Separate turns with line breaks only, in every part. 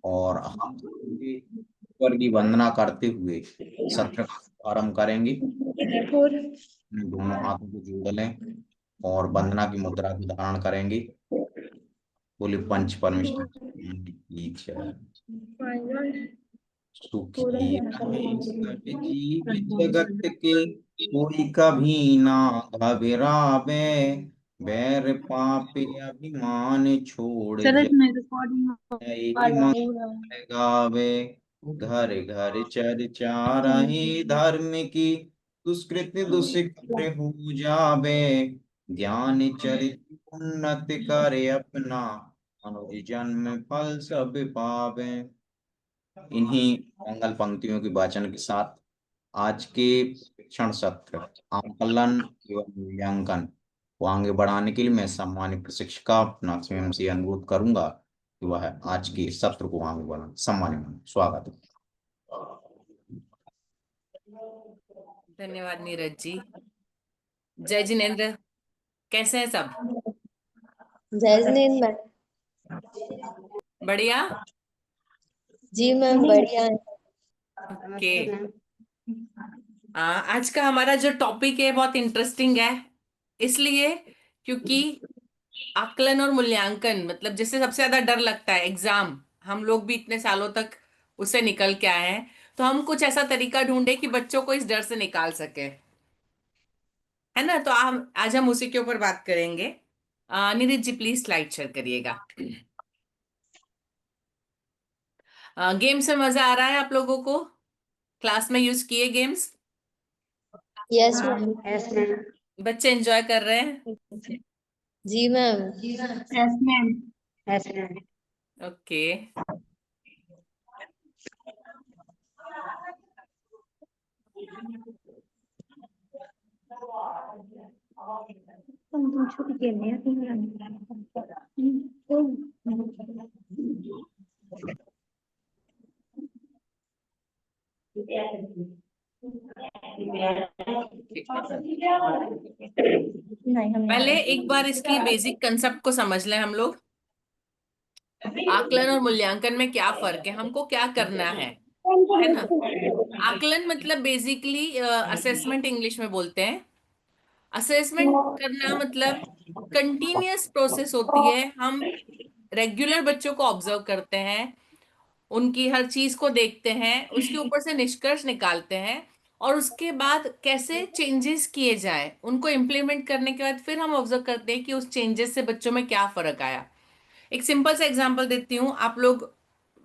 और हम ईश्वर की वंदना करते हुए सत्र का शुभारंभ करेंगे। अपने दोनों हाथों को जोड़ लें और वंदना की मुद्रा को धारण करेंगे। बोले पंच परमेश्वर की जय। सुखी रहे सब जीव जगत के, कोई कभी ना घबरावे। बैर पापे अभिमान छोड़
सर
जय
इसमें रिकॉर्डिंग
मंगल गावे। घर घर चर्चा रहे धर्म की, दुष्कृत दुष्कर हो जावे। ज्ञान चरित उन्नत करे अपना, अनुज जन्म फल सब पावे। इन्हीं मंगल पंक्तियों के वाचन के साथ आज के शिक्षण सत्र आकलन एवं मूल्यांकन को आगे बढ़ाने के लिए मैं सम्मानित प्रशिक्षिका अपना स्वयं से अनुरोध करूंगा कि वह आज के सत्र को आगे बढ़ाए। सम्मानित स्वागत।
धन्यवाद नीरज जी। जय जिनेन्द्र, कैसे हैं सब?
जय जिनेन्द्र मैम।
बढ़िया।
जी मैम बढ़िया है।
ओके। आज का हमारा जो टॉपिक है बहुत इंटरेस्टिंग है, इसलिए क्योंकि आकलन और मूल्यांकन मतलब जैसे सबसे ज्यादा डर लगता है एग्जाम, हम लोग भी इतने सालों तक उससे निकल के आए हैं, तो हम कुछ ऐसा तरीका ढूंढे कि बच्चों को इस डर से निकाल सके, है ना। तो आज हम उसी के ऊपर बात करेंगे। Neeraj ji please slide share करिएगा। गेम से मजा आ रहा है आप लोगों को? क्लास में यूज किए गेम्स?
Yes ma'am.
बच्चे एंजॉय कर रहे हैं?
जी मैम।
Yes ma'am.
ओके। पहले एक बार इसकी बेसिक कंसेप्ट को समझ लें हम लोग। आकलन और मूल्यांकन में क्या फर्क है, हमको क्या करना है ना। आकलन मतलब बेसिकली असेसमेंट इंग्लिश में बोलते हैं। असेसमेंट करना मतलब कंटिन्यूअस प्रोसेस होती है। हम रेगुलर बच्चों को ऑब्जर्व करते हैं, उनकी हर चीज को देखते हैं, उसके ऊपर से निष्कर्ष निकालते हैं, और उसके बाद कैसे चेंजेस किए जाए, उनको इम्प्लीमेंट करने के बाद फिर हम ऑब्जर्व करते हैं कि उस चेंजेस से बच्चों में क्या फर्क आया। एक सिंपल सा एग्जांपल देती हूँ। आप लोग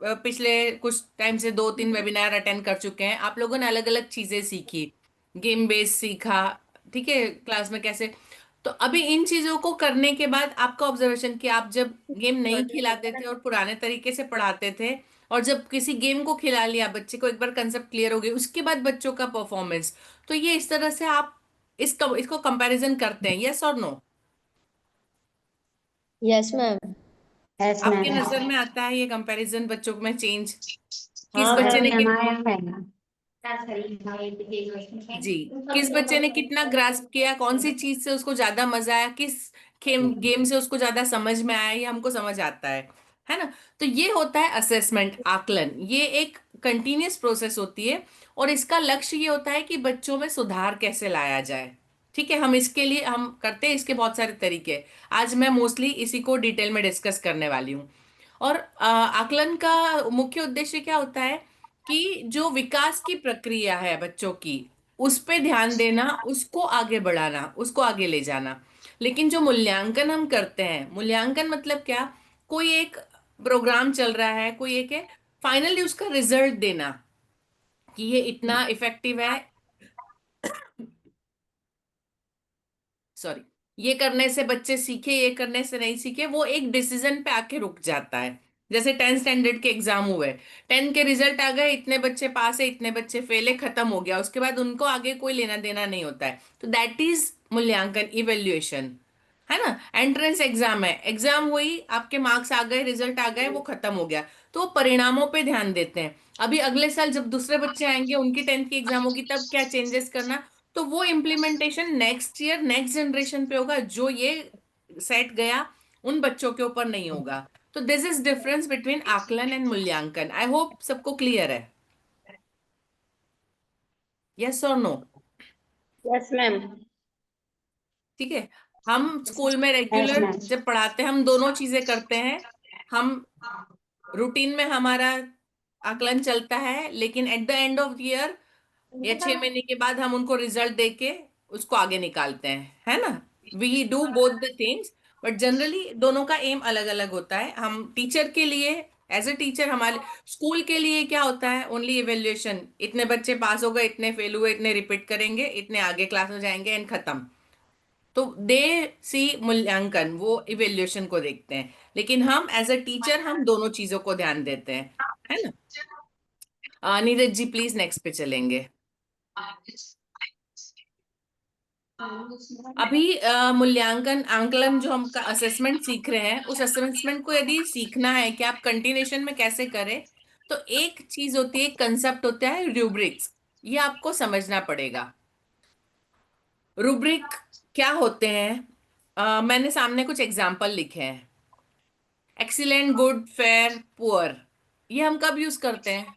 पिछले कुछ टाइम से 2-3 वेबिनार अटेंड कर चुके हैं, आप लोगों ने अलग अलग चीजें सीखी, गेम बेस्ड सीखा, ठीक है, क्लास में कैसे। तो अभी इन चीजों को करने के बाद आपका ऑब्जर्वेशन कि आप जब गेम नहीं खिलाते थे और पुराने तरीके से पढ़ाते थे, और जब किसी गेम को खिला लिया, बच्चे को एक बार कंसेप्ट क्लियर हो गई, उसके बाद बच्चों का परफॉर्मेंस, तो ये इस तरह से आप इसको कंपैरिजन करते हैं, यस और नो?
Yes ma'am.
आपके नजर में आता है ये कंपैरिजन बच्चों में चेंज? किस
हाँ
बच्चे ने
मैम।
जी, किस बच्चे ने कितना ग्रास्प किया, कौन सी चीज से उसको ज्यादा मजा आया, किस गेम से उसको ज्यादा समझ में आया, ये हमको समझ आता है ना। तो ये होता है असेसमेंट, आकलन। ये एक कंटिन्यूअस प्रोसेस होती है, और इसका लक्ष्य ये होता है कि बच्चों में सुधार कैसे लाया जाए। ठीक है, हम इसके लिए हम करते हैं, इसके बहुत सारे तरीके हैं। आज मैं मोस्टली इसी को डिटेल में डिस्कस करने वाली हूँ। और आकलन का मुख्य उद्देश्य क्या होता है कि जो विकास की प्रक्रिया है बच्चों की, उस पे ध्यान देना, उसको आगे बढ़ाना, उसको आगे ले जाना। लेकिन जो मूल्यांकन हम करते हैं, मूल्यांकन मतलब क्या, कोई एक प्रोग्राम चल रहा है, कोई एक है, फाइनली उसका रिजल्ट देना कि ये इतना इफेक्टिव है, सॉरी, ये करने से बच्चे सीखे, ये करने से नहीं सीखे, वो एक डिसीजन पे आके रुक जाता है। जैसे 10th स्टैंडर्ड के एग्जाम हुए, 10 के रिजल्ट आ गए, इतने बच्चे पास है, इतने बच्चे फेल है, खत्म हो गया, उसके बाद उनको आगे कोई लेना देना नहीं होता है। तो दैट इज मूल्यांकन, इवेल्युएशन, है ना। एंट्रेंस एग्जाम है, एग्जाम हुई, आपके मार्क्स आ गए, रिजल्ट आ गए, वो खत्म हो गया, तो वो परिणामों पे ध्यान देते हैं। अभी अगले साल जब दूसरे बच्चे आएंगे, उनकी 10th की एग्जाम होगी, तब क्या चेंजेस करना, तो वो implementation next year next generation पे होगा, जो ये सेट गया उन बच्चों के ऊपर नहीं होगा। तो तो दिस इज डिफरेंस बिटवीन आकलन एंड मूल्यांकन। आई होप सबको क्लियर है। यस और नो?
Yes, ma'am.
ठीक है। हम स्कूल में
Yes,
रेगुलर
ma'am.
जब पढ़ाते हैं हम दोनों चीजें करते हैं। हम रूटीन में हमारा आकलन चलता है, लेकिन at the end of the year या 6 महीने के बाद हम उनको रिजल्ट दे के उसको आगे निकालते हैं, है ना? We do both the things, but generally दोनों का एम अलग अलग होता है। हम टीचर के लिए, एज ए टीचर, हमारे स्कूल के लिए क्या होता है? Only evaluation. इतने बच्चे पास हो गए, इतने फेल हुए, इतने रिपीट करेंगे, इतने आगे क्लास में जाएंगे, एंड खत्म। तो दे सी मूल्यांकन, वो इवेल्युएशन को देखते हैं। लेकिन हम एज अ टीचर हम दोनों चीजों को ध्यान देते हैं, है ना? नीरज जी प्लीज नेक्स्ट पे चलेंगे। अभी मूल्यांकन आंकलन जो हम असेसमेंट सीख रहे हैं, उस असेसमेंट को यदि सीखना है कि आप कंटिन्यूएशन में कैसे करें, तो एक चीज होती है, कंसेप्ट होता है रूब्रिक्स। ये आपको समझना पड़ेगा। रूब्रिक क्या होते हैं? मैंने सामने कुछ एग्जाम्पल लिखे हैं। Excellent, good, fair, poor. ये हम कब यूज करते हैं?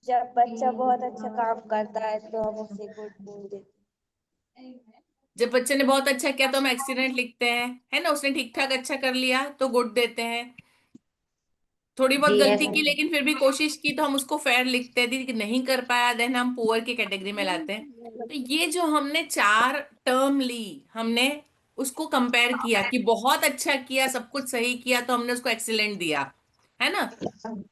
जब बच्चा बहुत अच्छा काम करता है तो हम उसे गुड बोल देते
जब बच्चे ने बहुत अच्छा किया तो हम एक्सीलेंट लिखते हैं, है ना? उसने ठीक ठाक अच्छा कर लिया तो गुड देते हैं। थोड़ी बहुत
जी, yes,
गलती की
ma'am.
लेकिन फिर भी कोशिश की तो हम उसको फेयर लिखते हैं। यदि नहीं कर पाया देन हम पुअर की कैटेगरी में लाते हैं। तो ये जो हमने 4 टर्म ली, हमने उसको कंपेयर किया कि बहुत अच्छा किया, सब कुछ सही किया, तो हमने उसको एक्सीलेंट दिया, है ना?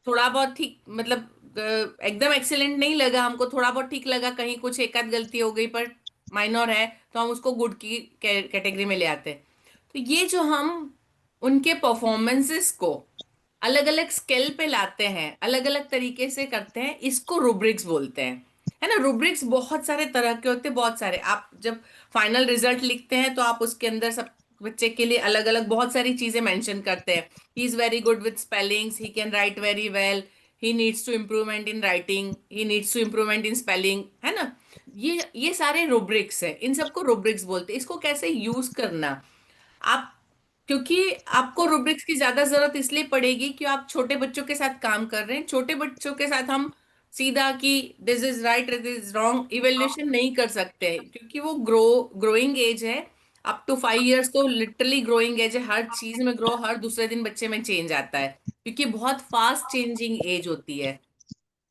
थोड़ा बहुत ठीक, मतलब एकदम एक्सीलेंट नहीं लगा हमको, थोड़ा बहुत ठीक लगा, कहीं कुछ एक आध गलती हो गई पर माइनर है, तो हम उसको गुड की कैटेगरी में ले आते हैं। तो ये जो हम उनके परफॉर्मेंसेस को अलग अलग स्केल पे लाते हैं, अलग अलग तरीके से करते हैं, इसको रूब्रिक्स बोलते हैं, है ना? रूब्रिक्स बहुत सारे तरह के होते हैं, बहुत सारे। आप जब फाइनल रिजल्ट लिखते हैं तो आप उसके अंदर सब बच्चे के लिए अलग अलग बहुत सारी चीजें मेंशन करते हैं। He is very good with spellings, he can write very well, he needs to improvement in writing, he needs to improvement in spelling, है ना? ये सारे रूब्रिक्स हैं, इन सबको रूब्रिक्स बोलते हैं। इसको कैसे यूज करना आप, क्योंकि आपको रुब्रिक्स की ज्यादा जरूरत इसलिए पड़ेगी कि आप छोटे बच्चों के साथ काम कर रहे हैं। छोटे बच्चों के साथ हम सीधा कि this is right, this is wrong evaluation नहीं कर सकते, क्योंकि वो ग्रोइंग एज है। अप टू 5 इयर्स तो लिटरली ग्रोइंग एज है। हर चीज में ग्रो, हर दूसरे दिन बच्चे में चेंज आता है, क्योंकि बहुत फास्ट चेंजिंग एज होती है।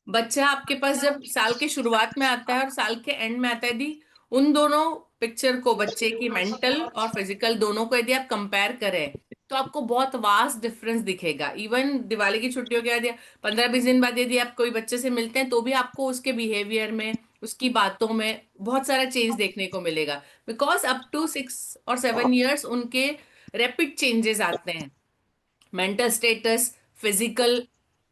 बच्चा आपके पास जब साल के शुरुआत में आता है और साल के एंड में आता है, यदि उन दोनों पिक्चर को, बच्चे की मेंटल और फिजिकल दोनों को यदि आप कंपेयर करें, तो आपको बहुत वास्ट डिफरेंस दिखेगा। इवन दिवाली की छुट्टियों के बाद या 15-20 दिन बाद यदि आप कोई बच्चे से मिलते हैं, तो भी आपको उसके बिहेवियर में, उसकी बातों में बहुत सारा चेंज देखने को मिलेगा। बिकॉज अप टू 6 और 7 इयर्स उनके रैपिड चेंजेस आते हैं। मेंटल स्टेटस, फिजिकल,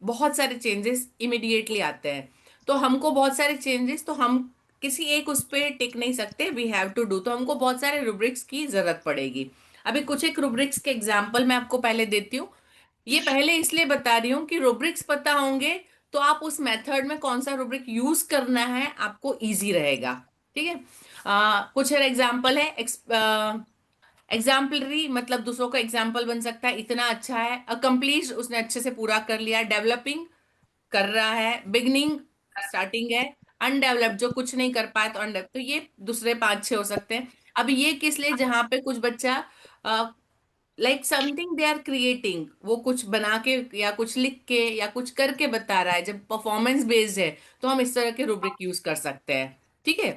बहुत सारे चेंजेस इमिडिएटली आते हैं। तो हमको बहुत सारे चेंजेस, तो हम किसी एक उस पे टिक नहीं सकते, वी हैव टू डू। तो हमको बहुत सारे रुब्रिक्स की जरूरत पड़ेगी। अभी कुछ एक रुब्रिक्स के एग्जाम्पल मैं आपको पहले देती हूँ। ये पहले इसलिए बता रही हूँ कि रुब्रिक्स पता होंगे तो आप उस मेथड में कौन सा रुब्रिक यूज करना है आपको इजी रहेगा। ठीक है। कुछ और एग्जाम्पल है। एग्जाम्पलरी मतलब दूसरों का एग्जाम्पल बन सकता है, इतना अच्छा है। अकम्प्लीज, उसने अच्छे से पूरा कर लिया। डेवलपिंग, कर रहा है। बिगनिंग, स्टार्टिंग है। अनडेवलप्ड, जो कुछ नहीं कर पाया तो अनडेवलप। तो ये दूसरे 5-6 हो सकते हैं। अब ये किस लिए? जहां पे कुछ बच्चा like something they are creating, वो कुछ बना के या कुछ लिख के या कुछ करके बता रहा है, जब परफॉर्मेंस बेस्ड है, तो हम इस तरह के रूब्रिक यूज कर सकते हैं। ठीक है।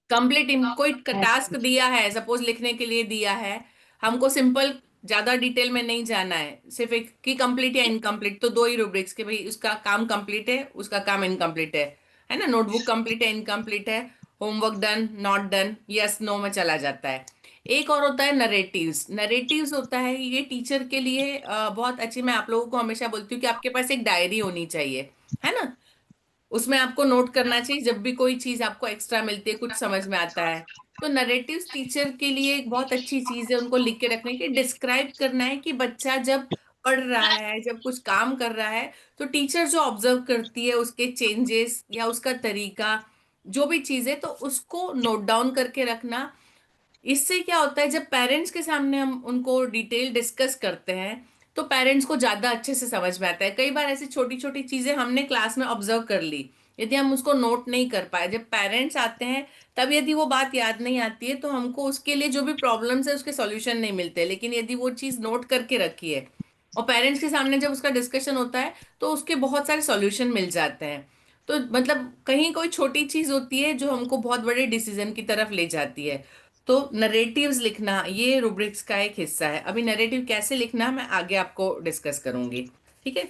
कंप्लीट, कोई
Yes,
टास्क दिया है, सपोज लिखने के लिए दिया है, हमको सिंपल, ज्यादा डिटेल में नहीं जाना है, सिर्फ एक कि कंप्लीट या इनकम्प्लीट, तो दो ही रूब्रिक्स कि भाई उसका काम कंप्लीट है, उसका काम इनकम्प्लीट है ना? नोटबुक कंप्लीट है, इनकम्प्लीट है, homework done, not done, yes no में चला जाता है। एक और होता है नरेटिव्स। नरेटिव्स होता है ये टीचर के लिए बहुत अच्छी। मैं आप लोगों को हमेशा बोलती हूँ कि आपके पास एक डायरी होनी चाहिए, है ना? उसमें आपको नोट करना चाहिए जब भी कोई चीज आपको एक्स्ट्रा मिलती है, कुछ समझ में आता है। तो नरेटिव्स टीचर के लिए एक बहुत अच्छी चीज है, उनको लिख के रखने की। डिस्क्राइब करना है कि बच्चा जब पढ़ रहा है, जब कुछ काम कर रहा है, तो टीचर जो ऑब्जर्व करती है उसके चेंजेस या उसका तरीका, जो भी चीज है, तो उसको नोट डाउन करके रखना। इससे क्या होता है, जब पेरेंट्स के सामने हम उनको डिटेल डिस्कस करते हैं तो पेरेंट्स को ज्यादा अच्छे से समझ में आता है। कई बार ऐसी छोटी छोटी चीजें हमने क्लास में ऑब्जर्व कर ली, यदि हम उसको नोट नहीं कर पाए, जब पेरेंट्स आते हैं तब यदि वो बात याद नहीं आती है तो हमको उसके लिए जो भी प्रॉब्लम्स है उसके सॉल्यूशन नहीं मिलते। लेकिन यदि वो चीज नोट करके रखी है और पेरेंट्स के सामने जब उसका डिस्कशन होता है तो उसके बहुत सारे सॉल्यूशन मिल जाते हैं। तो मतलब कहीं कोई छोटी चीज होती है जो हमको बहुत बड़े डिसीजन की तरफ ले जाती है। तो नरेटिव्स लिखना ये रुब्रिक्स का एक हिस्सा है। अभी नरेटिव कैसे लिखना मैं आगे आपको डिस्कस करूंगी। ठीक है,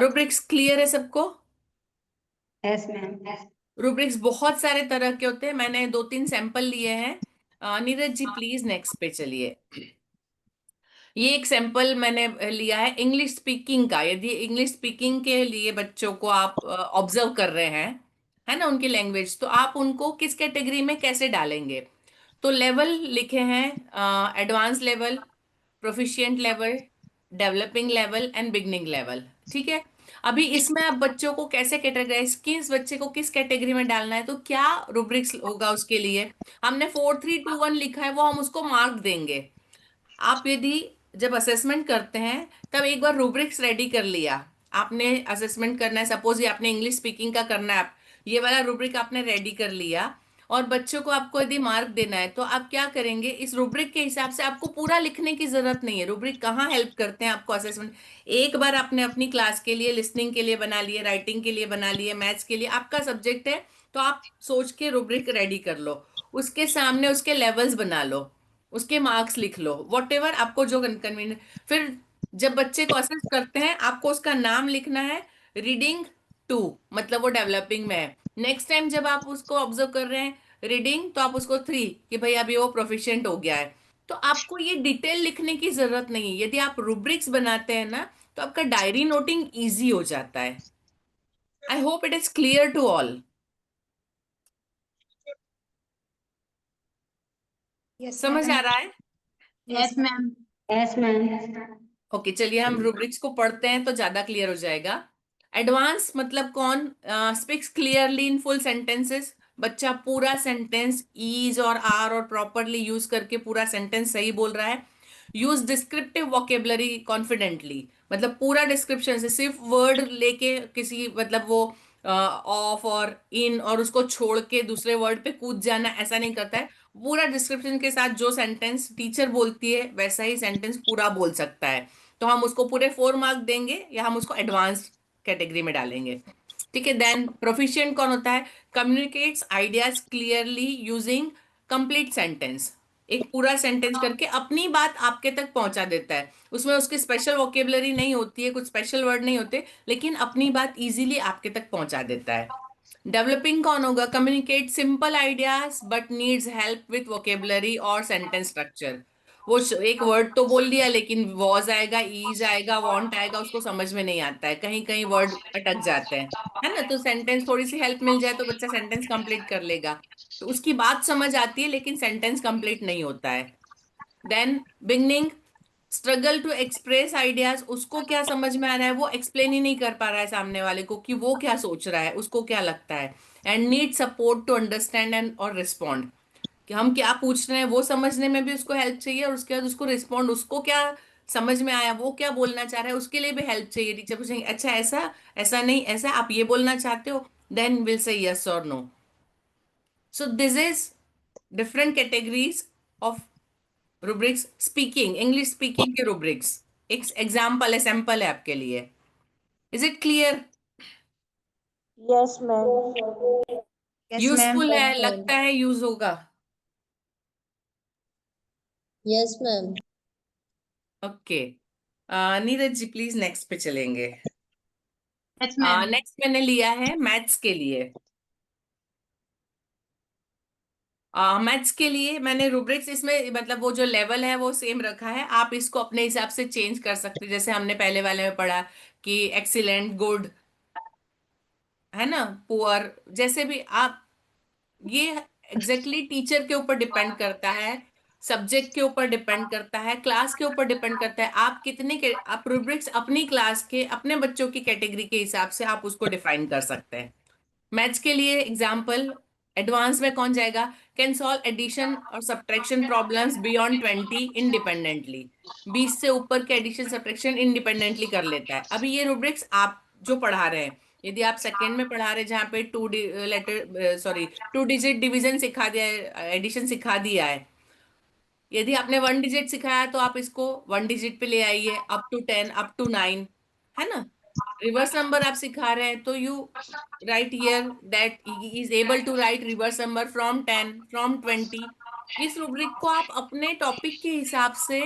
रुब्रिक्स क्लियर है सबको?
Yes, ma'am.
रुब्रिक्स बहुत सारे तरह के होते हैं, मैंने 2-3 सैंपल लिए हैं। नीरज जी प्लीज नेक्स्ट पे चलिए। ये एक सैंपल मैंने लिया है इंग्लिश स्पीकिंग का। यदि इंग्लिश स्पीकिंग के लिए बच्चों को आप ऑब्जर्व कर रहे हैं, है ना, उनकी लैंग्वेज, तो आप उनको किस कैटेगरी में कैसे डालेंगे? तो लेवल लिखे हैं, advance level, proficient level, developing level and beginning level. ठीक है, अभी इसमें आप बच्चों को कैसे कैटेगराइज, किस बच्चे को किस कैटेगरी में डालना है, तो क्या रुब्रिक्स होगा उसके लिए? हमने 4-3-2-1 लिखा है, वो हम उसको मार्क देंगे। आप यदि जब असेसमेंट करते हैं तब एक बार रूब्रिक्स रेडी कर लिया, आपने असेसमेंट करना है, सपोज ये आपने इंग्लिश स्पीकिंग का करना है, आप ये वाला रूब्रिक आपने रेडी कर लिया और बच्चों को आपको यदि मार्क देना है तो आप क्या करेंगे, इस रूब्रिक के हिसाब से आपको पूरा लिखने की जरूरत नहीं है। रूब्रिक कहाँ हेल्प करते हैं आपको असेसमेंट? एक बार आपने अपनी क्लास के लिए लिसनिंग के लिए बना लिए, राइटिंग के लिए बना लिए, मैथ्स के लिए आपका सब्जेक्ट है, तो आप सोच के रूब्रिक रेडी कर लो, उसके सामने उसके लेवल्स बना लो, उसके मार्क्स लिख लो, वॉट एवर आपको जो कन्वीनियंट। फिर जब बच्चे को असेस करते हैं आपको उसका नाम लिखना है, रीडिंग 2, मतलब वो डेवलपिंग में है। नेक्स्ट टाइम जब आप उसको ऑब्जर्व कर रहे हैं रीडिंग, तो आप उसको 3 कि भाई अभी वो प्रोफिशिएंट हो गया है। तो आपको ये डिटेल लिखने की जरूरत नहीं है। यदि आप रूब्रिक्स बनाते हैं ना तो आपका डायरी नोटिंग इजी हो जाता है। I hope it is clear to all.
Yes,
समझ आ
ma'am.
रहा है?
Yes, ma'am. Yes, ma'am.
Okay, चलिए हम रूब्रिक्स को पढ़ते हैं तो ज्यादा क्लियर हो जाएगा। एडवांस मतलब कौन? Speaks clearly in full sentences, बच्चा पूरा सेंटेंस ईज और आर और प्रॉपरली यूज करके पूरा सेंटेंस सही बोल रहा है। यूज डिस्क्रिप्टिव वोकेबलरी कॉन्फिडेंटली, मतलब पूरा डिस्क्रिप्शन से, सिर्फ वर्ड लेके किसी मतलब वो ऑफ और इन और उसको छोड़ के दूसरे वर्ड पे कूद जाना, ऐसा नहीं करता है। पूरा डिस्क्रिप्शन के साथ जो सेंटेंस टीचर बोलती है वैसा ही सेंटेंस पूरा बोल सकता है। तो हम उसको पूरे 4 मार्क देंगे या हम उसको एडवांस कैटेगरी में डालेंगे। ठीक है, देन प्रोफिशिएंट कौन होता है? Communicates ideas clearly using complete sentence, एक पूरा सेंटेंस करके अपनी बात आपके तक पहुंचा देता है। उसमें उसकी स्पेशल वोकेबलरी नहीं होती है, कुछ स्पेशल वर्ड नहीं होते, लेकिन अपनी बात इजीली आपके तक पहुंचा देता है। डेवलपिंग कौन होगा? Communicate simple ideas but needs help with vocabulary और सेंटेंस स्ट्रक्चर। वो एक वर्ड तो बोल दिया लेकिन वॉज आएगा, ईज आएगा, वांट आएगा, उसको समझ में नहीं आता है, कहीं कहीं वर्ड अटक जाते हैं, है ना। तो सेंटेंस थोड़ी सी हेल्प मिल जाए तो बच्चा सेंटेंस कंप्लीट कर लेगा। तो उसकी बात समझ आती है लेकिन सेंटेंस कंप्लीट नहीं होता है। Then beginning, struggle to express ideas, उसको क्या समझ में आ रहा है, वो एक्सप्लेन ही नहीं कर पा रहा है सामने वाले को कि वो क्या सोच रहा है, उसको क्या लगता है। And need support to understand and और रिस्पॉन्ड, कि हम क्या पूछ रहे हैं वो समझने में भी उसको हेल्प चाहिए, और उसके बाद उसको रिस्पॉन्ड, उसको क्या समझ में आया, वो क्या बोलना चाह रहा है, उसके लिए भी हेल्प चाहिए। टीचर पूछेंगे अच्छा ऐसा, ऐसा नहीं ऐसा, आप ये बोलना चाहते हो, देन विल से यस और no. So this is different categories of rubrics. Speaking, English speaking के रुब्रिक्स, एक एग्जाम्पल है, सैंपल है आपके लिए। Is it clear?
Yes, ma'am.
Yes, ma'am.
Useful है,
Yes, ma'am.
लगता है यूज होगा।
Yes, ma'am.
Okay, Neeraj ji please next पे चलेंगे।
Yes, ma'am.
नेक्स्ट मैंने लिया है मैथ्स के लिए। मैथ्स के लिए मैंने रूब्रिक्स, इसमें मतलब वो जो लेवल है वो सेम रखा है, आप इसको अपने हिसाब से चेंज कर सकते हैं। जैसे हमने पहले वाले में पढ़ा कि एक्सीलेंट, गुड, है ना, पुअर, जैसे भी आप, ये एग्जैक्टली टीचर के ऊपर डिपेंड करता है, सब्जेक्ट के ऊपर डिपेंड करता है, क्लास के ऊपर डिपेंड करता है। आप कितने के, आप रूब्रिक्स अपनी क्लास के अपने बच्चों की कैटेगरी के हिसाब से आप उसको डिफाइन कर सकते हैं। मैथ्स के लिए एग्जाम्पल एडवांस में कौन जाएगा? कैन सॉल्व एडिशन और सब्ट्रैक्शन प्रॉब्लम्स बियॉन्ड 20 इंडिपेंडेंटली। 20 से ऊपर के एडिशन सब्ट्रैक्शन इंडिपेंडेंटली कर लेता है। अभी ये रूब्रिक्स आप जो पढ़ा रहे हैं, यदि आप सेकेंड में पढ़ा रहे हैं जहाँ पे टू डिजिट डिवीजन सिखा दिया है, एडिशन सिखा दिया है, यदि आपने 1 डिजिट सिखाया है तो आप इसको 1 डिजिट पे ले आइए, अप टू 10, अप टू 9, है ना। रिवर्स नंबर आप सिखा रहे हैं तो you write here that he is able to write reverse number from 10, from 20। इस रूब्रिक को आप अपने टॉपिक के हिसाब से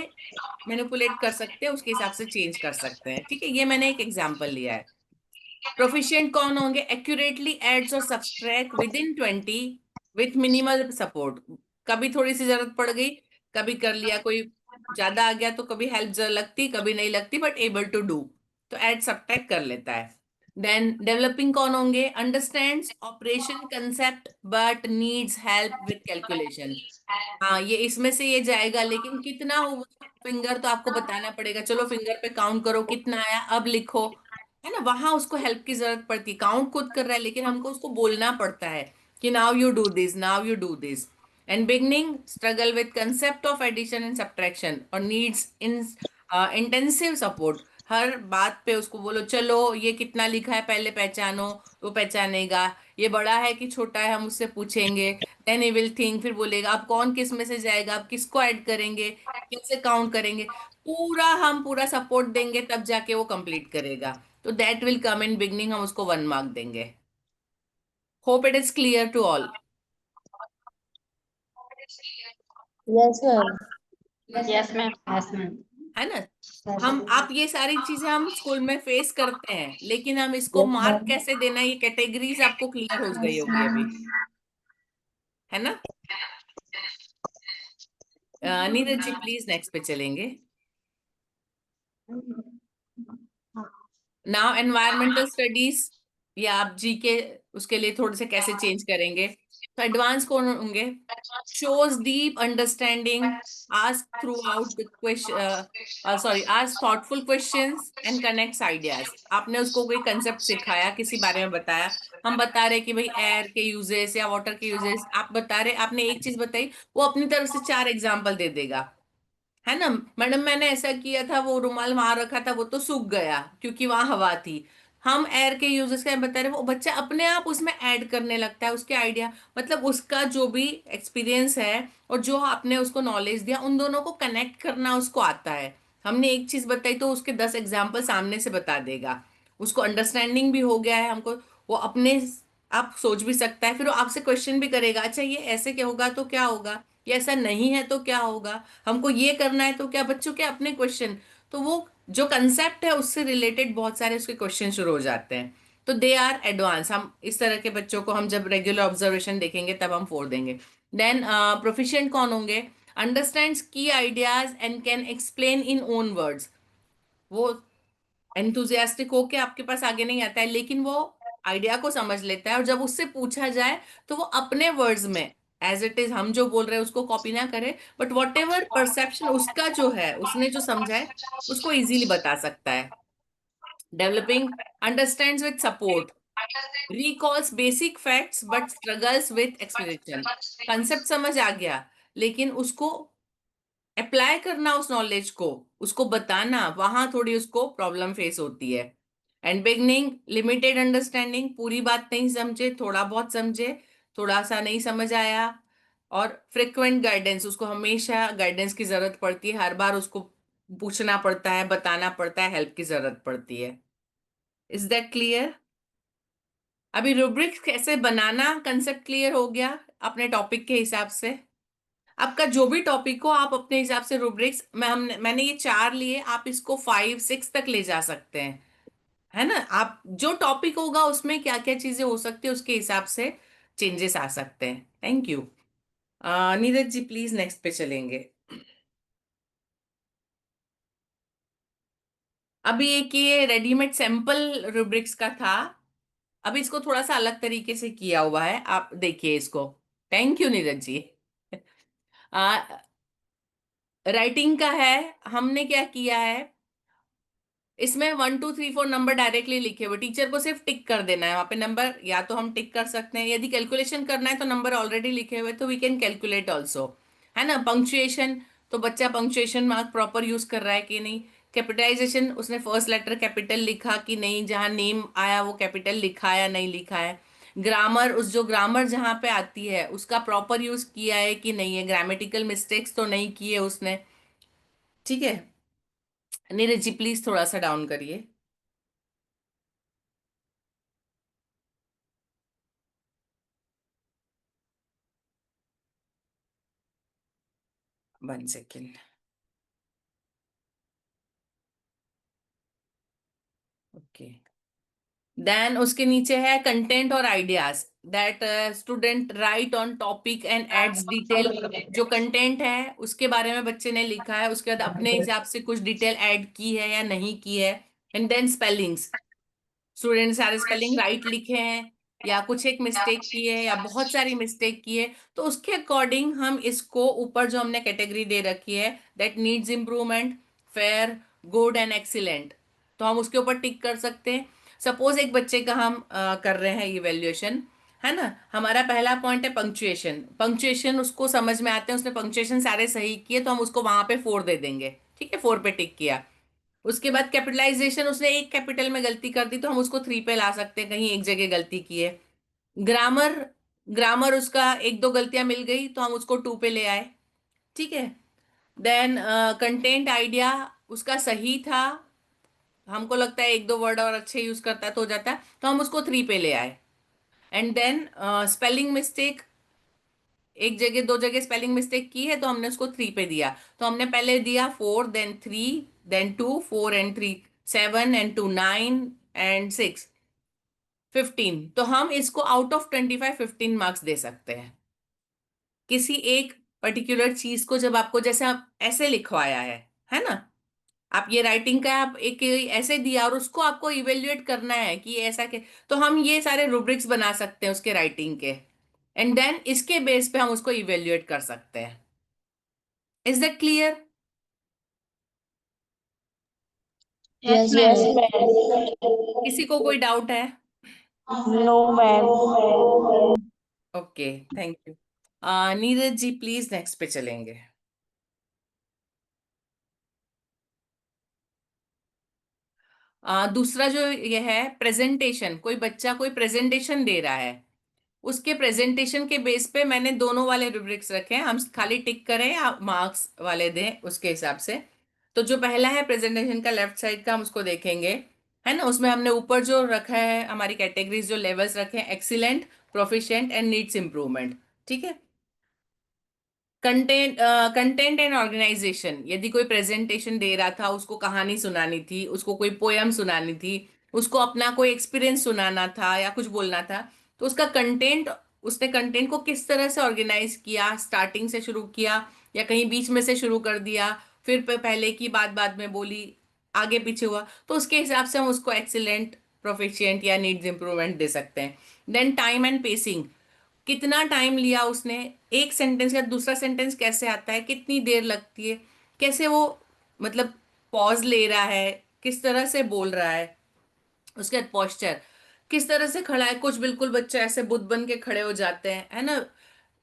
मैनिपुलेट कर सकते हैं, उसके हिसाब से चेंज कर सकते हैं। ठीक है, ये मैंने एक एग्जांपल लिया है। प्रोफिशिएंट कौन होंगे? एक्यूरेटली एड्स और subtract with in 20 with minimal support. कभी थोड़ी सी जरूरत पड़ गई, कभी कर लिया, कोई ज्यादा आ गया तो कभी हेल्प जरूर लगती, कभी नहीं लगती, बट एबल टू डू, तो एड सब्ट्रैक्ट कर लेता है। देन डेवलपिंग कौन होंगे? Understands operation concept but needs help with calculation. हाँ, ये इसमें से ये जाएगा, लेकिन कितना हुआ फिंगर तो आपको बताना पड़ेगा, चलो फिंगर पे काउंट करो कितना आया अब लिखो, है ना। वहां उसको हेल्प की जरूरत पड़ती, काउंट खुद कर रहा है लेकिन हमको उसको बोलना पड़ता है कि now you do this, now you do this. And beginning struggle with concept of addition and subtraction और नीड्स इन इंटेंसिव सपोर्ट। हर बात पे उसको बोलो चलो ये कितना लिखा है पहले पहचानो, वो पहचानेगा। ये बड़ा है कि छोटा है हम उससे पूछेंगे, देन ही विल थिंक, फिर बोलेगा अब कौन किस में से जाएगा, अब किसको ऐड करेंगे, कैसे काउंट करेंगे, पूरा हम पूरा सपोर्ट देंगे तब जाके वो कंप्लीट करेगा। तो that will come in beginning, हम उसको 1 मार्क देंगे। Hope it is clear to all.
Yes, ma'am.
Yes, ma'am.
Yes, ma'am.
है ना। हम आप ये सारी चीजें हम स्कूल में फेस करते हैं, लेकिन हम इसको
Yes,
मार्क
ma'am.
कैसे देना है, ये कैटेगरीज आपको क्लियर हो गई होगी अभी, है ना। नीरज जी प्लीज नेक्स्ट पे चलेंगे। नाउ एनवायरमेंटल स्टडीज, या आप जी के उसके लिए थोड़े से कैसे चेंज करेंगे। तो एडवांस कौन होंगे? shows deep understanding, ask throughout the question, sorry, ask thoughtful questions and connects ideas। आपने उसको कोई कंसेप्ट सिखाया, किसी बारे में बताया, हम बता रहे कि भाई एयर के यूजेस या वाटर के यूजेस, आप बता रहे, आपने एक चीज बताई, वो अपनी तरफ से 4 एग्जाम्पल दे देगा, है ना। मैडम मैंने ऐसा किया था, वो रुमाल वहां रखा था, वो तो सूख गया क्योंकि वहां हवा थी। हम एयर के यूजेस का बता रहे, वो बच्चा अपने आप उसमें ऐड करने लगता है उसके आइडिया, मतलब उसका जो भी एक्सपीरियंस है और जो आपने उसको नॉलेज दिया, उन दोनों को कनेक्ट करना उसको आता है। हमने एक चीज बताई तो उसके 10 एग्जाम्पल सामने से बता देगा, उसको अंडरस्टैंडिंग भी हो गया है हमको, वो अपने आप सोच भी सकता है, फिर वो आपसे क्वेश्चन भी करेगा, अच्छा ये ऐसे क्या होगा तो क्या होगा, ये ऐसा नहीं है तो क्या होगा, हमको ये करना है तो क्या, बच्चों के अपने क्वेश्चन। तो वो जो कंसेप्ट है उससे रिलेटेड बहुत सारे उसके क्वेश्चन शुरू हो जाते हैं, तो दे आर एडवांस। हम इस तरह के बच्चों को हम जब रेगुलर ऑब्जर्वेशन देखेंगे तब हम 4 देंगे। देन प्रोफिशिएंट कौन होंगे? अंडरस्टैंड्स की ideas and can explain in own words. वो एंथुजियास्टिक होके आपके पास आगे नहीं आता है, लेकिन वो आइडिया को समझ लेता है, और जब उससे पूछा जाए तो वो अपने वर्ड्स में एज इट इज, हम जो बोल रहे हैं उसको कॉपी ना करे, बट वॉट एवर परसेप्शन उसका जो है, उसने जो समझा है उसको इजीली बता सकता है। Developing understands with support, recalls basic facts but struggles with explanation. Concept समझ आ गया, लेकिन उसको अप्लाई करना उस नॉलेज को, उसको बताना, वहां थोड़ी उसको प्रॉब्लम फेस होती है। एंड बिगनिंग लिमिटेड अंडरस्टैंडिंग, पूरी बात नहीं समझे, थोड़ा बहुत समझे, थोड़ा सा नहीं समझ आया। और फ्रिक्वेंट गाइडेंस, उसको हमेशा गाइडेंस की जरूरत पड़ती है, हर बार उसको पूछना पड़ता है, बताना पड़ता है, हेल्प की जरूरत पड़ती है। Is that clear? अभी रूब्रिक्स कैसे बनाना, कंसेप्ट क्लियर हो गया अपने टॉपिक के हिसाब से। आपका जो भी टॉपिक हो आप अपने हिसाब से रूब्रिक्स, मैंने ये 4 लिए, आप इसको 5 6 तक ले जा सकते हैं, है ना। आप जो टॉपिक होगा उसमें क्या क्या चीजें हो सकती है उसके हिसाब से चेंजेस आ सकते हैं। Thank you. Neeraj ji please next पे चलेंगे। अभी एक ये रेडीमेड सैंपल रूब्रिक्स का था, अभी इसको थोड़ा सा अलग तरीके से किया हुआ है, आप देखिए इसको। Thank you Neeraj ji. Writing का है, हमने क्या किया है, इसमें 1 2 3 4 नंबर डायरेक्टली लिखे हुए, टीचर को सिर्फ टिक कर देना है वहां पे नंबर, या तो हम टिक कर सकते हैं, यदि कैलकुलेशन करना है तो नंबर ऑलरेडी लिखे हुए तो वी कैन कैलकुलेट ऑल्सो, है ना। पंक्चुएशन, तो बच्चा पंक्चुएशन मार्क प्रॉपर यूज कर रहा है कि नहीं। कैपिटलाइजेशन, उसने फर्स्ट लेटर कैपिटल लिखा कि नहीं, जहां नेम आया वो कैपिटल लिखा या नहीं लिखा है। ग्रामर, उस जो ग्रामर जहां पे आती है उसका प्रॉपर यूज किया है कि नहीं है, ग्रामेटिकल मिस्टेक्स तो नहीं किए उसने, ठीक है। नीरज जी प्लीज थोड़ा सा डाउन करिए। One second. ओके, देन उसके नीचे है कंटेंट और ideas, that student write on topic and adds detail. जो कंटेंट है उसके बारे में बच्चे ने लिखा है, उसके बाद अपने हिसाब से कुछ डिटेल ऐड की है या नहीं की है। एंड देन स्पेलिंग्स, स्टूडेंट सारे स्पेलिंग राइट लिखे हैं या कुछ एक मिस्टेक की है या बहुत सारी मिस्टेक की है, तो उसके अकॉर्डिंग हम इसको ऊपर जो हमने कैटेगरी दे रखी है that needs improvement, fair, good and excellent, तो हम उसके ऊपर टिक कर सकते हैं। सपोज एक बच्चे का हम कर रहे हैं इवेल्युएशन, है ना। हमारा पहला पॉइंट है पंक्चुएशन, पंक्चुएशन उसको समझ में आते हैं, उसने पंक्चुएशन सारे सही किए तो हम उसको वहां पे 4 दे देंगे, ठीक है, 4 पे टिक किया। उसके बाद कैपिटलाइजेशन, उसने एक कैपिटल में गलती कर दी तो हम उसको 3 पे ला सकते हैं, कहीं एक जगह गलती की है। ग्रामर, ग्रामर उसका एक दो गलतियां मिल गई तो हम उसको 2 पे ले आए, ठीक है। देन कंटेंट आइडिया, उसका सही था, हमको लगता है एक दो वर्ड और अच्छे यूज करता है तो हो जाता है, तो हम उसको 3 पे ले आए। एंड देन स्पेलिंग मिस्टेक, एक जगह दो जगह स्पेलिंग मिस्टेक की है तो हमने उसको 3 पे दिया, तो हमने पहले दिया 4, then 3, then 2, 4 and 3, 7 and 2, 9 and 6, 15। तो हम इसको आउट ऑफ 25 15 मार्क्स दे सकते हैं किसी एक पर्टिकुलर चीज को, जब आपको जैसे आप ऐसे लिखवाया है ना, आप ये राइटिंग का आप एक ऐसे दिया और उसको आपको इवेल्युएट करना है कि ये ऐसा के, तो हम ये सारे रूब्रिक्स बना सकते हैं उसके राइटिंग के, एंड देन इसके बेस पे हम उसको इवेल्युएट कर सकते हैं। Is that clear?
Yes,
Yes,
ma'am.
ma'am.
किसी को कोई डाउट है?
No, ma'am.
Okay, thank you. Neeraj ji please next पे चलेंगे। दूसरा जो ये है प्रेजेंटेशन, कोई बच्चा कोई प्रेजेंटेशन दे रहा है, उसके प्रेजेंटेशन के बेस पे मैंने दोनों वाले रूब्रिक्स रखे हैं, हम खाली टिक करें या मार्क्स वाले दें उसके हिसाब से। तो जो पहला है प्रेजेंटेशन का, लेफ्ट साइड का, हम उसको देखेंगे, है ना। उसमें हमने ऊपर जो रखा है हमारी कैटेगरीज, जो लेवल्स रखे हैं, excellent, proficient and needs improvement, ठीक है। कंटेंट, कंटेंट एंड ऑर्गेनाइजेशन, यदि कोई प्रेजेंटेशन दे रहा था, उसको कहानी सुनानी थी, उसको कोई पोयम सुनानी थी, उसको अपना कोई एक्सपीरियंस सुनाना था या कुछ बोलना था, तो उसका कंटेंट, उसने कंटेंट को किस तरह से ऑर्गेनाइज किया, स्टार्टिंग से शुरू किया या कहीं बीच में से शुरू कर दिया, फिर पहले की बात बाद में बोली, आगे पीछे हुआ, तो उसके हिसाब से हम उसको एक्सीलेंट, प्रोफिशिएंट या नीड्स इंप्रूवमेंट दे सकते हैं। देन टाइम एंड पेसिंग, कितना टाइम लिया उसने, एक सेंटेंस का दूसरा सेंटेंस कैसे आता है, कितनी देर लगती है, कैसे वो मतलब पॉज ले रहा है, किस तरह से बोल रहा है। उसके बाद पोस्चर, किस तरह से खड़ा है, कुछ बिल्कुल बच्चे ऐसे बुद्ध बन के खड़े हो जाते हैं, है ना,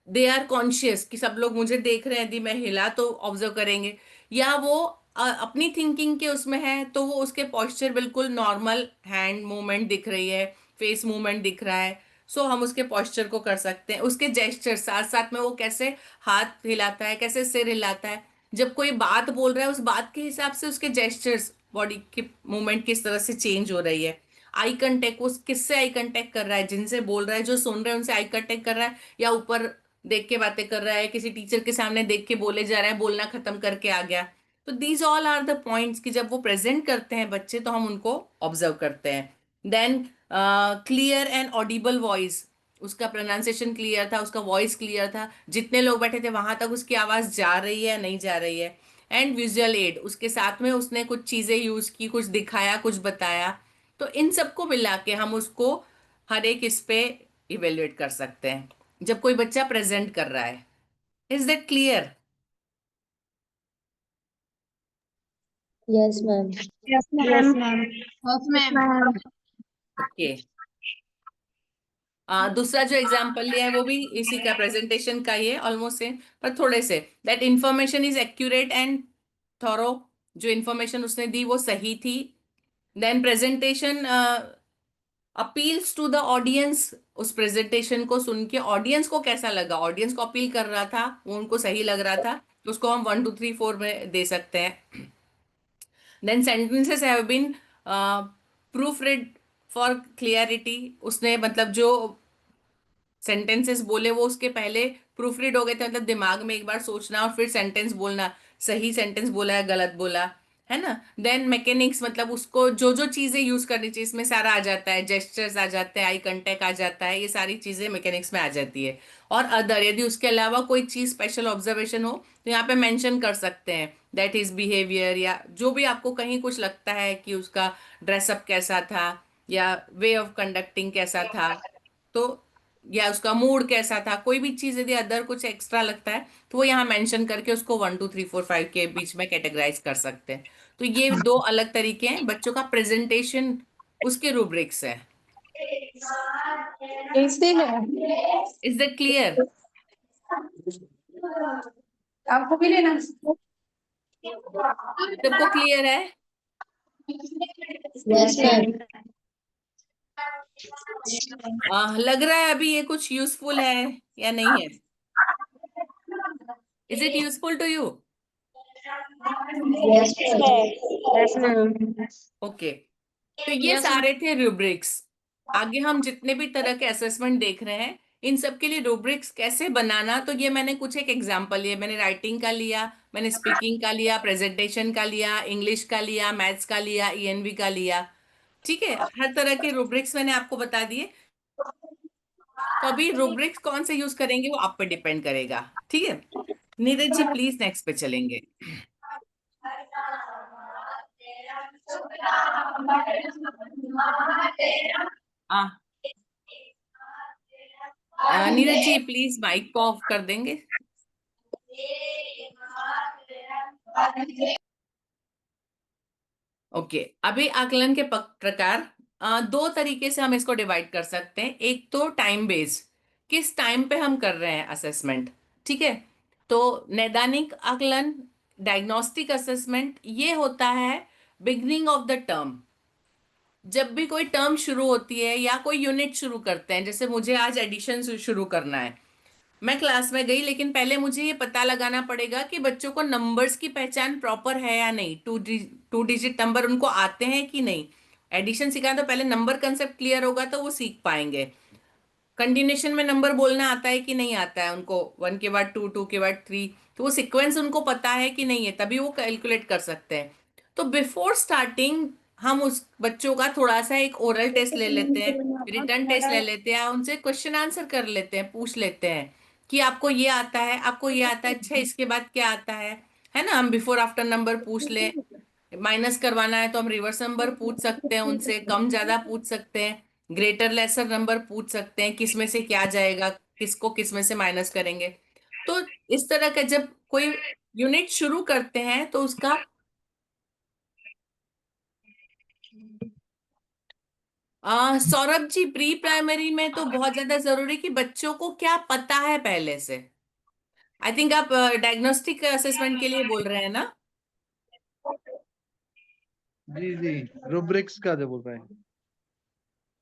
दे आर कॉन्शियस कि सब लोग मुझे देख रहे हैं, यदि मैं हिला तो ऑब्जर्व करेंगे, या वो अपनी थिंकिंग के उसमें है तो वो उसके पोस्चर बिल्कुल नॉर्मल, हैंड मूवमेंट दिख रही है, फेस मूवमेंट दिख रहा है, सो हम उसके पोस्चर को कर सकते हैं। उसके जेस्चर, साथ साथ में वो कैसे हाथ हिलाता है, कैसे सिर हिलाता है, जब कोई बात बोल रहा है उस बात के हिसाब से उसके जेस्चर्स, बॉडी की मूवमेंट किस तरह से चेंज हो रही है। आई कंटेक्ट, वो किससे आई कंटेक्ट कर रहा है, जिनसे बोल रहा है, जो सुन रहे हैं उनसे आई कंटेक्ट कर रहा है, या ऊपर देख के बातें कर रहा है, किसी टीचर के सामने देख के बोले जा रहा है, बोलना खत्म करके आ गया। तो these all are the points कि जब वो प्रेजेंट करते हैं बच्चे तो हम उनको ऑब्जर्व करते हैं। Then clear and audible voice, उसका प्रोनाउंसिएशन क्लियर था, उसका वॉइस क्लियर था, जितने लोग बैठे थे वहां तक उसकी आवाज जा रही है या नहीं जा रही है। एंड विजुअल एड, उसके साथ में उसने कुछ चीजें यूज की, कुछ दिखाया, कुछ बताया, तो इन सबको मिला के हम उसको हर एक इस पे इवेल्युएट कर सकते हैं जब कोई बच्चा प्रेजेंट कर रहा है। Is that clear?
Yes, ma'am.
Yes, ma'am. Yes, ma'am.
Okay. दूसरा जो एग्जाम्पल लिया है वो भी इसी का प्रेजेंटेशन का ही है, ऑलमोस्ट सेम, पर थोड़े से, that information is accurate and thorough. जो इंफॉर्मेशन उसने दी वो सही थी। Then presentation appeals to the audience. उस प्रेजेंटेशन को सुन के ऑडियंस को कैसा लगा, ऑडियंस को अपील कर रहा था, वो उनको सही लग रहा था, तो उसको हम 1 2 3 4 में दे सकते हैं। Then sentences have been proofread for clarity. उसने मतलब जो सेंटेंसेस बोले वो उसके पहले प्रूफ रीड हो गए थे, मतलब दिमाग में एक बार सोचना और फिर सेंटेंस बोलना, सही सेंटेंस बोला है गलत बोला, है ना। देन मैकेनिक्स, मतलब उसको जो जो चीजें यूज करनी चाहिए, इसमें सारा आ जाता है, जेस्चर्स आ जाते हैं, आई कांटेक्ट आ जाता है, ये सारी चीजें मैकेनिक्स में आ जाती है। और अदर, यदि उसके अलावा कोई चीज स्पेशल ऑब्जर्वेशन हो तो यहाँ पे मेंशन कर सकते हैं, दैट इज बिहेवियर, या जो भी आपको कहीं कुछ लगता है कि उसका ड्रेसअप कैसा था, या वे ऑफ कंडक्टिंग कैसा था, तो या उसका मूड कैसा था, कोई भी चीज यदि अदर कुछ एक्स्ट्रा लगता है तो वो यहाँ मेंशन करके उसको 1 2 3 4 5 के बीच में कैटेगराइज कर सकते हैं। तो ये दो अलग तरीके हैं बच्चों का प्रेजेंटेशन, उसके रूब्रिक्स है।
कैसे है?
Is that clear?
आपको भी लेना?
सबको क्लियर है?
Yes, ma'am.
लग रहा है अभी ये कुछ यूजफुल है या नहीं है? Is it useful to you?
Yes, ma'am.
Yes, ma'am.
Okay. तो ये सारे थे रूब्रिक्स। आगे हम जितने भी तरह के असेसमेंट देख रहे हैं, इन सब के लिए रूब्रिक्स कैसे बनाना, तो ये मैंने कुछ एक एग्जांपल लिए, मैंने राइटिंग का लिया, मैंने स्पीकिंग का लिया, प्रेजेंटेशन का लिया, इंग्लिश का लिया, मैथ्स का लिया, ईएनवी का लिया। ठीक है, हर तरह के रूब्रिक्स मैंने आपको बता दिए। तो अभी रूब्रिक्स कौन से यूज करेंगे वो आप पे डिपेंड करेगा। ठीक है, नीरज जी प्लीज नेक्स्ट पे चलेंगे। हाँ, नीरज जी प्लीज माइक को ऑफ कर देंगे। ओके, अभी आकलन के प्रकार, दो तरीके से हम इसको डिवाइड कर सकते हैं। एक तो टाइम बेस्ड, किस टाइम पे हम कर रहे हैं असेसमेंट। ठीक है, तो नैदानिक आकलन, डायग्नोस्टिक असेसमेंट, ये होता है बिगनिंग ऑफ द टर्म। जब भी कोई टर्म शुरू होती है या कोई यूनिट शुरू करते हैं, जैसे मुझे आज एडिशन शुरू करना है, मैं क्लास में गई, लेकिन पहले मुझे ये पता लगाना पड़ेगा कि बच्चों को नंबर्स की पहचान प्रॉपर है या नहीं, टू डिजिट नंबर उनको आते हैं कि नहीं। एडिशन सिखाना तो पहले नंबर कंसेप्ट क्लियर होगा तो वो सीख पाएंगे। कंटिन्यूशन में नंबर बोलना आता है कि नहीं आता है उनको, 1 के बाद 2, 2 के बाद 3, तो वो सीक्वेंस उनको पता है कि नहीं है, तभी वो कैलकुलेट कर सकते हैं। तो बिफोर स्टार्टिंग हम उस बच्चों का थोड़ा सा एक ओरल टेस्ट ले लेते हैं, रिटर्न टेस्ट ले लेते हैं, उनसे क्वेश्चन आंसर कर लेते हैं, पूछ लेते हैं कि आपको ये आता है, आपको ये आता है, अच्छा इसके बाद क्या आता है ना। हम बिफोर आफ्टर नंबर पूछ ले, माइनस करवाना है तो हम रिवर्स नंबर पूछ सकते हैं उनसे, कम ज्यादा पूछ सकते हैं, ग्रेटर लेसर नंबर पूछ सकते हैं, किस में से क्या जाएगा, किसको किस में से माइनस करेंगे। तो इस तरह का जब कोई यूनिट शुरू करते हैं तो उसका सौरभ जी, प्री प्राइमरी में तो बहुत ज्यादा जरूरी कि बच्चों को क्या पता है पहले से। आई थिंक आप डायग्नोस्टिक असेसमेंट के लिए बोल रहे हैं ना?
जी जी, रूब्रिक्स का जो बोल रहे हैं।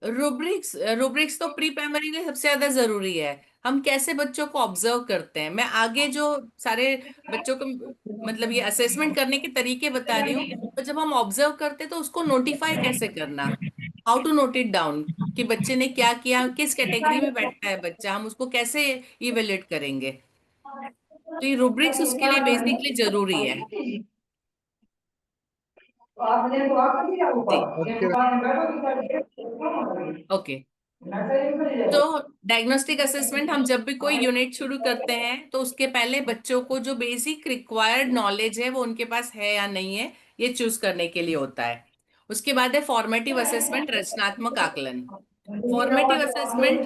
रूब्रिक्स रूब्रिक्स तो प्री प्राइमरी में सबसे ज्यादा जरूरी है। हम कैसे बच्चों को ऑब्जर्व करते हैं, मैं आगे जो सारे बच्चों को मतलब ये असेसमेंट करने के तरीके बता रही हूँ, तो जब हम ऑब्जर्व करते हैं तो उसको नोटिफाई कैसे करना, how to note it down, कि बच्चे ने क्या किया, किस कैटेगरी में बैठता है बच्चा, हम उसको कैसे इवेल्युएट करेंगे। तो ये रूब्रिक्स उसके लिए बेसिकली जरूरी है। जी,
ओके।
ओके। तो डायग्नोस्टिक असेसमेंट, हम जब भी कोई यूनिट शुरू करते हैं तो उसके पहले बच्चों को जो बेसिक रिक्वायर्ड नॉलेज है वो उनके पास है या नहीं है, ये चूज करने के लिए होता है। उसके बाद है फॉर्मेटिव असेसमेंट, रचनात्मक आकलन। फॉर्मेटिव असेसमेंट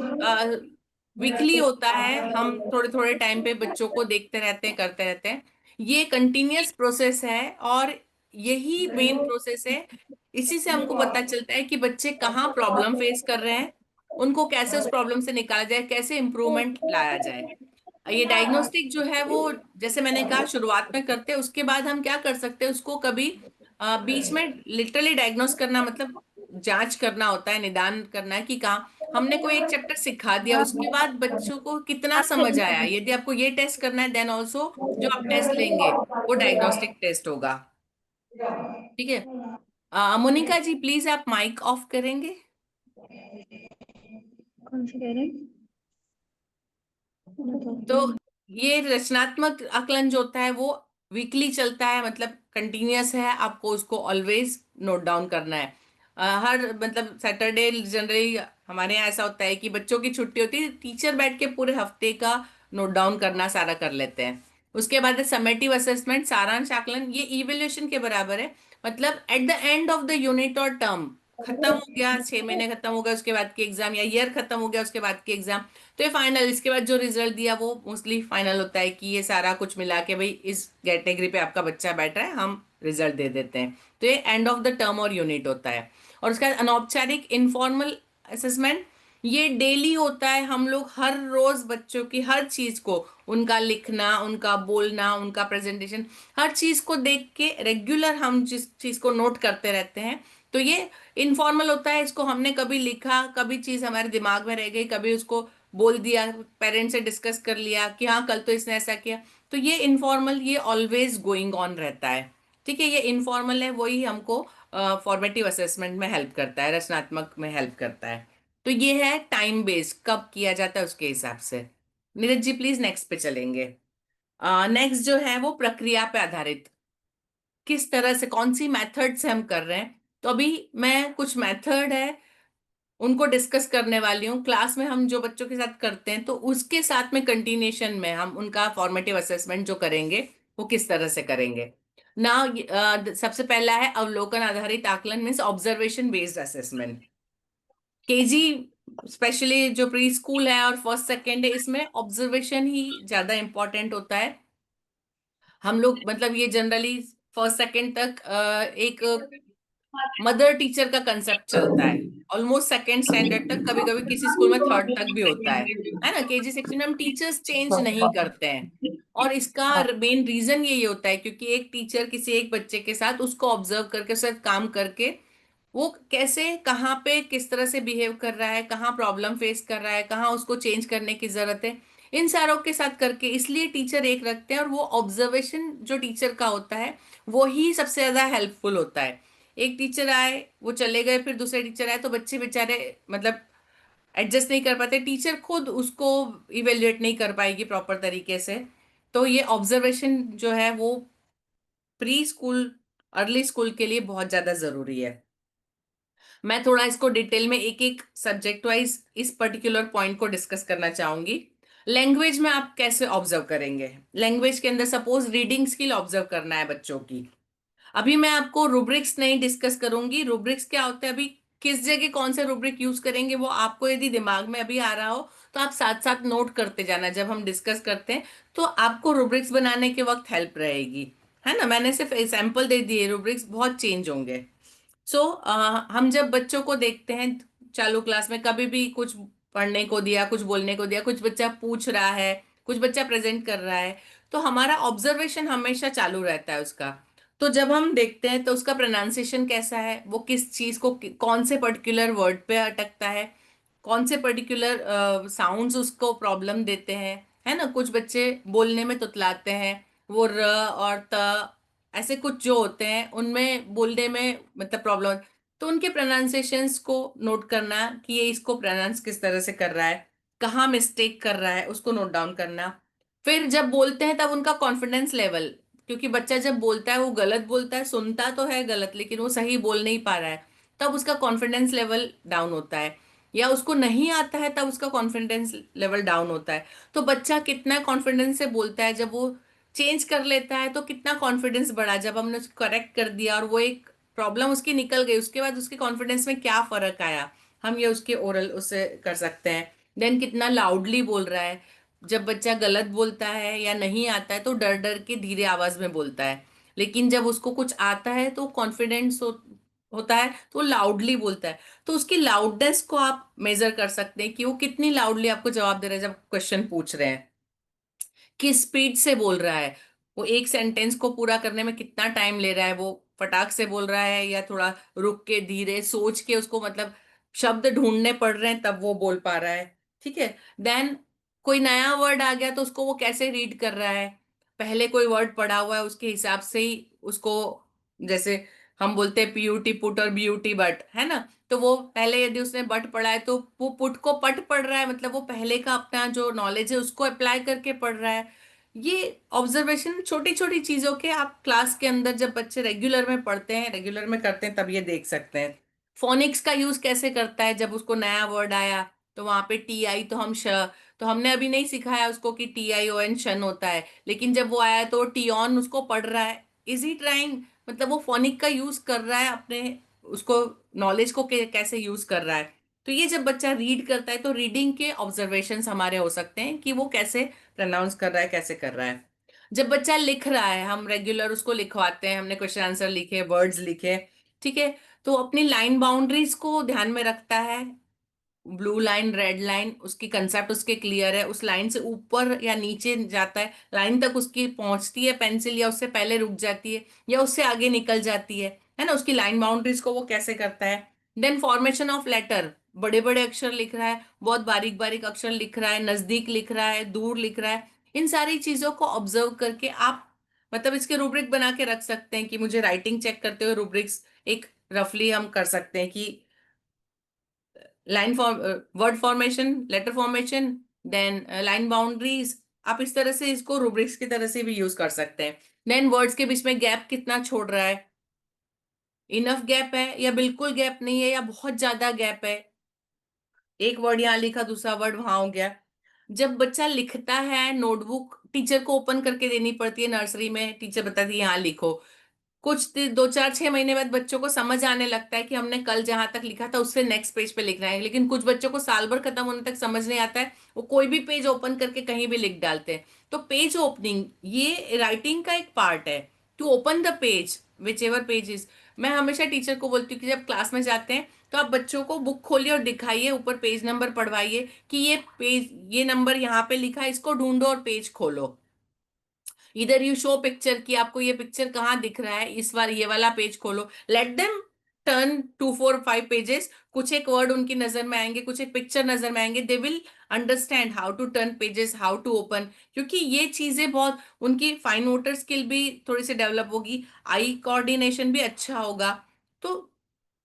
वीकली होता है, हम थोड़े थोड़े टाइम पे बच्चों को देखते रहते हैं, करते रहते हैं। ये कंटिन्यूअस प्रोसेस है और यही मेन प्रोसेस है। इसी से हमको पता चलता है कि बच्चे कहाँ प्रॉब्लम फेस कर रहे हैं, उनको कैसे उस प्रॉब्लम से निकाला जाए, कैसे इम्प्रूवमेंट लाया जाए। ये डायग्नोस्टिक जो है वो, जैसे मैंने कहा, शुरुआत में करते हैं, उसके बाद हम क्या कर सकते हैं, उसको कभी बीच में लिटरली डायग्नोस करना मतलब जांच करना होता है, निदान करना है कि कहाँ हमने कोई एक चैप्टर सिखा दिया, उसके बाद बच्चों को कितना समझ आया। यदि आपको ये टेस्ट करना है, देन ऑल्सो जो आप टेस्ट लेंगे वो डायग्नोस्टिक टेस्ट होगा। ठीक है। मोनिका जी प्लीज आप माइक ऑफ करेंगे।
कौन सी कह रहे
तो ये रचनात्मक आकलन जो होता है वो वीकली चलता है, मतलब कंटिन्यूअस है, आपको उसको ऑलवेज नोट डाउन करना है। हर मतलब सैटरडे जनरली हमारे यहाँ ऐसा होता है कि बच्चों की छुट्टी होती है, टीचर बैठ के पूरे हफ्ते का नोट डाउन करना सारा कर लेते हैं। उसके बाद समेटिव असेसमेंट, सारांश आकलन, ये इवेल्युएशन के बराबर है। मतलब at the end of the unit और टर्म, खत्म हो गया, 6 महीने खत्म हो गए उसके बाद की एग्जाम, या ईयर खत्म हो गया उसके बाद की एग्जाम, तो ये फाइनल, इसके बाद जो रिजल्ट दिया वो मोस्टली फाइनल होता है कि ये सारा कुछ मिला के भाई इस कैटेगरी पे आपका बच्चा बैठ रहा है, हम रिजल्ट दे देते हैं। तो ये एंड ऑफ द टर्म और यूनिट होता है। और उसके बाद अनौपचारिक इनफॉर्मल असेसमेंट, ये डेली होता है। हम लोग हर रोज बच्चों की हर चीज को, उनका लिखना, उनका बोलना, उनका प्रेजेंटेशन, हर चीज को देख के रेगुलर हम जिस चीज को नोट करते रहते हैं। तो ये इनफॉर्मल होता है, इसको हमने कभी लिखा, कभी चीज हमारे दिमाग में रह गई, कभी उसको बोल दिया, पेरेंट्स से डिस्कस कर लिया कि हाँ कल तो इसने ऐसा किया। तो ये इनफॉर्मल, ये ऑलवेज गोइंग ऑन रहता है। ठीक है, ये इनफॉर्मल है, वही हमको फॉर्मेटिव असेसमेंट में हेल्प करता है, रचनात्मक में हेल्प करता है। तो ये है टाइम बेस्ड, कब किया जाता है उसके हिसाब से। नीरज जी प्लीज नेक्स्ट पे चलेंगे। नेक्स्ट जो है वो प्रक्रिया पे आधारित, किस तरह से, कौन सी मेथड से हम कर रहे हैं। तो अभी मैं कुछ मेथड है उनको डिस्कस करने वाली हूँ। क्लास में हम जो बच्चों के साथ करते हैं, तो उसके साथ में कंटिन्यूएशन में हम उनका फॉर्मेटिव असेसमेंट जो करेंगे वो किस तरह से करेंगे ना। सबसे पहला है अवलोकन आधारित आकलन, means observation based assessment. KG specially जो प्री स्कूल है और फर्स्ट सेकेंड है, इसमें ऑब्जर्वेशन ही ज्यादा इंपॉर्टेंट होता है। हम लोग मतलब ये जनरली फर्स्ट सेकेंड तक एक मदर टीचर का कंसेप्ट चलता है, ऑलमोस्ट सेकेंड स्टैंडर्ड तक, कभी कभी किसी स्कूल में थर्ड तक भी होता है ना। केजी सेक्शन में हम टीचर्स चेंज नहीं करते हैं, और इसका मेन रीजन यही होता है क्योंकि एक टीचर किसी एक बच्चे के साथ उसको ऑब्जर्व करके उसके साथ काम करके वो कैसे, कहाँ पे, किस तरह से बिहेव कर रहा है, कहाँ प्रॉब्लम फेस कर रहा है, कहाँ उसको चेंज करने की जरूरत है, इन सारों के साथ करके, इसलिए टीचर एक रखते हैं। और वो ऑब्जर्वेशन जो टीचर का होता है वो ही सबसे ज्यादा हेल्पफुल होता है। एक टीचर आए, वो चले गए, फिर दूसरे टीचर आए, तो बच्चे बेचारे मतलब एडजस्ट नहीं कर पाते, टीचर खुद उसको इवेल्युएट नहीं कर पाएगी प्रॉपर तरीके से। तो ये ऑब्जर्वेशन जो है वो प्री स्कूल, अर्ली स्कूल के लिए बहुत ज्यादा जरूरी है। मैं थोड़ा इसको डिटेल में एक एक सब्जेक्ट वाइज इस पर्टिकुलर पॉइंट को डिस्कस करना चाहूंगी। लैंग्वेज में आप कैसे ऑब्जर्व करेंगे, लैंग्वेज के अंदर सपोज रीडिंग स्किल ऑब्जर्व करना है बच्चों की। अभी मैं आपको रूब्रिक्स नहीं डिस्कस करूंगी, रूब्रिक्स क्या होता है, अभी किस जगह कौन से रूब्रिक यूज करेंगे वो आपको यदि दिमाग में अभी आ रहा हो तो आप साथ साथ नोट करते जाना, जब हम डिस्कस करते हैं तो आपको रूब्रिक्स बनाने के वक्त हेल्प रहेगी, है ना। मैंने सिर्फ एग्जाम्पल दे दिए, रूब्रिक्स बहुत चेंज होंगे। सो हम जब बच्चों को देखते हैं चालू क्लास में, कभी भी कुछ पढ़ने को दिया, कुछ बोलने को दिया, कुछ बच्चा पूछ रहा है, कुछ बच्चा प्रेजेंट कर रहा है, तो हमारा ऑब्जर्वेशन हमेशा चालू रहता है उसका। तो जब हम देखते हैं तो उसका प्रोनाउंसिएशन कैसा है, वो किस चीज को, कौन से पर्टिकुलर वर्ड पे अटकता है, कौन से पर्टिकुलर साउंड्स उसको प्रॉब्लम देते हैं, है ना। कुछ बच्चे बोलने में तुतलाते हैं, वो र और त ऐसे कुछ जो होते हैं उनमें बोलने में मतलब प्रॉब्लम, तो उनके प्रोनाउंसिएशंस को नोट करना कि ये इसको प्रोनाउंस किस तरह से कर रहा है, कहाँ मिस्टेक कर रहा है, उसको नोट डाउन करना। फिर जब बोलते हैं तब उनका कॉन्फिडेंस लेवल, क्योंकि बच्चा जब बोलता है वो गलत बोलता है, सुनता तो है गलत लेकिन वो सही बोल नहीं पा रहा है, तब उसका कॉन्फिडेंस लेवल डाउन होता है। या उसको नहीं आता है तब उसका कॉन्फिडेंस लेवल डाउन होता है। तो बच्चा कितना कॉन्फिडेंस से बोलता है, जब वो चेंज कर लेता है तो कितना कॉन्फिडेंस बढ़ा, जब हमने उसको करेक्ट कर दिया और वो एक प्रॉब्लम उसकी निकल गई, उसके बाद उसके कॉन्फिडेंस में क्या फर्क आया, हम ये उसके ओरल उससे कर सकते हैं। देन कितना लाउडली बोल रहा है, जब बच्चा गलत बोलता है या नहीं आता है तो डर डर के धीरे आवाज में बोलता है, लेकिन जब उसको कुछ आता है तो कॉन्फिडेंस होता है तो लाउडली बोलता है। तो उसकी लाउडनेस को आप मेजर कर सकते हैं कि वो कितनी लाउडली आपको जवाब दे रहा है जब क्वेश्चन पूछ रहे हैं, किस स्पीड से बोल रहा है, वो एक सेंटेंस को पूरा करने में कितना टाइम ले रहा है, वो फटाक से बोल रहा है या थोड़ा रुक के धीरे सोच के उसको मतलब शब्द ढूंढने पड़ रहे हैं तब वो बोल पा रहा है। ठीक है। देन कोई नया वर्ड आ गया तो उसको वो कैसे रीड कर रहा है, पहले कोई वर्ड पढ़ा हुआ है उसके हिसाब से ही उसको, जैसे हम बोलते हैं पीयूटी पुट और बीयूटी बट, है ना, तो वो पहले यदि उसने बट पढ़ा है तो वो पुट को पट पढ़ रहा है, मतलब वो पहले का अपना जो नॉलेज है उसको अप्लाई करके पढ़ रहा है। ये ऑब्जर्वेशन छोटी छोटी चीजों के आप क्लास के अंदर जब बच्चे रेगुलर में पढ़ते हैं, रेगुलर में करते हैं, तब ये देख सकते हैं। फोनिक्स का यूज कैसे करता है, जब उसको नया वर्ड आया तो वहां पे टी आई तो हम श, तो हमने अभी नहीं सिखाया उसको कि टी आई ओ एन शन होता है, लेकिन जब वो आया तो टी ऑन उसको पढ़ रहा है। इज ही ट्राइंग, मतलब वो फोनिक का यूज कर रहा है अपने, उसको नॉलेज को कैसे यूज कर रहा है। तो ये जब बच्चा रीड करता है तो रीडिंग के ऑब्जर्वेशंस हमारे हो सकते हैं कि वो कैसे प्रोनाउंस कर रहा है, कैसे कर रहा है। जब बच्चा लिख रहा है, हम रेगुलर उसको लिखवाते हैं, हमने क्वेश्चन आंसर लिखे, वर्ड्स लिखे, ठीक है, तो अपनी लाइन बाउंड्रीज को ध्यान में रखता है। ब्लू लाइन, रेड लाइन, उसकी कंसेप्ट उसके क्लियर है, उस लाइन से ऊपर या नीचे जाता है, लाइन तक उसकी पहुंचती है पेंसिल या उससे पहले रुक जाती है या उससे आगे निकल जाती है ना, उसकी लाइन बाउंड्रीज को वो कैसे करता है। देन फॉर्मेशन ऑफ लेटर, बड़े बड़े अक्षर लिख रहा है, बहुत बारीक बारीक अक्षर लिख रहा है, नजदीक लिख रहा है, दूर लिख रहा है, इन सारी चीजों को ऑब्जर्व करके आप मतलब इसके रूब्रिक बना के रख सकते हैं कि मुझे राइटिंग चेक करते हुए रूब्रिक्स एक रफली हम कर सकते हैं कि line form, word formation, letter formation, then line boundaries, आप इस तरह से इसको रूब्रिक्स की तरह से भी यूज कर सकते हैं। देन वर्ड्स के बीच में गैप कितना छोड़ रहा है, इनफ गैप है या बिल्कुल गैप नहीं है या बहुत ज्यादा गैप है, एक वर्ड यहाँ लिखा दूसरा वर्ड वहां हो गया। जब बच्चा लिखता है, नोटबुक टीचर को ओपन करके देनी पड़ती है, नर्सरी में टीचर बताती है यहाँ लिखो, कुछ 2 4 6 महीने बाद बच्चों को समझ आने लगता है कि हमने कल जहां तक लिखा था उससे नेक्स्ट पेज पे लिखना है, लेकिन कुछ बच्चों को साल भर खत्म होने तक समझ नहीं आता है, वो कोई भी पेज ओपन करके कहीं भी लिख डालते हैं। तो पेज ओपनिंग ये राइटिंग का एक पार्ट है, to open the page whichever page is. मैं हमेशा टीचर को बोलती हूँ कि जब क्लास में जाते हैं तो आप बच्चों को बुक खोलिए और दिखाइए, ऊपर पेज नंबर पढ़वाइए कि ये पेज, ये नंबर यहाँ पे लिखा है, इसको ढूंढो और पेज खोलो। इधर यू शो पिक्चर कि आपको ये पिक्चर कहाँ दिख रहा है, इस बार ये वाला पेज खोलो, लेट देम टर्न 2 4 5 पेजेस, कुछ एक वर्ड उनकी नजर में आएंगे, कुछ एक पिक्चर नजर में आएंगे, they will understand how to turn pages, how to open, क्योंकि ये चीजें बहुत, उनकी फाइन मोटर स्किल भी थोड़ी सी डेवलप होगी, आई कोऑर्डिनेशन भी अच्छा होगा। तो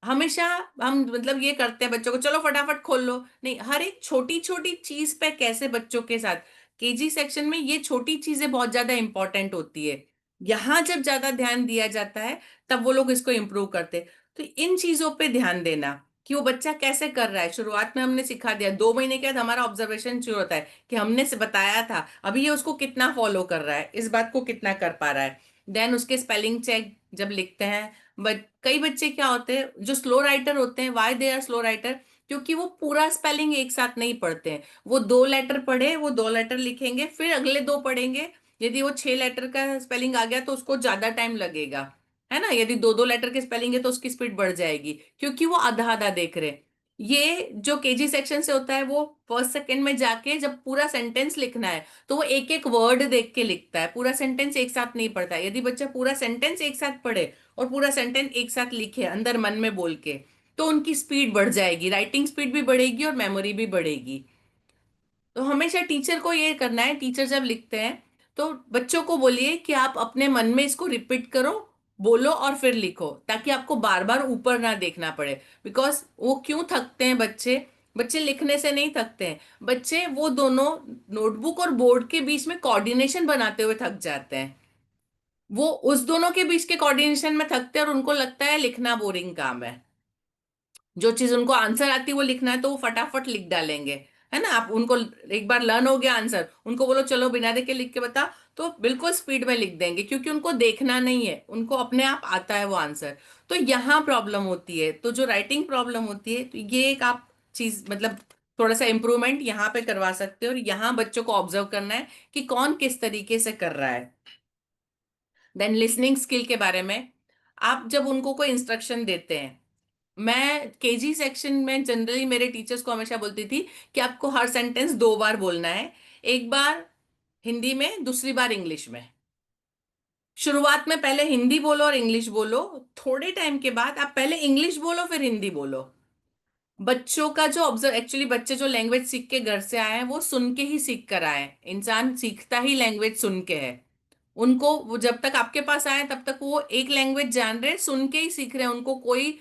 हमेशा हम मतलब ये करते हैं बच्चों को चलो फटाफट खोल लो, नहीं, हर एक छोटी छोटी चीज पे कैसे बच्चों के साथ, केजी सेक्शन में ये छोटी चीजें बहुत ज्यादा इंपॉर्टेंट होती है, यहाँ जब ज्यादा ध्यान दिया जाता है तब वो लोग इसको इम्प्रूव करते हैं। तो इन चीजों पे ध्यान देना कि वो बच्चा कैसे कर रहा है, शुरुआत में हमने सिखा दिया, 2 महीने के बाद हमारा ऑब्जर्वेशन शुरू होता है कि हमने से बताया था, अभी ये उसको कितना फॉलो कर रहा है, इस बात को कितना कर पा रहा है। देन उसके स्पेलिंग चेक जब लिखते हैं, बट कई बच्चे क्या होते हैं जो स्लो राइटर होते हैं, why they are slow writer, क्योंकि वो पूरा स्पेलिंग एक साथ नहीं पढ़ते हैं, वो 2 लेटर पढ़े, वो 2 लेटर लिखेंगे, फिर अगले 2 पढ़ेंगे, यदि वो 6 लेटर का स्पेलिंग आ गया तो उसको ज्यादा टाइम लगेगा, है ना, यदि 2 2 लेटर के स्पेलिंग है तो उसकी स्पीड बढ़ जाएगी, क्योंकि वो आधा आधा देख रहे हैं। ये जो केजी सेक्शन से होता है वो फर्स्ट सेकंड में जाके जब पूरा सेंटेंस लिखना है तो वो एक एक वर्ड देख के लिखता है, पूरा सेंटेंस एक साथ नहीं पढ़ता है। यदि बच्चा पूरा सेंटेंस एक साथ पढ़े और पूरा सेंटेंस एक साथ लिखे अंदर मन में बोल के, तो उनकी स्पीड बढ़ जाएगी, राइटिंग स्पीड भी बढ़ेगी और मेमोरी भी बढ़ेगी। तो हमेशा टीचर को ये करना है, टीचर जब लिखते हैं तो बच्चों को बोलिए कि आप अपने मन में इसको रिपीट करो, बोलो और फिर लिखो, ताकि आपको बार बार ऊपर ना देखना पड़े। बिकॉज वो क्यों थकते हैं बच्चे, बच्चे लिखने से नहीं थकते हैं, बच्चे वो दोनों नोटबुक और बोर्ड के बीच में कोऑर्डिनेशन बनाते हुए थक जाते हैं, वो उस दोनों के बीच के कोऑर्डिनेशन में थकते हैं और उनको लगता है लिखना बोरिंग काम है। जो चीज उनको आंसर आती है वो लिखना है तो वो फटाफट लिख डालेंगे, है ना, आप उनको एक बार लर्न हो गया आंसर, उनको बोलो चलो बिना देखे लिख के बता, तो बिल्कुल स्पीड में लिख देंगे, क्योंकि उनको देखना नहीं है, उनको अपने आप आता है वो आंसर। तो यहाँ प्रॉब्लम होती है, तो जो राइटिंग प्रॉब्लम होती है, तो ये एक आप चीज मतलब थोड़ा सा इंप्रूवमेंट यहाँ पे करवा सकते हो, और यहाँ बच्चों को ऑब्जर्व करना है कि कौन किस तरीके से कर रहा है। देन लिसनिंग स्किल के बारे में, आप जब उनको कोई इंस्ट्रक्शन देते हैं, मैं केजी सेक्शन में जनरली मेरे टीचर्स को हमेशा बोलती थी कि आपको हर सेंटेंस 2 बार बोलना है, एक बार हिंदी में, दूसरी बार इंग्लिश में। शुरुआत में पहले हिंदी बोलो और इंग्लिश बोलो, थोड़े टाइम के बाद आप पहले इंग्लिश बोलो फिर हिंदी बोलो। बच्चों का जो ऑब्जर्व, एक्चुअली बच्चे जो लैंग्वेज सीख के घर से आए हैं वो सुन के ही सीख कर आए हैं। इंसान सीखता ही लैंग्वेज सुन के है। उनको वो जब तक आपके पास आए तब तक वो एक लैंग्वेज जान रहे हैं, सुन के ही सीख रहे हैं। उनको कोई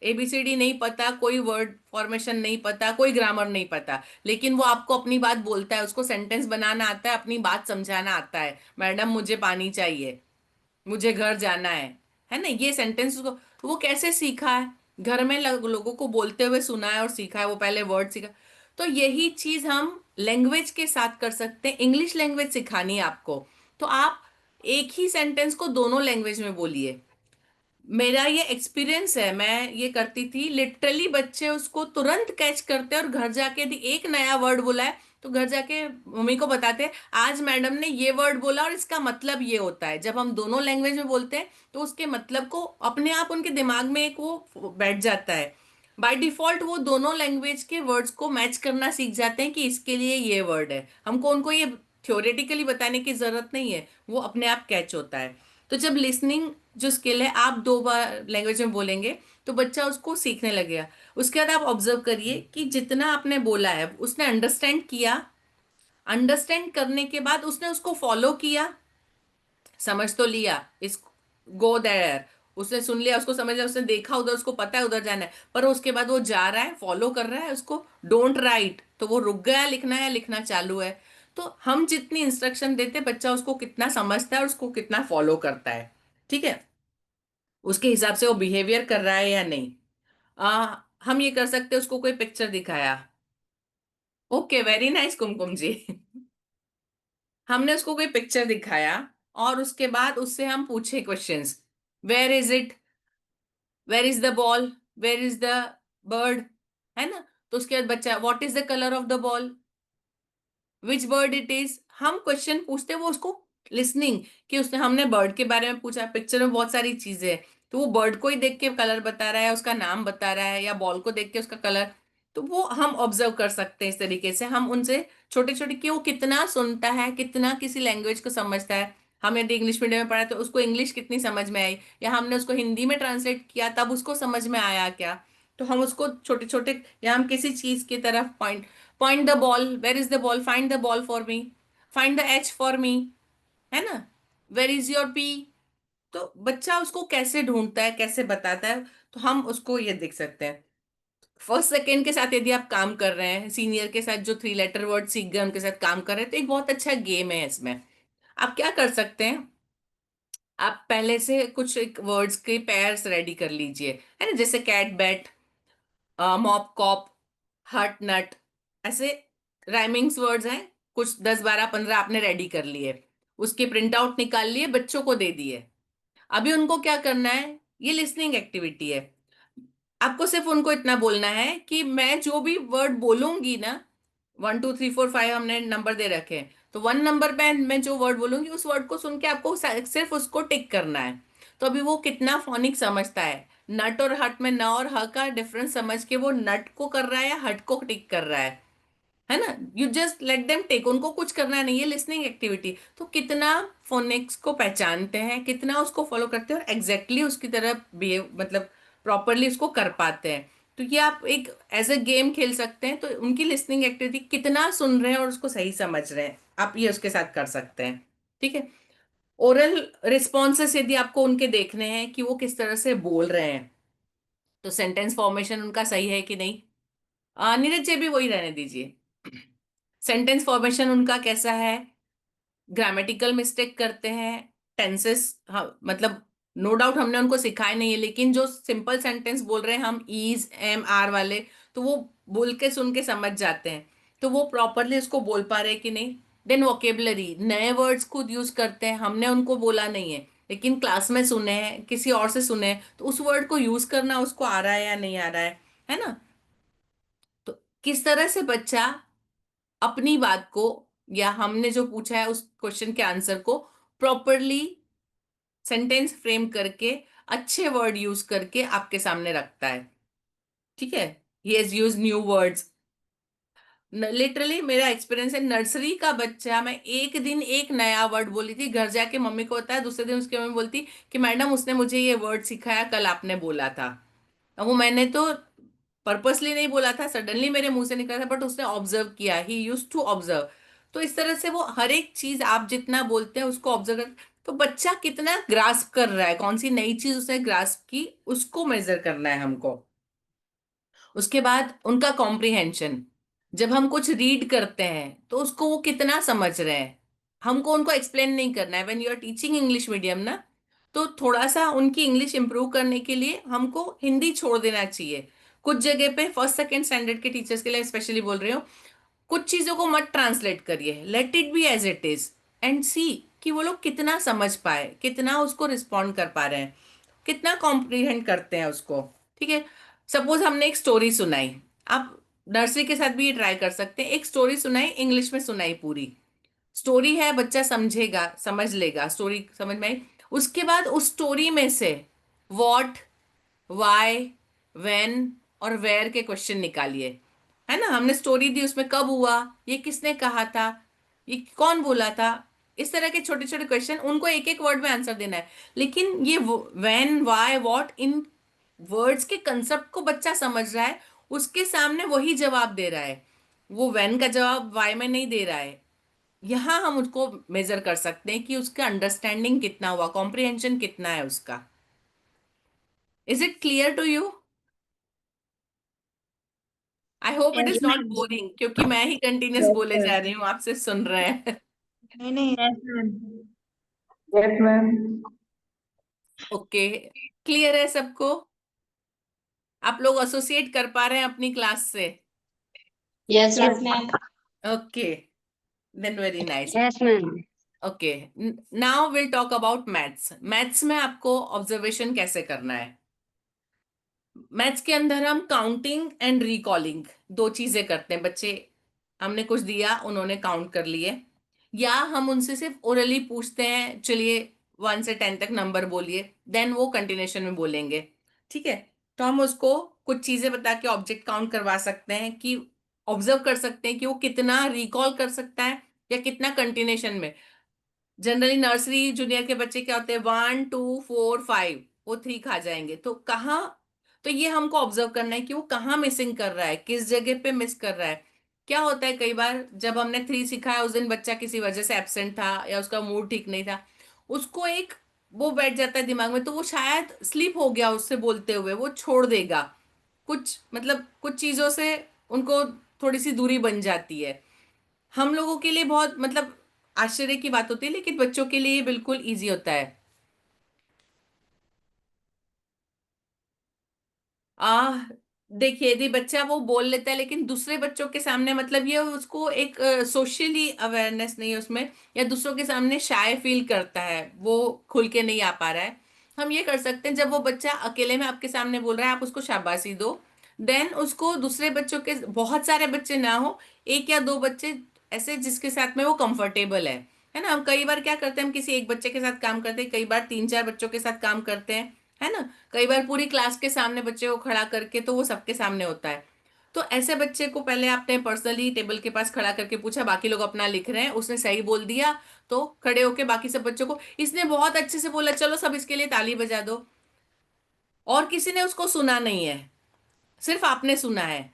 एबीसीडी नहीं पता, कोई वर्ड फॉर्मेशन नहीं पता, कोई ग्रामर नहीं पता, लेकिन वो आपको अपनी बात बोलता है, उसको सेंटेंस बनाना आता है, अपनी बात समझाना आता है। मैडम मुझे पानी चाहिए, मुझे घर जाना है ना, ये सेंटेंस उसको, तो वो कैसे सीखा है? घर में लोगों को बोलते हुए सुना है और सीखा है, वो पहले वर्ड सीखा। तो यही चीज हम लैंग्वेज के साथ कर सकते हैं। इंग्लिश लैंग्वेज सिखानी है आपको, तो आप एक ही सेंटेंस को दोनों लैंग्वेज में बोलिए। मेरा ये एक्सपीरियंस है, मैं ये करती थी, लिटरली बच्चे उसको तुरंत कैच करते हैं और घर जाके यदि एक नया वर्ड बोला है तो घर जाके मम्मी को बताते हैं आज मैडम ने ये वर्ड बोला और इसका मतलब ये होता है। जब हम दोनों लैंग्वेज में बोलते हैं तो उसके मतलब को अपने आप उनके दिमाग में एक वो बैठ जाता है। बाय डिफॉल्ट वो दोनों लैंग्वेज के वर्ड्स को मैच करना सीख जाते हैं कि इसके लिए ये वर्ड है। हमको उनको ये थ्योरेटिकली बताने की जरूरत नहीं है, वो अपने आप कैच होता है। तो जब लिसनिंग जो स्किल है आप 2 बार लैंग्वेज में बोलेंगे तो बच्चा उसको सीखने लगेगा। उसके बाद आप ऑब्जर्व करिए कि जितना आपने बोला है उसने अंडरस्टैंड किया, अंडरस्टैंड करने के बाद उसने उसको फॉलो किया, समझ तो लिया, इस गो देयर, उसने सुन लिया, उसको समझ लिया, उसने देखा उधर, उसको पता है उधर जाना है, पर उसके बाद वो जा रहा है, फॉलो कर रहा है उसको। डोंट राइट, तो वो रुक गया लिखना है, लिखना चालू है। तो हम जितनी इंस्ट्रक्शन देते बच्चा उसको कितना समझता है और उसको कितना फॉलो करता है, ठीक है, उसके हिसाब से वो बिहेवियर कर रहा है या नहीं। हम ये कर सकते हैं, उसको कोई पिक्चर दिखाया, ओके वेरी नाइस कुमकुम जी। हमने उसको कोई पिक्चर दिखाया और उसके बाद उससे हम पूछे questions, where is it, where is the ball, where is the bird, है ना। तो उसके बाद बच्चा, what is the colour of the ball, which bird it is. हम क्वेश्चन पूछते हैं, वो उसको लिसनिंग, कि उसने, हमने बर्ड के बारे में पूछा, पिक्चर में बहुत सारी चीजें हैं, तो वो बर्ड को ही देख के कलर बता रहा है, उसका नाम बता रहा है, या बॉल को देख के उसका कलर। तो वो हम ऑब्जर्व कर सकते हैं इस तरीके से, हम उनसे छोटे छोटे, कि वो कितना सुनता है, कितना किसी लैंग्वेज को समझता है। हम यदि इंग्लिश मीडियम में पढ़ा तो उसको इंग्लिश कितनी समझ में आई, या हमने उसको हिंदी में ट्रांसलेट किया तब उसको समझ में आया क्या। तो हम उसको छोटे छोटे, या हम किसी चीज की तरफ point, point the ball, where is the ball, find the ball for me, find the H for me, है ना, वेर इज योर पी। तो बच्चा उसको कैसे ढूंढता है, कैसे बताता है, तो हम उसको ये देख सकते हैं। फर्स्ट सेकेंड के साथ यदि आप काम कर रहे हैं, सीनियर के साथ जो 3 लेटर वर्ड सीख गए उनके साथ काम कर रहे हैं, तो एक बहुत अच्छा गेम है इसमें। आप क्या कर सकते हैं, आप पहले से कुछ एक वर्ड्स के पेयर्स रेडी कर लीजिए, है ना, जैसे कैट बैट, मॉप कॉप, हट नट, ऐसे राइमिंग्स वर्ड्स हैं, कुछ 10 12 15 आपने रेडी कर लिए, उसके प्रिंट आउट निकाल लिए, बच्चों को दे दिए। अभी उनको क्या करना है, ये लिसनिंग एक्टिविटी है। आपको सिर्फ उनको इतना बोलना है कि मैं जो भी वर्ड बोलूंगी ना, 1 2 3 4 5 हमने नंबर दे रखे हैं, तो 1 नंबर पे मैं जो वर्ड बोलूंगी उस वर्ड को सुन के आपको सिर्फ उसको टिक करना है। तो अभी वो कितना फोनिक समझता है, नट और हट में न और ह का डिफरेंस समझ के वो नट को कर रहा है या हट को टिक कर रहा है ना। You just let them take, उनको कुछ करना नहीं है, लिसनिंग एक्टिविटी। तो कितना फोनिक्स को पहचानते हैं, कितना उसको फॉलो करते हैं और एग्जैक्टली उसकी तरह बिहेव, मतलब प्रॉपरली उसको कर पाते हैं। तो ये आप एक एज अ गेम खेल सकते हैं, तो उनकी लिसनिंग एक्टिविटी कितना सुन रहे हैं और उसको सही समझ रहे हैं, आप ये उसके साथ कर सकते हैं, ठीक है। ओरल रिस्पॉन्सेस यदि आपको उनके देखने हैं कि वो किस तरह से बोल रहे हैं, तो सेंटेंस फॉर्मेशन उनका सही है कि नहीं, नीरज जी भी वही रहने दीजिए। सेंटेंस फॉर्मेशन उनका कैसा है, ग्रामेटिकल मिस्टेक करते हैं, टेंसेस, हाँ मतलब नो डाउट हमने उनको सिखाए नहीं है, लेकिन जो सिंपल सेंटेंस बोल रहे हैं हम, ईज एम आर वाले, तो वो बोल के सुन के समझ जाते हैं, तो वो प्रॉपरली उसको बोल पा रहे हैं कि नहीं। देन वोकेबलरी, नए वर्ड्स खुद यूज करते हैं, हमने उनको बोला नहीं है लेकिन क्लास में सुने हैं, किसी और से सुने हैं, तो उस वर्ड को यूज करना उसको आ रहा है या नहीं आ रहा है ना। तो किस तरह से बच्चा अपनी बात को, या हमने जो पूछा है उस क्वेश्चन के आंसर को प्रॉपरली सेंटेंस फ्रेम करके अच्छे वर्ड यूज करके आपके सामने रखता है। ठीक है, he has use new words. Literally मेरा एक्सपीरियंस है, नर्सरी का बच्चा, मैं एक दिन एक नया वर्ड बोली थी, घर जाके मम्मी को बताया, दूसरे दिन उसकी मम्मी बोलती कि मैडम उसने मुझे ये वर्ड सिखाया, कल आपने बोला था। अब वो मैंने तो पर्पसली नहीं बोला था, सडनली मेरे मुंह से निकला था, बट उसने ऑब्जर्व किया, ही यूज टू ऑब्जर्व। तो इस तरह से वो हर एक चीज आप जितना बोलते हैं उसको ऑब्जर्व कर, तो बच्चा कितना ग्रास्प कर रहा है, कौन सी नई चीज उसने ग्रास्प की, उसको मेजर करना है हमको। उसके बाद उनका कॉम्प्रिहेंशन, जब हम कुछ रीड करते हैं तो उसको वो कितना समझ रहे हैं, हमको उनको एक्सप्लेन नहीं करना है। When you are teaching English medium ना, तो थोड़ा सा उनकी इंग्लिश इंप्रूव करने के लिए हमको हिंदी छोड़ देना चाहिए। कुछ जगह पे फर्स्ट सेकंड स्टैंडर्ड के टीचर्स के लिए स्पेशली बोल रही हूँ, कुछ चीजों को मत ट्रांसलेट करिए, let it be as it is and see कि वो लोग कितना समझ पाए, कितना उसको रिस्पॉन्ड कर पा रहे हैं, कितना कॉम्प्रिहेंड करते हैं उसको। ठीक है, सपोज हमने एक स्टोरी सुनाई, आप नर्सरी के साथ भी ये ट्राई कर सकते हैं। एक स्टोरी सुनाई, इंग्लिश में सुनाई, पूरी स्टोरी है, बच्चा समझेगा, समझ लेगा, स्टोरी समझ में आई। उसके बाद उस स्टोरी में से वॉट, वाई, व्हेन और वेयर के क्वेश्चन निकालिए। है ना, हमने स्टोरी दी, उसमें कब हुआ, ये किसने कहा था, ये कौन बोला था, इस तरह के छोटे छोटे क्वेश्चन, उनको एक एक वर्ड में आंसर देना है। लेकिन ये व्हेन, वाई, व्हाट, इन वर्ड्स के कंसेप्ट को बच्चा समझ रहा है, उसके सामने वही जवाब दे रहा है, वो व्हेन का जवाब वाई में नहीं दे रहा है। यहां हम उसको मेजर कर सकते हैं कि उसका अंडरस्टैंडिंग कितना हुआ, कॉम्प्रिहेंशन कितना है उसका। Is it clear to you? I hope it
Yes,
is not
ma'am.
Boring, क्योंकि मैं ही कंटिन्यूस
Yes,
बोले
sir.
जा रही हूँ, आपसे सुन रहे हैं।
नहीं नहीं
Yes, ma'am. Yes, ma'am.
Okay, clear है सबको? आप लोग एसोसिएट कर पा रहे हैं अपनी क्लास से?
Yes,
yes
ma'am.
ma'am.
Okay, then very nice.
Yes, ma'am.
Okay, now will talk about maths. Maths में आपको ऑब्जर्वेशन कैसे करना है। मैथ्स के अंदर हम काउंटिंग एंड रिकॉलिंग दो चीजें करते हैं। बच्चे, हमने कुछ दिया, उन्होंने काउंट कर लिए, या हम उनसे सिर्फ ओरली पूछते हैं, चलिए 1 से 10 तक नंबर बोलिए, देन वो कंटिन्यूशन में बोलेंगे। ठीक है, तो हम उसको कुछ चीजें बता के ऑब्जेक्ट काउंट करवा सकते हैं, कि ऑब्जर्व कर सकते हैं कि वो कितना रिकॉल कर सकता है या कितना कंटिन्यूशन में। जनरली नर्सरी जूनियर के बच्चे क्या होते हैं, 1 2 4 5, वो 3 खा जाएंगे, तो कहाँ, तो ये हमको ऑब्जर्व करना है कि वो कहाँ मिसिंग कर रहा है, किस जगह पे मिस कर रहा है। क्या होता है, कई बार जब हमने 3 सिखाया, उस दिन बच्चा किसी वजह से एब्सेंट था या उसका मूड ठीक नहीं था, उसको एक वो बैठ जाता है दिमाग में, तो वो शायद स्लिप हो गया उससे बोलते हुए, वो छोड़ देगा। कुछ मतलब कुछ चीजों से उनको थोड़ी सी दूरी बन जाती है। हम लोगों के लिए बहुत मतलब आश्चर्य की बात होती है, लेकिन बच्चों के लिए ये बिल्कुल इजी होता है। आ देखिए, यदि बच्चा वो बोल लेता है लेकिन दूसरे बच्चों के सामने, मतलब ये उसको एक सोशली अवेयरनेस नहीं है उसमें, या दूसरों के सामने शाय फील करता है, वो खुल के नहीं आ पा रहा है, हम ये कर सकते हैं, जब वो बच्चा अकेले में आपके सामने बोल रहा है, आप उसको शाबाशी दो। देन उसको दूसरे बच्चों के, बहुत सारे बच्चे ना हो, एक या दो बच्चे ऐसे जिसके साथ में वो कंफर्टेबल है ना। हम कई बार क्या करते हैं, हम किसी एक बच्चे के साथ काम करते हैं, कई बार 3 4 बच्चों के साथ काम करते हैं, है ना। कई बार पूरी क्लास के सामने बच्चे को खड़ा करके, तो वो सबके सामने होता है। तो ऐसे बच्चे को पहले आपने पर्सनली टेबल के पास खड़ा करके पूछा, बाकी लोग अपना लिख रहे हैं, उसने सही बोल दिया, तो खड़े होके बाकी सब बच्चों को, इसने बहुत अच्छे से बोला, चलो सब इसके लिए ताली बजा दो। और किसी ने उसको सुना नहीं है, सिर्फ आपने सुना है,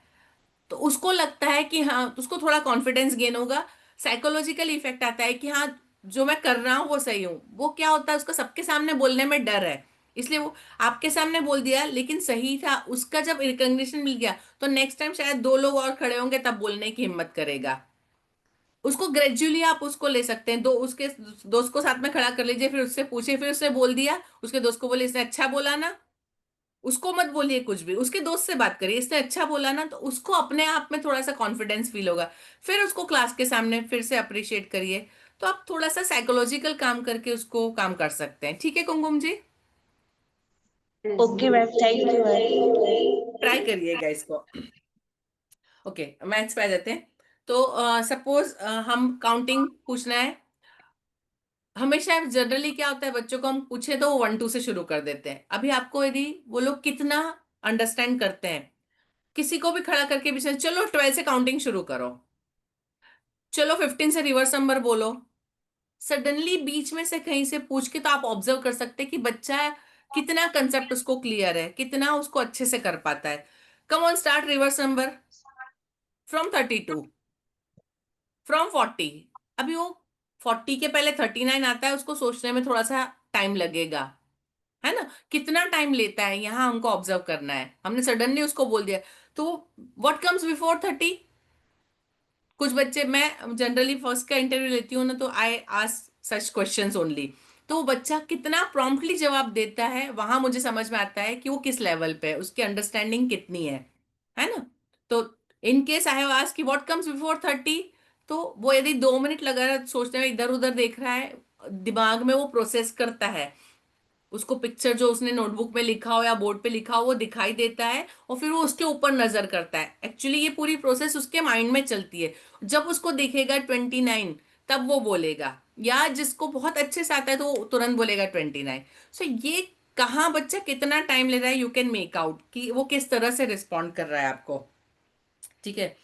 तो उसको लगता है कि हाँ, तो उसको थोड़ा कॉन्फिडेंस गेन होगा, साइकोलॉजिकल इफेक्ट आता है कि हाँ, जो मैं कर रहा हूँ वो सही हूँ। वो क्या होता है, उसको सबके सामने बोलने में डर है, इसलिए वो आपके सामने बोल दिया लेकिन सही था, उसका जब रिकग्निशन मिल गया, तो नेक्स्ट टाइम शायद 2 लोग और खड़े होंगे तब बोलने की हिम्मत करेगा। उसको ग्रेजुअली आप उसको ले सकते हैं, दो उसके दोस्त को साथ में खड़ा कर लीजिए, फिर उससे पूछिए, फिर उसने बोल दिया, उसके दोस्त को बोले, इसने अच्छा बोला ना, उसको मत बोलिए कुछ भी, उसके दोस्त से बात करिए, इसने अच्छा बोला ना, तो उसको अपने आप में थोड़ा सा कॉन्फिडेंस फील होगा। फिर उसको क्लास के सामने फिर से अप्रिशिएट करिए। तो आप थोड़ा सा साइकोलॉजिकल काम करके उसको काम कर सकते हैं। ठीक है Kumkum ji,
okay ma'am, thank you ma'am.
Try करिएगा इसको। ओके, मैथ्स पे आ जाते हैं। तो सपोज हम काउंटिंग पूछना है, हमेशा जनरली क्या होता है, बच्चों को हम पूछे तो वो 1 2 से शुरू कर देते हैं। अभी आपको यदि वो लोग कितना अंडरस्टैंड करते हैं, किसी को भी खड़ा करके बीच में चलो 12 से काउंटिंग शुरू करो, चलो 15 से रिवर्स नंबर बोलो, सडनली बीच में से कहीं से पूछ के, तो आप ऑब्जर्व कर सकते हैं कि बच्चा कितना कंसेप्ट उसको क्लियर है, कितना उसको अच्छे से कर पाता है। Come on start reverse number from 32, from 40। अभी वो 40 के पहले 39 आता है, उसको सोचने में थोड़ा सा टाइम लगेगा, है ना। कितना टाइम लेता है यहाँ हमको ऑब्जर्व करना है। हमने सडनली उसको बोल दिया, तो व्हाट कम्स बिफोर 30। कुछ बच्चे, मैं जनरली फर्स्ट का इंटरव्यू लेती हूँ ना, तो I ask such questions only. तो वो बच्चा कितना प्रॉम्प्टली जवाब देता है, वहां मुझे समझ में आता है कि वो किस लेवल पे है, उसकी अंडरस्टैंडिंग कितनी है ना। तो in case I have asked कि व्हाट कम्स बिफोर 30, तो वो यदि 2 मिनट लगा रहा सोचने में, इधर उधर देख रहा है, दिमाग में वो प्रोसेस करता है, उसको पिक्चर जो उसने नोटबुक में लिखा हो या बोर्ड पे लिखा हो वो दिखाई देता है, और फिर वो उसके ऊपर नजर करता है। एक्चुअली ये पूरी प्रोसेस उसके माइंड में चलती है। जब उसको दिखेगा 29, तब वो बोलेगा, या जिसको बहुत अच्छे से आता है तो वो तुरंत बोलेगा 29। सो ये कहाँ बच्चा कितना टाइम ले रहा है, यू कैन मेक आउट कि वो किस तरह से रिस्पॉन्ड कर रहा है आपको। ठीक है।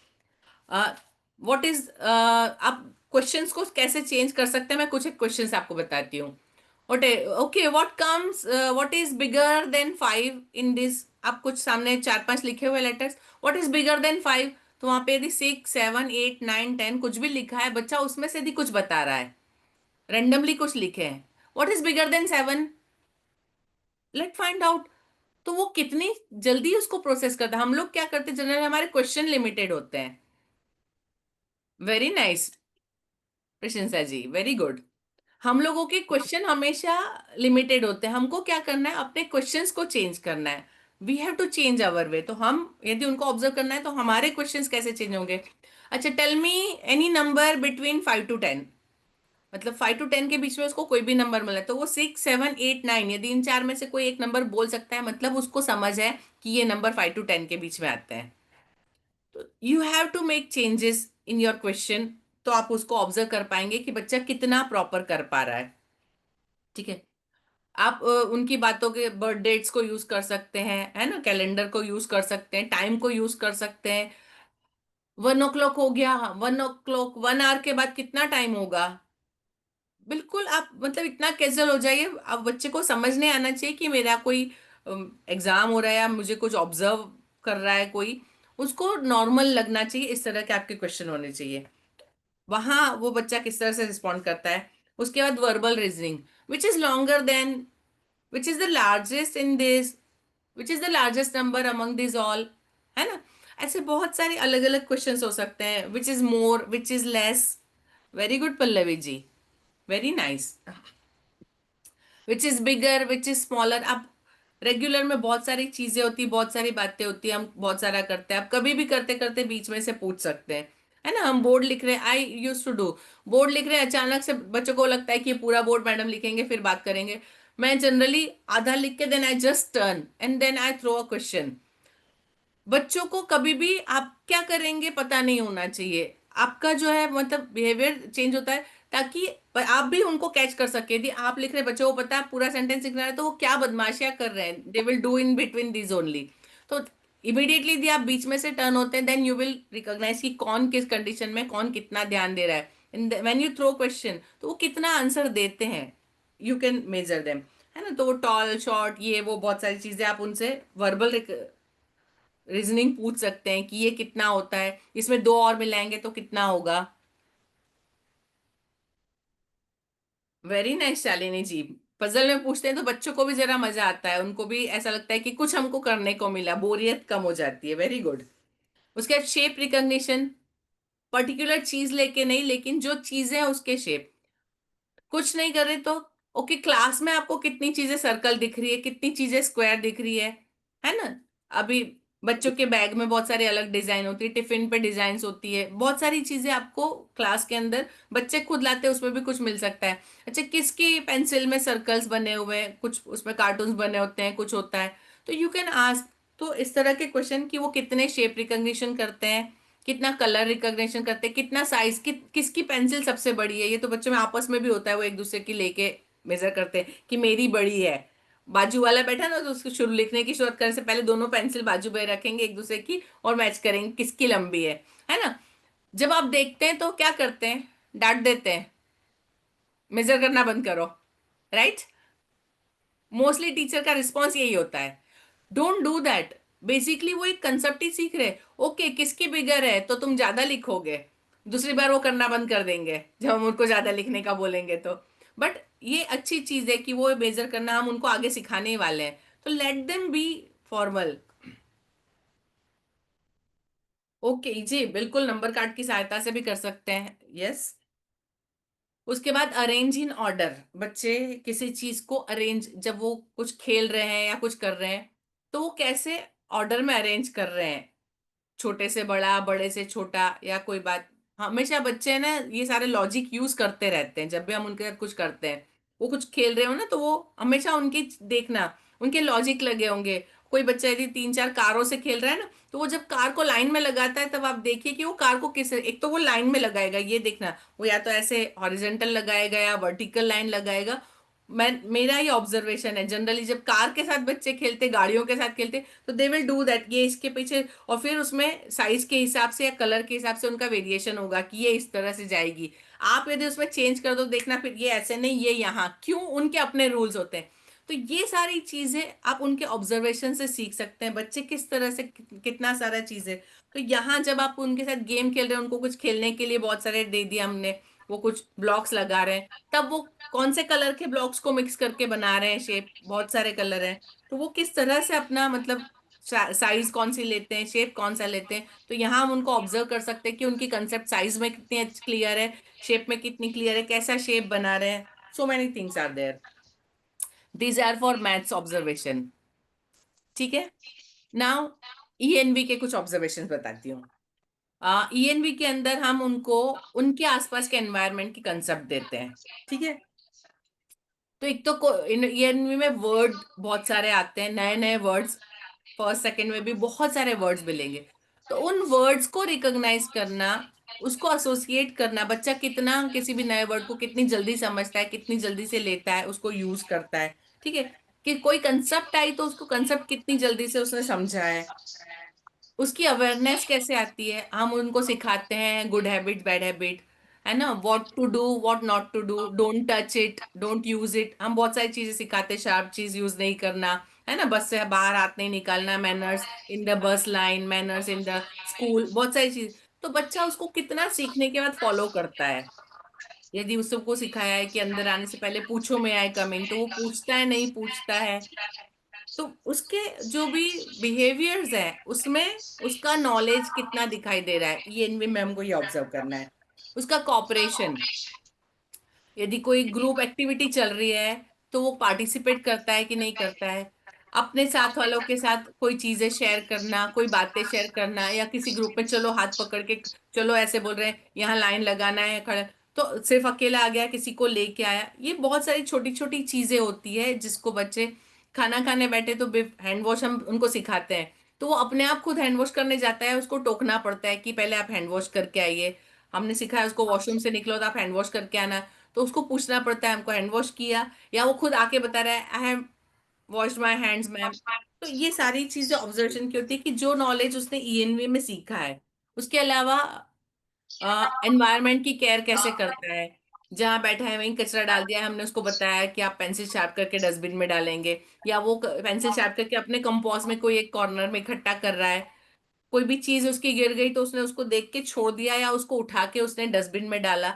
व्हाट इज, आप क्वेश्चंस को कैसे चेंज कर सकते हैं, मैं कुछ एक क्वेश्चंस आपको बताती हूँ। Okay, what comes, what is bigger than 5 in this. आप कुछ सामने 4 5 लिखे हुए letters, what is bigger than 5, तो वहां पे यदि 6 7 8 9 10 कुछ भी लिखा है, बच्चा उसमें से यदि कुछ बता रहा है, रेंडमली कुछ लिखे हैं, what is bigger than 7, let find out. तो वो कितनी जल्दी उसको प्रोसेस करता है। हम लोग क्या करते हैं जनरली, हमारे क्वेश्चन लिमिटेड होते हैं। वेरी नाइस प्रशंसा जी, वेरी गुड। हम लोगों के क्वेश्चन हमेशा लिमिटेड होते हैं। हमको क्या करना है, अपने क्वेश्चंस को चेंज करना है। We have to change our way. तो हम यदि उनको ऑब्जर्व करना है तो हमारे क्वेश्चंस कैसे चेंज होंगे। अच्छा, tell me any number between 5 to 10, मतलब 5 to 10 के बीच में उसको कोई भी नंबर मिला है, तो वो 6 7 8 9, यदि इन चार में से कोई एक नंबर बोल सकता है, मतलब उसको समझ है कि ये नंबर 5 to 10 के बीच में आते हैं। तो you have to make changes in your question, तो आप उसको ऑब्जर्व कर पाएंगे कि बच्चा कितना प्रॉपर कर पा रहा है। ठीक है। आप उनकी बातों के बर्थ डेट्स को यूज कर सकते हैं, है ना, कैलेंडर को यूज कर सकते हैं, टाइम को यूज कर सकते हैं। 1 o'clock हो गया, 1 o'clock, 1 hour के बाद कितना टाइम होगा। बिल्कुल, आप मतलब इतना कैजुअल हो जाइए। अब बच्चे को समझने आना चाहिए कि मेरा कोई एग्जाम हो रहा है या मुझे कुछ ऑब्जर्व कर रहा है कोई, उसको नॉर्मल लगना चाहिए। इस तरह के आपके क्वेश्चन होने चाहिए। वहां वो बच्चा किस तरह से रिस्पॉन्ड करता है। उसके बाद verbal reasoning, which is longer than, which is the largest in this, which is the largest number among this all, है ना। ऐसे बहुत सारे अलग अलग क्वेश्चंस हो सकते हैं। Which is more, which is less. Very good Pallavi ji, very nice. Which is bigger, which is smaller. अब रेगुलर में बहुत सारी चीजें होती, बहुत सारी बातें होती है, हम बहुत सारा करते हैं। आप कभी भी करते करते बीच में से पूछ सकते हैं, है ना। हम बोर्ड लिख रहे हैं, आई यूज टू डू, बोर्ड लिख रहे हैं, अचानक से बच्चों को लगता है कि ये पूरा बोर्ड मैडम लिखेंगे फिर बात करेंगे। मैं जनरली आधा लिख के then I just turn and then I throw a question. बच्चों को कभी भी आप क्या करेंगे पता नहीं होना चाहिए। आपका जो है मतलब बिहेवियर चेंज होता है, ताकि आप भी उनको कैच कर सके। यदि आप लिख रहे, बच्चों को पता है पूरा सेंटेंस लिख रहा है तो वो क्या बदमाशियां कर रहे हैं, they will do in between these only. तो इमीडिएटली यदि आप बीच में से टर्न होते हैं, देन यू विल रिकॉग्नाइज कि कौन किस कंडीशन में कौन कितना ध्यान दे रहा है। व्हेन यू थ्रो क्वेश्चन, तो वो कितना आंसर देते हैं, यू कैन मेजर देम, है ना। तो वो टॉल शॉर्ट, ये वो बहुत सारी चीजें आप उनसे वर्बल रीजनिंग पूछ सकते हैं कि ये कितना होता है, इसमें दो और मिलाएंगे तो कितना होगा। वेरी नाइस शालिनी जी। पजल में पूछते हैं तो बच्चों को भी जरा मजा आता है, उनको भी ऐसा लगता है कि कुछ हमको करने को मिला, बोरियत कम हो जाती है। Very good. उसके बाद शेप रिकॉग्निशन, पर्टिकुलर चीज लेके नहीं, लेकिन जो चीजें हैं उसके शेप। कुछ नहीं कर रहे तो ओके, क्लास में आपको कितनी चीजें सर्कल दिख रही है, कितनी चीजें स्क्वायर दिख रही है ना। अभी बच्चों के बैग में बहुत सारे अलग डिजाइन होती है, टिफिन पे डिजाइन होती है, बहुत सारी चीजें आपको क्लास के अंदर बच्चे खुद लाते हैं, उसमें भी कुछ मिल सकता है। अच्छा, किसकी पेंसिल में सर्कल्स बने हुए हैं, कुछ उसमें कार्टून्स बने होते हैं, कुछ होता है, तो यू कैन आस्क। तो इस तरह के क्वेश्चन कि वो कितने शेप रिकॉग्निशन करते हैं, कितना कलर रिकॉग्निशन करते हैं, कितना साइज, किसकी पेंसिल सबसे बड़ी है। ये तो बच्चों में आपस में भी होता है, वो एक दूसरे की लेके मेजर करते हैं कि मेरी बड़ी है। बाजू वाला बैठा ना तो उसको शुरू लिखने की शुरुआत करने से पहले दोनों पेंसिल बाजू में रखेंगे एक दूसरे की और मैच करेंगे किसकी लंबी है ना। जब आप देखते हैं तो क्या करते हैं, डांट देते हैं, मेजर करना बंद करो, राइट। मोस्टली टीचर का रिस्पॉन्स यही होता है, डोंट डू दैट। बेसिकली वो एक कंसेप्ट ही सीख रहे, ओके किसकी बिगर है तो तुम ज्यादा लिखोगे, दूसरी बार वो करना बंद कर देंगे जब हम उनको ज्यादा लिखने का बोलेंगे तो। बट ये अच्छी चीज है कि वो मेजर करना हम उनको आगे सिखाने ही वाले हैं, तो let them be formal. Okay जी, बिल्कुल नंबर कार्ड की सहायता से भी कर सकते हैं, यस। उसके बाद अरेंज इन ऑर्डर, बच्चे किसी चीज को अरेंज, जब वो कुछ खेल रहे हैं या कुछ कर रहे हैं तो वो कैसे ऑर्डर में अरेंज कर रहे हैं, छोटे से बड़ा, बड़े से छोटा, या कोई बात। हमेशा बच्चे ना ये सारे लॉजिक यूज करते रहते हैं जब भी हम उनके साथ कुछ करते हैं। वो कुछ खेल रहे हो ना तो वो हमेशा उनकी देखना, उनके लॉजिक लगे होंगे। कोई बच्चा यदि 3-4 कारों से खेल रहा है ना तो वो जब कार को लाइन में लगाता है तब आप देखिए कि वो कार को किस, एक तो वो लाइन में लगाएगा, ये देखना वो या तो ऐसे हॉरिजेंटल लगाएगा या वर्टिकल लाइन लगाएगा। मैं, मेरा ये ऑब्जर्वेशन है जनरली जब कार के साथ बच्चे खेलते, गाड़ियों के साथ खेलते तो दे विल डू दैट, ये इसके पीछे, और फिर उसमें साइज के हिसाब से या कलर के हिसाब से उनका वेरिएशन होगा कि ये इस तरह से जाएगी। आप यदि उसमें चेंज कर दो, देखना फिर ये ऐसे नहीं, ये यहाँ क्यों, उनके अपने रूल्स होते हैं। तो ये सारी चीजें आप उनके ऑब्जर्वेशन से सीख सकते हैं, बच्चे किस तरह से कितना सारा चीजें। तो यहाँ जब आप उनके साथ गेम खेल रहे हैं, उनको कुछ खेलने के लिए बहुत सारे दे दिया हमने, वो कुछ ब्लॉक्स लगा रहे हैं, तब वो कौन से कलर के ब्लॉक्स को मिक्स करके बना रहे हैं, शेप बहुत सारे कलर हैं, तो वो किस तरह से अपना मतलब साइज कौन सी लेते हैं, शेप कौन सा लेते हैं। तो यहाँ हम उनको ऑब्जर्व कर सकते हैं कि उनकी कंसेप्ट साइज में कितनी क्लियर है, शेप में कितनी क्लियर है, कैसा शेप बना रहे हैं। So many things are there, these are for maths observation. ठीक है, नाउ ईएनवी के कुछ ऑब्जर्वेशन बताती हूँ। ईएनवी के अंदर हम उनको उनके आसपास के एनवायरनमेंट की कंसेप्ट देते हैं, ठीक है। तो एक तो ईएनवी में वर्ड बहुत सारे आते हैं, नए नए वर्ड्स, फर्स्ट सेकंड में भी बहुत सारे वर्ड्स मिलेंगे। तो उन वर्ड्स को रिकॉग्नाइज करना, उसको एसोसिएट करना, बच्चा कितना किसी भी नए वर्ड को कितनी जल्दी समझता है, कितनी जल्दी से लेता है, उसको यूज करता है, ठीक है। कि कोई कंसेप्ट आई तो उसको कंसेप्ट कितनी जल्दी से उसने समझा है, उसकी अवेयरनेस कैसे आती है। हम उनको सिखाते हैं गुड हैबिट, बैड हैबिट, है ना, what to do, what not to do, don't touch it, don't use it, हम बहुत सारी चीजें सिखाते हैं, शार्प चीज यूज नहीं करना, है ना, बस से बाहर हाथ नहीं निकालना, manners in the bus line, manners in the school, बहुत सारी चीज। तो बच्चा उसको कितना सीखने के बाद फॉलो करता है। यदि उसको सिखाया है कि अंदर आने से पहले पूछो में आए कमिंग, तो वो पूछता है नहीं पूछता है। तो उसके जो भी बिहेवियर्स हैं उसमें उसका नॉलेज कितना दिखाई दे रहा है, ये इनमें में हमको ये ऑब्जर्व करना है। उसका कॉपरेशन, यदि कोई ग्रुप एक्टिविटी चल रही है तो वो पार्टिसिपेट करता है कि नहीं करता है, अपने साथ वालों के साथ कोई चीजें शेयर करना, कोई बातें शेयर करना, या किसी ग्रुप में चलो हाथ पकड़ के चलो ऐसे बोल रहे हैं यहाँ लाइन लगाना है खड़े, तो सिर्फ अकेला आ गया, किसी को लेके आया। ये बहुत सारी छोटी छोटी चीजें होती है जिसको बच्चे, खाना खाने बैठे तो हैंड वॉश हम उनको सिखाते हैं, तो वो अपने आप खुद हैंड वॉश करने जाता है, उसको टोकना पड़ता है कि पहले आप हैंड वॉश करके आइए। हमने सिखाया उसको वॉशरूम से निकलो तो आप हैंड वॉश करके आना, तो उसको पूछना पड़ता है हमको हैंड वॉश किया, या वो खुद आके बता रहा है I have washed my hands ma'am. तो ये सारी चीजें ऑब्जर्वेशन की होती है कि जो नॉलेज उसने ईएनवी में सीखा है। उसके अलावा एनवायरनमेंट की केयर कैसे करता है, जहां बैठा है वहीं कचरा डाल दिया है, हमने उसको बताया कि आप पेंसिल शार्प करके डस्टबिन में डालेंगे, या वो पेंसिल शार्प करके अपने कंपोस्ट में कोई एक कॉर्नर में इकट्ठा कर रहा है, कोई भी चीज उसकी गिर गई तो उसने उसको देख के छोड़ दिया या उसको उठा के उसने डस्टबिन में डाला।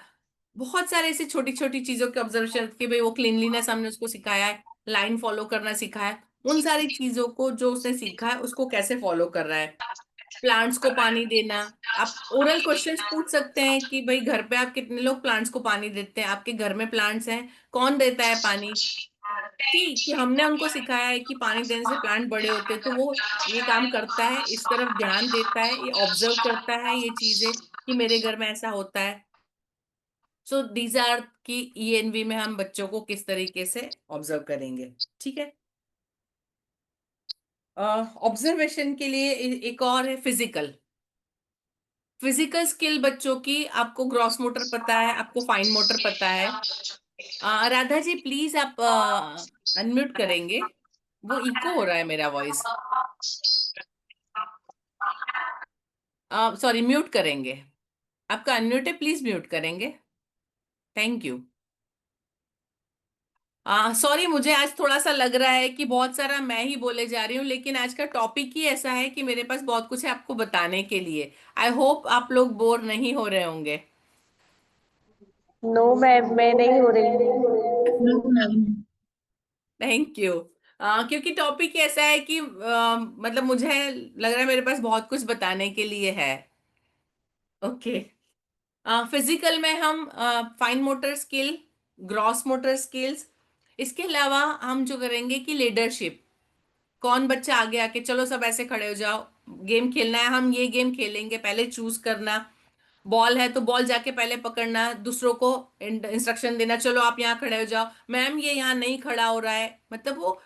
बहुत सारे ऐसी छोटी छोटी चीजों के ऑब्जर्वेशन कि भाई वो क्लीनलीनेस हमने उसको सिखाया है, लाइन फॉलो करना सिखाया है, उन सारी चीजों को जो उसने सीखा है उसको कैसे फॉलो कर रहा है। प्लांट्स को पानी देना, आप ओरल क्वेश्चंस पूछ सकते हैं कि भाई घर पे आप कितने लोग प्लांट्स को पानी देते हैं, आपके घर में प्लांट्स हैं, कौन देता है पानी। ठीक कि हमने उनको सिखाया है कि पानी देने से प्लांट बड़े होते हैं, तो वो ये काम करता है, इस तरफ ध्यान देता है, ये ऑब्जर्व करता है ये चीजें कि मेरे घर में ऐसा होता है। सो दीज आर की ईएनवी में हम बच्चों को किस तरीके से ऑब्जर्व करेंगे, ठीक है। ऑब्जर्वेशन के लिए एक और है फिजिकल। फिजिकल स्किल बच्चों की, आपको ग्रॉस मोटर पता है, आपको फाइन मोटर पता है। राधा जी प्लीज आप अनम्यूट करेंगे, वो इको हो रहा है मेरा वॉइस। सॉरी, म्यूट करेंगे। आपका अनम्यूट है, प्लीज म्यूट करेंगे। Thank you. सॉरी, मुझे आज थोड़ा सा लग रहा है कि बहुत सारा मैं ही बोले जा रही हूँ, लेकिन आज का टॉपिक ही ऐसा है कि मेरे पास बहुत कुछ है आपको बताने के लिए। आई होप आप लोग बोर नहीं हो रहे होंगे।
नो मैम, मैं नहीं हो रही हूँ।
No, ma'am.
Thank you. क्योंकि टॉपिक ऐसा है कि मतलब मुझे लग रहा है मेरे पास बहुत कुछ बताने के लिए है। ओके। फिजिकल में हम fine motor skill, gross motor skills, इसके अलावा हम जो करेंगे कि लीडरशिप। कौन बच्चा आगे आके, चलो सब ऐसे खड़े हो जाओ, गेम खेलना है, हम ये गेम खेलेंगे, पहले चूज करना। बॉल है तो बॉल जाके पहले पकड़ना, दूसरों को इंस्ट्रक्शन देना, चलो आप यहाँ खड़े हो जाओ, मैम ये यहाँ नहीं खड़ा हो रहा है। मतलब वो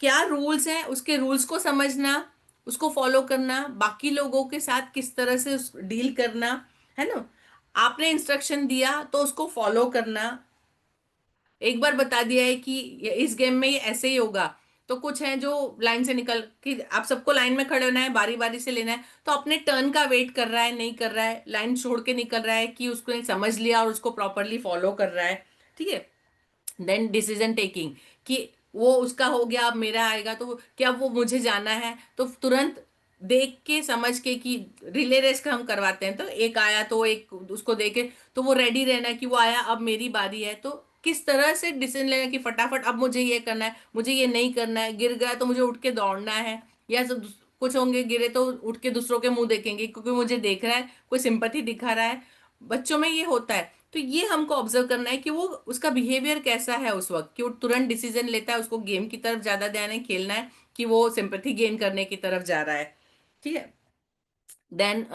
क्या रूल्स हैं, उसके रूल्स को समझना, उसको फॉलो करना, बाकी लोगों के साथ किस तरह से डील करना, है ना। आपने इंस्ट्रक्शन दिया तो उसको फॉलो करना। एक बार बता दिया है कि इस गेम में ये ऐसे ही होगा, तो कुछ है जो लाइन से निकल कि आप सबको लाइन में खड़े होना है, बारी बारी से लेना है, तो अपने टर्न का वेट कर रहा है, नहीं कर रहा है, लाइन छोड़ के निकल रहा है कि उसको समझ लिया और उसको प्रॉपरली फॉलो कर रहा है। ठीक है। देन डिसीजन टेकिंग, कि वो उसका हो गया, अब मेरा आएगा, तो क्या वो मुझे जाना है, तो तुरंत देख के समझ के कि रिले रेस का हम करवाते हैं, तो एक आया तो एक उसको देखे, तो वो रेडी रहना कि वो आया, अब मेरी बारी है, तो किस तरह से डिसीजन लेना कि फटाफट अब मुझे ये करना है, मुझे ये नहीं करना है, गिर गया तो मुझे उठ के दौड़ना है, या सब कुछ होंगे गिरे तो उठ के दूसरों के मुंह देखेंगे क्योंकि मुझे देख रहा है, कोई सिंपैथी दिखा रहा है। बच्चों में ये होता है, तो ये हमको ऑब्जर्व करना है कि वो उसका बिहेवियर कैसा है उस वक्त, कि वो तुरंत डिसीजन लेता है, उसको गेम की तरफ ज्यादा ध्यान है, खेलना है, कि वो सिंपैथी गेन करने की तरफ जा रहा है। ठीक है। देन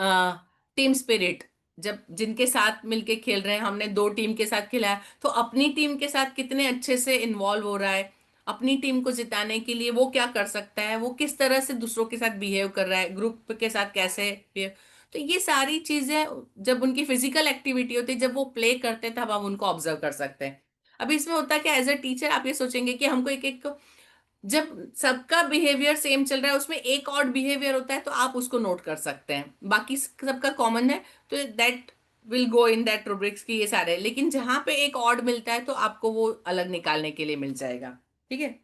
टीम स्पिरिट, जब जिनके साथ मिलके खेल रहे हैं, हमने दो टीम के साथ खेला है, तो अपनी टीम के साथ कितने अच्छे से इन्वॉल्व हो रहा है, अपनी टीम को जिताने के लिए वो क्या कर सकता है, वो किस तरह से दूसरों के साथ बिहेव कर रहा है, ग्रुप के साथ कैसे behave। तो ये सारी चीजें जब उनकी फिजिकल एक्टिविटी होती है, जब वो प्ले करते हैं, तब हम उनको ऑब्जर्व कर सकते हैं। अभी इसमें होता है कि एज अ टीचर आप ये सोचेंगे कि हमको एक एक, जब सबका बिहेवियर सेम चल रहा है, उसमें एक और बिहेवियर होता है, तो आप उसको नोट कर सकते हैं, बाकी सबका कॉमन है, तो that will go in that rubrics की ये सारे, लेकिन जहां पे एक ऑड मिलता है तो आपको वो अलग निकालने के लिए मिल जाएगा। ठीक है।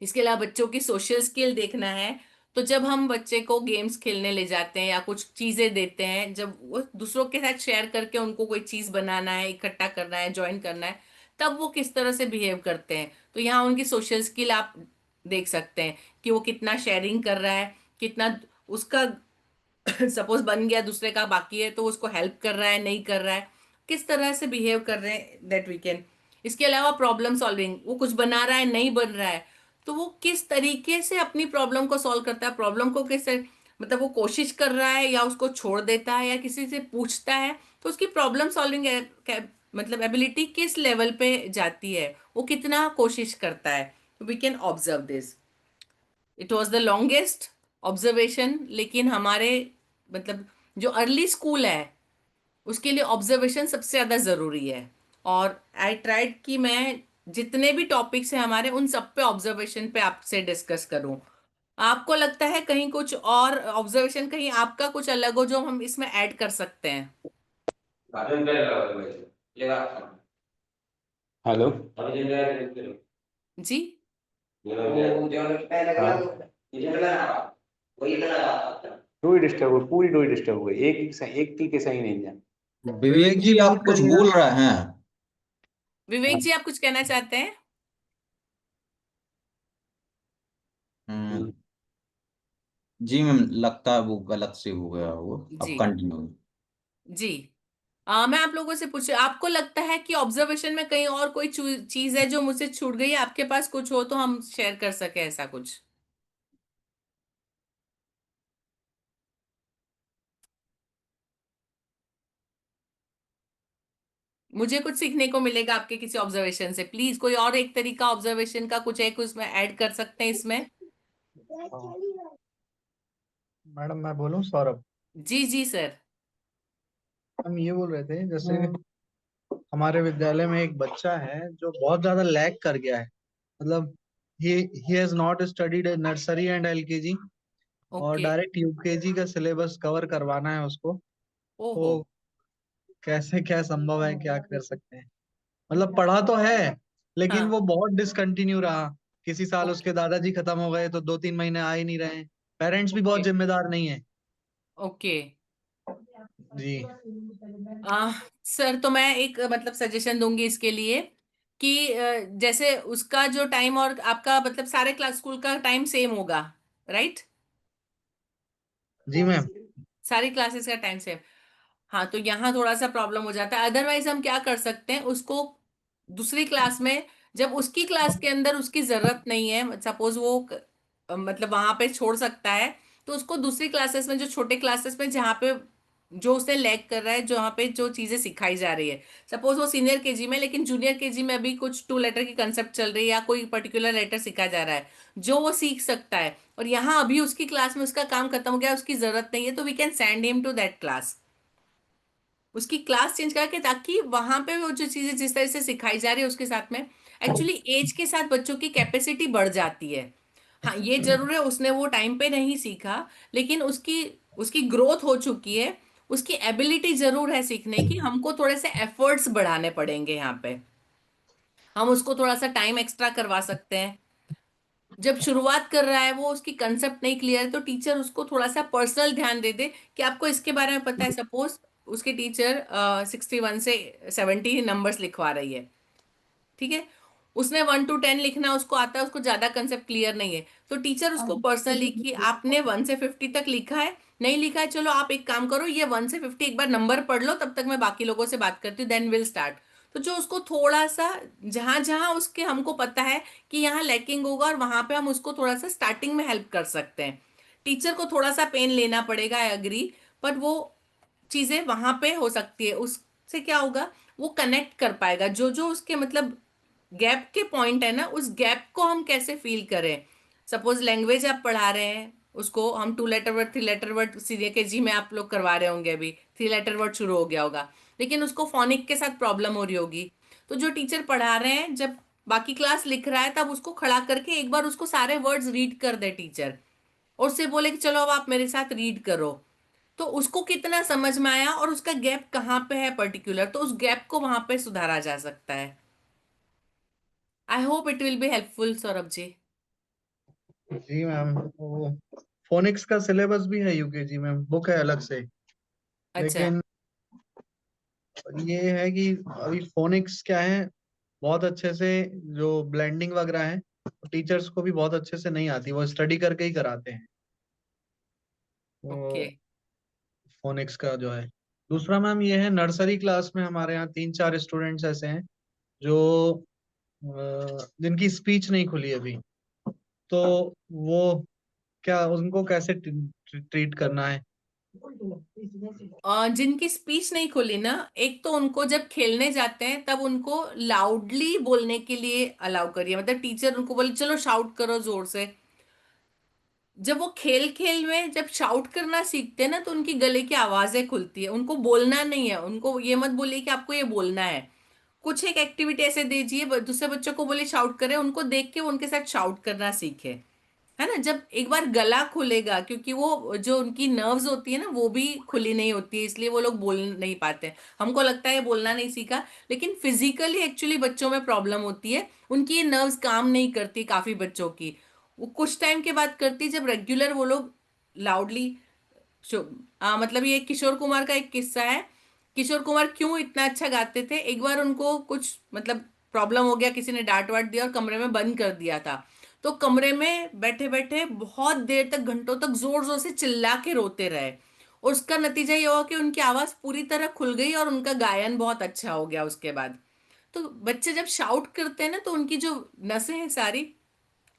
इसके अलावा बच्चों की सोशल स्किल देखना है, तो जब हम बच्चे को गेम्स खेलने ले जाते हैं या कुछ चीजें देते हैं, जब वो दूसरों के साथ शेयर करके उनको कोई चीज बनाना है, इकट्ठा करना है, ज्वाइन करना है, तब वो किस तरह से बिहेव करते हैं, तो यहाँ उनकी सोशल स्किल आप देख सकते हैं कि वो कितना शेयरिंग कर रहा है, कितना उसका सपोज बन गया, दूसरे का बाकी है तो उसको हेल्प कर रहा है, नहीं कर रहा है, किस तरह से बिहेव कर रहे हैं, दैट वी कैन। इसके अलावा प्रॉब्लम सॉल्विंग, वो कुछ बना रहा है, नहीं बन रहा है, तो वो किस तरीके से अपनी प्रॉब्लम को सॉल्व करता है, प्रॉब्लम को कैसे, मतलब वो कोशिश कर रहा है या उसको छोड़ देता है या किसी से पूछता है, तो उसकी प्रॉब्लम सॉल्विंग मतलब एबिलिटी किस लेवल पे जाती है, वो कितना कोशिश करता है, we can observe this. It was the longest observation, लेकिन हमारे मतलब जो अर्ली स्कूल है उसके लिए ऑब्जर्वेशन सबसे ज्यादा जरूरी है। और आई ट्राइड कि मैं जितने भी टॉपिक्स हैं हमारे, उन सब पे ऑब्जर्वेशन पे आपसे डिस्कस करूं। आपको लगता है कहीं कुछ और ऑब्जर्वेशन, कहीं आपका कुछ अलग हो जो हम इसमें ऐड कर सकते हैं?
हेलो।
जी।
डोई डिस्टर्ब हो, पूरी डोई डिस्टर्ब हो गई, एक की के सही नहीं है।
विवेक जी, आप
म्यूट
कुछ
करिए
बोल
आप।
रहे हैं?
विवेक जी, आप कुछ कहना चाहते हैं?
हम्म, जी मैम, लगता है वो गलत से हो गया वो। अब
जी।
कंटिन्यू।
जी। मैं आप लोगों से पूछ, आपको लगता है कि ऑब्जर्वेशन में कहीं और कोई चीज है जो मुझसे छूट गई है? आपके पास कुछ हो तो हम शेयर कर सके ऐसा कुछ। मुझे कुछ सीखने को मिलेगा आपके किसी ऑब्जर्वेशन से। प्लीज कोई और एक तरीका ऑब्जर्वेशन का कुछ है, कुछ उसमें ऐड कर सकते हैं इसमें।
मैडम मैं बोलूं, सौरभ।
जी जी सर।
हम ये बोल रहे थे जैसे हमारे विद्यालय में एक बच्चा है जो बहुत ज्यादा लैग कर गया है, मतलब he he has not studied nursery and LKG और
ओके।
डायरेक्ट यूकेजी का सिलेबस कवर करवाना है उसको।
ओहो।
तो कैसे क्या संभव है, क्या कर सकते हैं? मतलब पढ़ा तो है लेकिन
हाँ।
वो बहुत डिसकंटिन्यू रहा। किसी साल
ओके।
उसके दादाजी खत्म हो गए तो 2-3 महीने आ ही नहीं रहे। पेरेंट्स भी बहुत
ओके।
जिम्मेदार नहीं है।
ओके।
जी।
आ, सर तो मैं एक मतलब सजेशन दूंगी इसके लिए कि जैसे उसका जो टाइम और आपका मतलब सारे क्लास स्कूल का टाइम सेम होगा, राइट?
जी मैम।
सारी क्लासेस का टाइम सेम। हाँ, तो यहाँ थोड़ा सा प्रॉब्लम हो जाता है। अदरवाइज हम क्या कर सकते हैं, उसको दूसरी क्लास में, जब उसकी क्लास के अंदर उसकी जरूरत नहीं है, सपोज वो मतलब वहां पे छोड़ सकता है, तो उसको दूसरी क्लासेस में, जो छोटे क्लासेस में जहाँ पे जो उसे लैग कर रहा है, जहाँ पे जो चीजें सिखाई जा रही है, सपोज वो सीनियर केजी में, लेकिन जूनियर केजी में अभी कुछ टू लेटर की कंसेप्ट चल रही है या कोई पर्टिकुलर लेटर सिखाया जा रहा है जो वो सीख सकता है, और यहाँ अभी उसकी क्लास में उसका काम खत्म हो गया, उसकी जरूरत नहीं है, तो we can send him to that class. उसकी क्लास चेंज करके, ताकि वहां पे वो जो चीजें जिस तरह से सिखाई जा रही है उसके साथ में, एक्चुअली एज के साथ बच्चों की कैपेसिटी बढ़ जाती है। हाँ, ये जरूर है उसने वो टाइम पे नहीं सीखा, लेकिन उसकी उसकी ग्रोथ हो चुकी है, उसकी एबिलिटी जरूर है सीखने की। हमको थोड़े से एफर्ट्स बढ़ाने पड़ेंगे यहाँ पे। हम उसको थोड़ा सा टाइम एक्स्ट्रा करवा सकते हैं। जब शुरुआत कर रहा है वो, उसकी कंसेप्ट नहीं क्लियर है, तो टीचर उसको थोड़ा सा पर्सनल ध्यान दे दे कि आपको इसके बारे में पता है। सपोज उसके टीचर 61 से 70 नंबर्स लिखवा रही है, ठीक है, उसने 1 to 10 लिखना उसको आता है, उसको ज्यादा कंसेप्ट क्लियर नहीं है, तो टीचर उसको पर्सनली कि आपने 1 से 50 तक लिखा है, नहीं लिखा है, चलो आप एक काम करो, ये 1 से 50 एक बार नंबर पढ़ लो, तब तक मैं बाकी लोगों से बात करती हूँ, देन विल स्टार्ट। तो जो उसको थोड़ा सा, जहां जहां उसके हमको पता है कि यहाँ लैकिंग होगा, और वहां पे हम उसको थोड़ा सा स्टार्टिंग में हेल्प कर सकते हैं। टीचर को थोड़ा सा पेन लेना पड़ेगा, आई अग्री, पर वो चीजें वहां पे हो सकती है। उससे क्या होगा, वो कनेक्ट कर पाएगा जो जो उसके मतलब गैप के पॉइंट है ना, उस गैप को हम कैसे फील करें। सपोज लैंग्वेज आप पढ़ा रहे हैं उसको, हम 2 letter word 3 letter word senior K G में आप लोग करवा रहे होंगे, अभी 3 लेटर वर्ड शुरू हो गया होगा, लेकिन उसको फोनिक के साथ प्रॉब्लम हो रही होगी। तो जो टीचर पढ़ा रहे हैं, जब बाकी क्लास लिख रहा है, तब उसको खड़ा करके एक बार उसको सारे वर्ड्स रीड कर दे टीचर, और उससे बोले कि चलो अब आप मेरे साथ रीड करो। तो उसको कितना समझ में आया और उसका गैप कहाँ पे है पर्टिकुलर, तो उस गैप को वहां पे सुधारा जा सकता है। I hope it will be helpful, Saurabh ji.
जी मैम, वो फोनिक्स का सिलेबस भी है यूकेजी में, बुक है अलग से।
अच्छा।
लेकिन ये है कि अभी फोनिक्स क्या है, बहुत अच्छे से जो ब्लेंडिंग वगैरह है टीचर्स को भी बहुत अच्छे से नहीं आती, वो स्टडी करके ही कराते हैं।
ओके।
वो फोनिक्स का जो है। दूसरा मैम ये है, नर्सरी क्लास में हमारे यहाँ 3-4 स्टूडेंट्स ऐसे हैं जो जिनकी स्पीच नहीं खुली अभी। तो वो क्या, उनको कैसे ट्रीट करना है?
और जिनकी स्पीच नहीं खुली ना, एक तो उनको जब खेलने जाते हैं तब उनको लाउडली बोलने के लिए अलाउ करिए, मतलब टीचर उनको बोले चलो शाउट करो जोर से। जब वो खेल खेल में जब शाउट करना सीखते हैं ना, तो उनकी गले की आवाजें खुलती है। उनको बोलना नहीं है, उनको ये मत बोलिए कि आपको ये बोलना है। कुछ एक एक्टिविटी ऐसे दीजिए, दूसरे बच्चों को बोले शाउट करें, उनको देख के वो उनके साथ शाउट करना सीखे, है ना। जब एक बार गला खुलेगा, क्योंकि वो जो उनकी नर्व्स होती है ना, वो भी खुली नहीं होती है, इसलिए वो लोग बोल नहीं पाते। हमको लगता है ये बोलना नहीं सीखा, लेकिन फिजिकली एक्चुअली बच्चों में प्रॉब्लम होती है, उनकी ये नर्व्स काम नहीं करती काफी बच्चों की। वो कुछ टाइम के बाद करती, जब रेगुलर वो लोग लाउडली मतलब ये किशोर कुमार का एक किस्सा है। किशोर कुमार क्यों इतना अच्छा गाते थे, एक बार उनको कुछ मतलब प्रॉब्लम हो गया, किसी ने डांट वाट दिया और कमरे में बंद कर दिया था। तो कमरे में बैठे बैठे बहुत देर तक, घंटों तक जोर जोर से चिल्ला के रोते रहे, और उसका नतीजा ये हुआ कि उनकी आवाज पूरी तरह खुल गई और उनका गायन बहुत अच्छा हो गया उसके बाद। तो बच्चे जब शाउट करते हैं ना, तो उनकी जो नसें हैं सारी,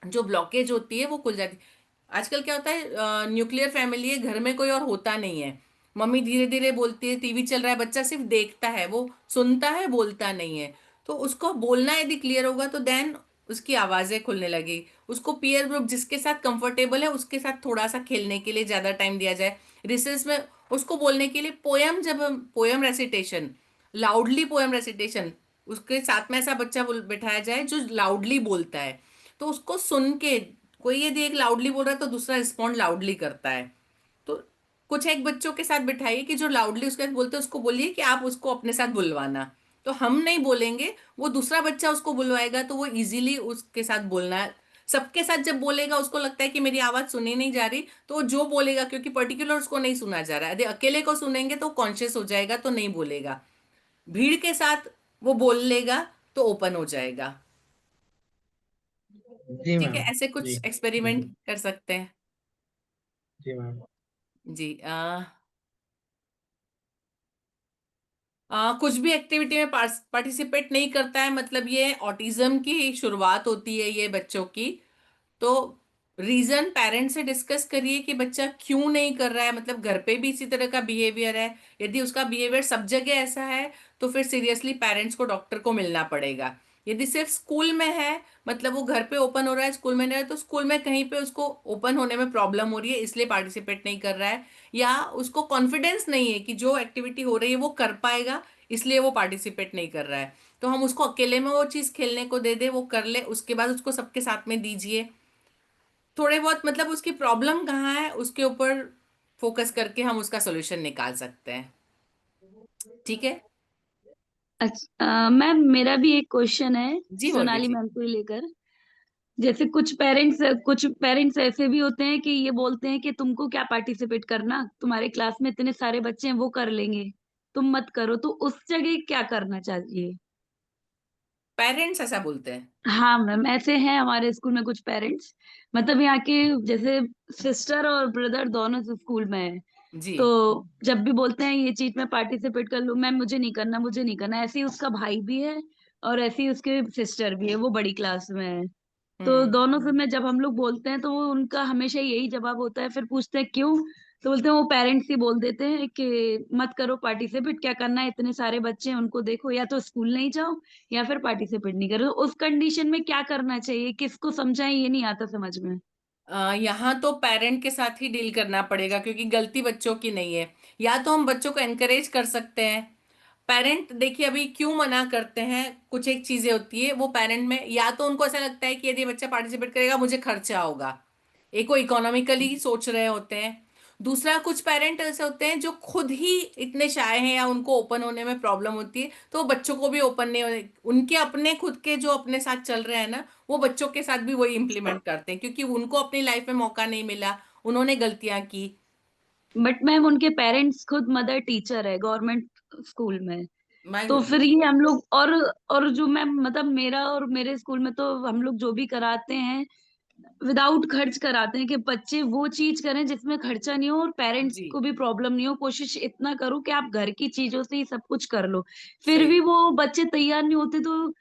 जो ब्लॉकेज होती है वो खुल जाती है। आजकल क्या होता है, न्यूक्लियर फैमिली है, घर में कोई और होता नहीं है, मम्मी धीरे धीरे बोलती है, टीवी चल रहा है, बच्चा सिर्फ देखता है, वो सुनता है, बोलता नहीं है। तो उसको बोलना यदि क्लियर होगा, तो देन उसकी आवाजें खुलने लगी। उसको पीयर ग्रुप जिसके साथ कंफर्टेबल है उसके साथ थोड़ा सा खेलने के लिए ज्यादा टाइम दिया जाए। रिसेस में उसको बोलने के लिए पोयम, जब poem recitation, loudly poem recitation, उसके साथ में ऐसा बच्चा बैठाया जाए जो लाउडली बोलता है, तो उसको सुन के कोई यदि एक लाउडली बोल रहा है तो दूसरा रिस्पॉन्ड लाउडली करता है। तो कुछ एक बच्चों के साथ बिठाइए कि जो लाउडली उसके साथ बोलते हैं उसको बोलिए कि आप उसको अपने साथ बुलवाना। तो हम नहीं बोलेंगे, वो दूसरा बच्चा उसको बुलवाएगा, तो वो इजीली उसके साथ बोलना है। सबके साथ जब बोलेगा उसको लगता है कि मेरी आवाज सुनी नहीं जा रही, तो वो जो बोलेगा, क्योंकि पर्टिकुलर उसको नहीं सुना जा रहा है, यदि अकेले को सुनेंगे तो कॉन्शियस हो जाएगा तो नहीं बोलेगा। भीड़ के साथ वो बोल लेगा तो ओपन हो जाएगा।
जी
ठीक है,
मैम।
ऐसे
जी
कुछ एक्सपेरिमेंट कर सकते हैं।
जी मैम।
जी। कुछ भी एक्टिविटी में पार्टिसिपेट नहीं करता है, मतलब ये ऑटिज्म की शुरुआत होती है ये बच्चों की। तो रीजन पेरेंट्स से डिस्कस करिए कि बच्चा क्यों नहीं कर रहा है, मतलब घर पे भी इसी तरह का बिहेवियर है। यदि उसका बिहेवियर सब जगह ऐसा है तो फिर सीरियसली पेरेंट्स को डॉक्टर को मिलना पड़ेगा। यदि सिर्फ स्कूल में है, मतलब वो घर पे ओपन हो रहा है स्कूल में नहीं है, तो स्कूल में कहीं पे उसको ओपन होने में प्रॉब्लम हो रही है इसलिए पार्टिसिपेट नहीं कर रहा है, या उसको कॉन्फिडेंस नहीं है कि जो एक्टिविटी हो रही है वो कर पाएगा इसलिए वो पार्टिसिपेट नहीं कर रहा है, तो हम उसको अकेले में वो चीज खेलने को दे दे, वो कर ले, उसके बाद उसको सबके साथ में दीजिए। थोड़े बहुत मतलब उसकी प्रॉब्लम कहाँ है उसके ऊपर फोकस करके हम उसका सोल्यूशन निकाल सकते हैं। ठीक है।
अच्छा मैम, मेरा भी एक क्वेश्चन है
जी मौर्य
सोनाली
जी।
मैम को ही लेकर। जैसे कुछ पेरेंट्स ऐसे भी होते हैं कि ये बोलते हैं कि तुमको क्या पार्टिसिपेट करना, तुम्हारे क्लास में इतने सारे बच्चे हैं वो कर लेंगे, तुम मत करो, तो उस जगह क्या करना चाहिए?
पेरेंट्स ऐसा बोलते हैं?
हाँ मैम, ऐसे हैं हमारे स्कूल में कुछ पेरेंट्स। मतलब यहाँ के जैसे सिस्टर और ब्रदर दोनों स्कूल में है,
जी।
तो जब भी बोलते हैं ये चीज में पार्टिसिपेट कर लो, मैम मुझे नहीं करना, मुझे नहीं करना। ऐसे ही उसका भाई भी है और ऐसे ही उसके सिस्टर भी है, वो बड़ी क्लास में है। तो
हम्म।
दोनों फिर में जब हम लोग बोलते हैं तो वो उनका हमेशा यही जवाब होता है। फिर पूछते हैं क्यों, तो बोलते हैं वो पेरेंट्स ही बोल देते हैं कि मत करो पार्टिसिपेट, क्या करना है, इतने सारे बच्चे हैं उनको देखो, या तो स्कूल नहीं जाओ या फिर पार्टिसिपेट नहीं करो। तो उस कंडीशन में क्या करना चाहिए, किसको समझाएं, ये नहीं आता समझ में।
यहाँ तो पेरेंट के साथ ही डील करना पड़ेगा क्योंकि गलती बच्चों की नहीं है। या तो हम बच्चों को एनकरेज कर सकते हैं। पेरेंट देखिए अभी क्यों मना करते हैं, कुछ एक चीजें होती है वो पेरेंट में, या तो उनको ऐसा लगता है कि यदि बच्चा पार्टिसिपेट करेगा मुझे खर्चा होगा, एक वो इकोनॉमिकली सोच रहे होते हैं। दूसरा, कुछ पेरेंट ऐसे होते हैं जो खुद ही इतने शाय हैं या उनको ओपन होने में प्रॉब्लम होती है, तो वो बच्चों को भी ओपन नहीं होने, उनके अपने खुद के जो अपने साथ चल रहे हैं ना, वो बच्चों के साथ भी वही इंप्लीमेंट करते हैं क्योंकि उनको अपनी लाइफ में मौका नहीं मिला, उन्होंने गलतियां की।
बट मैम उनके पेरेंट्स खुद मदर टीचर है गवर्नमेंट स्कूल में।
माय
तो फिर
गुडनेस।
ये हम लोग और जो मैम मतलब मेरा और मेरे स्कूल में तो हम लोग जो भी कराते हैं विदाउट खर्च कराते हैं, कि बच्चे वो चीज करें जिसमें खर्चा नहीं हो और पेरेंट्स
जी।
को भी प्रॉब्लम नहीं हो। कोशिश इतना करो कि आप घर की चीजों से ही सब कुछ कर लो। फिर
सही।
भी वो बच्चे तैयार नहीं होते, तो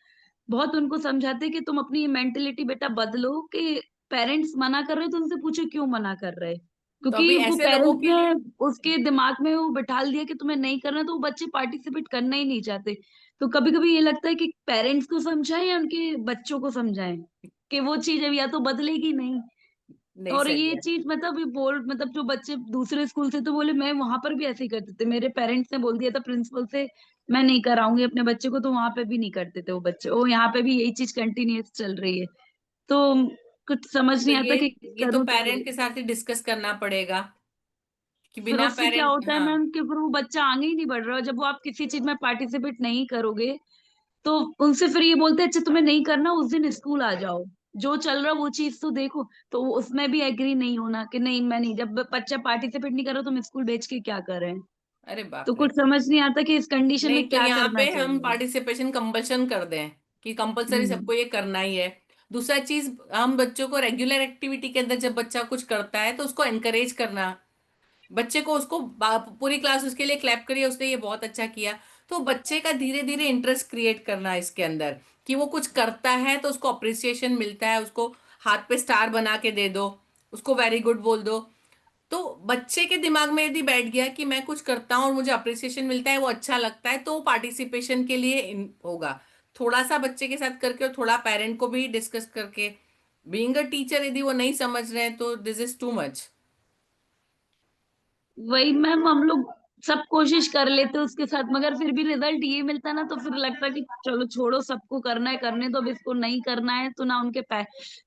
बहुत उनको समझाते हैं कि तुम अपनी मेंटेलिटी बेटा बदलो, कि पेरेंट्स मना कर रहे तो उनसे पूछो क्यों मना कर रहे।
तो
क्योंकि
अभी
वो
ऐसे लोगों
पेरेंट्स
के
ने
लिए।
उसके दिमाग में वो बिठाल दिया कि तुम्हें नहीं करना, तो वो बच्चे पार्टिसिपेट करना ही नहीं चाहते। तो कभी कभी ये लगता है कि पेरेंट्स को समझाएं या उनके बच्चों को समझाएं, कि वो चीज अब या तो बदलेगी नहीं।
नहीं,
और
सही
ये
है।
चीज मतलब ये बोल मतलब जो बच्चे दूसरे स्कूल से तो बोले मैं वहां पर भी ऐसे ही करते थे, मेरे पेरेंट्स ने बोल दिया था प्रिंसिपल से मैं नहीं कराऊंगी अपने बच्चे को, तो वहां पे भी नहीं करते थे वो बच्चे, वो यहाँ पे भी यही चीज कंटिन्यूअस चल रही है। तो कुछ समझ
तो
नहीं आता कि
ये तो
करूँ तो
पेरेंट
करूँ।
के साथ ही डिस्कस करना पड़ेगा कि
फिर
बिना
उससे क्या
पेरेंट।
होता है
हाँ।
मैम कि फिर वो बच्चा आगे ही नहीं बढ़ रहा, जब वो आप किसी चीज में पार्टिसिपेट नहीं करोगे तो उनसे फिर ये बोलते हैं अच्छा तुम्हें नहीं करना उस दिन स्कूल आ जाओ, जो चल रहा वो चीज तो देखो। तो वो उसमें भी एग्री नहीं होना कि नहीं मैं नहीं, जब बच्चा पार्टिसिपेट नहीं कर रहा तो हम स्कूल भेज के क्या करें।
अरे
तो
बाप रे।
कुछ समझ नहीं आता कि इस कंडीशन में
नहीं, तो
क्या
यहाँ
करना
पे हम
चाहिए।
पार्टिसिपेशन कंपल्शन कर दें कि कंपलसरी
हम्म।
सबको ये करना ही है। दूसरा चीज, हम बच्चों को रेगुलर एक्टिविटी के अंदर जब बच्चा कुछ करता है तो उसको एनकरेज करना, बच्चे को उसको पूरी क्लास उसके लिए क्लैप करिए उसने ये बहुत अच्छा किया, तो बच्चे का धीरे धीरे इंटरेस्ट क्रिएट करना इसके अंदर कि वो कुछ करता है तो उसको अप्रिसिएशन मिलता है, उसको हाथ पे स्टार बना के दे दो, उसको वेरी गुड बोल दो। तो बच्चे के दिमाग में यदि बैठ गया कि मैं कुछ करता हूँ और मुझे अप्रिसिएशन मिलता है, वो अच्छा लगता है, तो पार्टिसिपेशन के लिए होगा। थोड़ा सा बच्चे के साथ करके और थोड़ा पेरेंट को भी डिस्कस करके, बीइंग अ टीचर यदि वो नहीं समझ रहे हैं तो दिस इज टू मच।
वही मैम, हम लोग सब कोशिश कर लेते उसके साथ, मगर फिर भी रिजल्ट ये मिलता ना, तो फिर लगता कि चलो छोड़ो, सबको करना है करने दो, अब इसको नहीं करना है तो ना उनके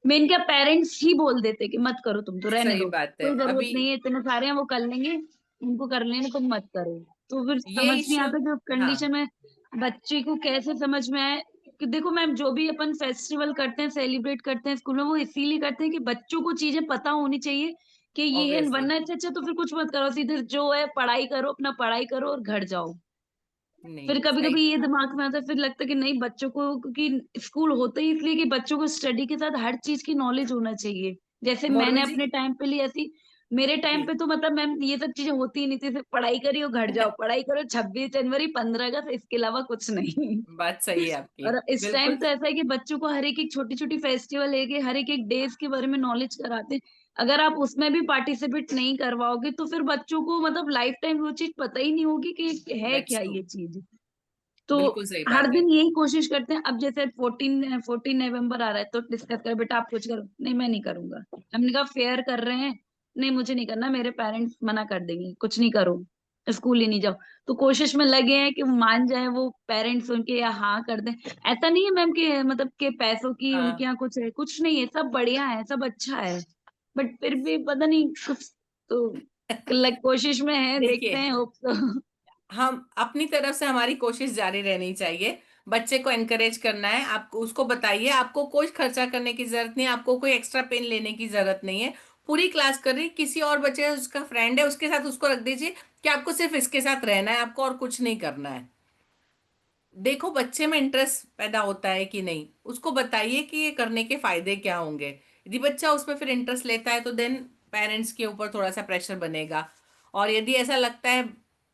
मेन क्या पेरेंट्स ही बोल देते कि मत करो, तुम तो रहने
सही
दो,
बात है।
कोई जरूरत
अभी
नहीं है, इतने सारे हैं वो कर लेंगे, उनको कर लेने, तुम मत करो। तो फिर
ये
समझ नहीं
इश्यू,
आता कि
हाँ
कंडीशन में बच्चे को कैसे समझ में आए कि देखो मैम, जो भी अपन फेस्टिवल करते हैं, सेलिब्रेट करते हैं स्कूल में, वो इसीलिए करते हैं कि बच्चों को चीजें पता होनी चाहिए कि ये है,
ऑब्वियसली।
वरना इससे अच्छा तो फिर कुछ मत करो, सीधे जो है पढ़ाई करो, अपना पढ़ाई करो और घर जाओ।
नहीं
फिर कभी
सही।
कभी ये दिमाग में आता है, फिर लगता है कि नहीं, बच्चों को, क्योंकि स्कूल होते ही इसलिए कि बच्चों को स्टडी के साथ हर चीज की नॉलेज होना चाहिए। जैसे मैंने
मौर्मी जी।
अपने टाइम पे ली ऐसी, मेरे टाइम
जी।
पे तो मतलब मैम ये सब चीजें होती ही नहीं थी, सिर्फ पढ़ाई करियो घर जाओ, पढ़ाई करो, 26 जनवरी 15 अगस्त, इसके अलावा कुछ नहीं।
बात सही है आपकी।
और इस टाइम
बिल्कुल।
तो ऐसा है कि बच्चों को हर एक एक छोटी छोटी फेस्टिवल है, हर एक एक डेज के बारे में नॉलेज कराते हैं। अगर आप उसमें भी पार्टिसिपेट नहीं करवाओगे तो फिर बच्चों को मतलब लाइफ टाइम वो चीज पता ही नहीं होगी कि है
दैट्स
क्या
ट्रू।
ये चीज। तो
बिल्कुल सही
हर
बात है।
दिन यही कोशिश करते हैं। अब जैसे 14 नवंबर आ रहा है तो डिस्कस कर, बेटा आप कुछ करो, नहीं मैं नहीं करूंगा। हमने कहा फेयर कर रहे हैं, नहीं मुझे नहीं करना, मेरे पेरेंट्स मना कर देंगे, कुछ नहीं करो, स्कूल ही नहीं जाओ। तो कोशिश में लगे हैं कि मान जाए वो पेरेंट्स उनके, या हाँ कर दें। ऐसा नहीं है मैम कि मतलब के पैसों की उनके
हाँ
यहाँ कुछ है, कुछ नहीं है, सब बढ़िया है, सब अच्छा है, बट फिर भी पता नहीं कुछ तो कोशिश में है, देखते
देखिए,
हैं, होप तो।
हम अपनी तरफ से हमारी कोशिश जारी रहनी चाहिए। बच्चे को एनकरेज करना है, आपको उसको बताइए आपको कोई खर्चा करने की जरूरत नहीं है, आपको कोई एक्स्ट्रा पेन लेने की जरूरत नहीं है। पूरी क्लास कर रही, किसी और बच्चे का उसका फ्रेंड है उसके साथ उसको रख दीजिए कि आपको सिर्फ इसके साथ रहना है, आपको और कुछ नहीं करना है। देखो बच्चे में इंटरेस्ट पैदा होता है कि नहीं, उसको बताइए कि ये करने के फायदे क्या होंगे। यदि बच्चा उसमें फिर इंटरेस्ट लेता है तो देन पेरेंट्स के ऊपर थोड़ा सा प्रेशर बनेगा। और यदि ऐसा लगता है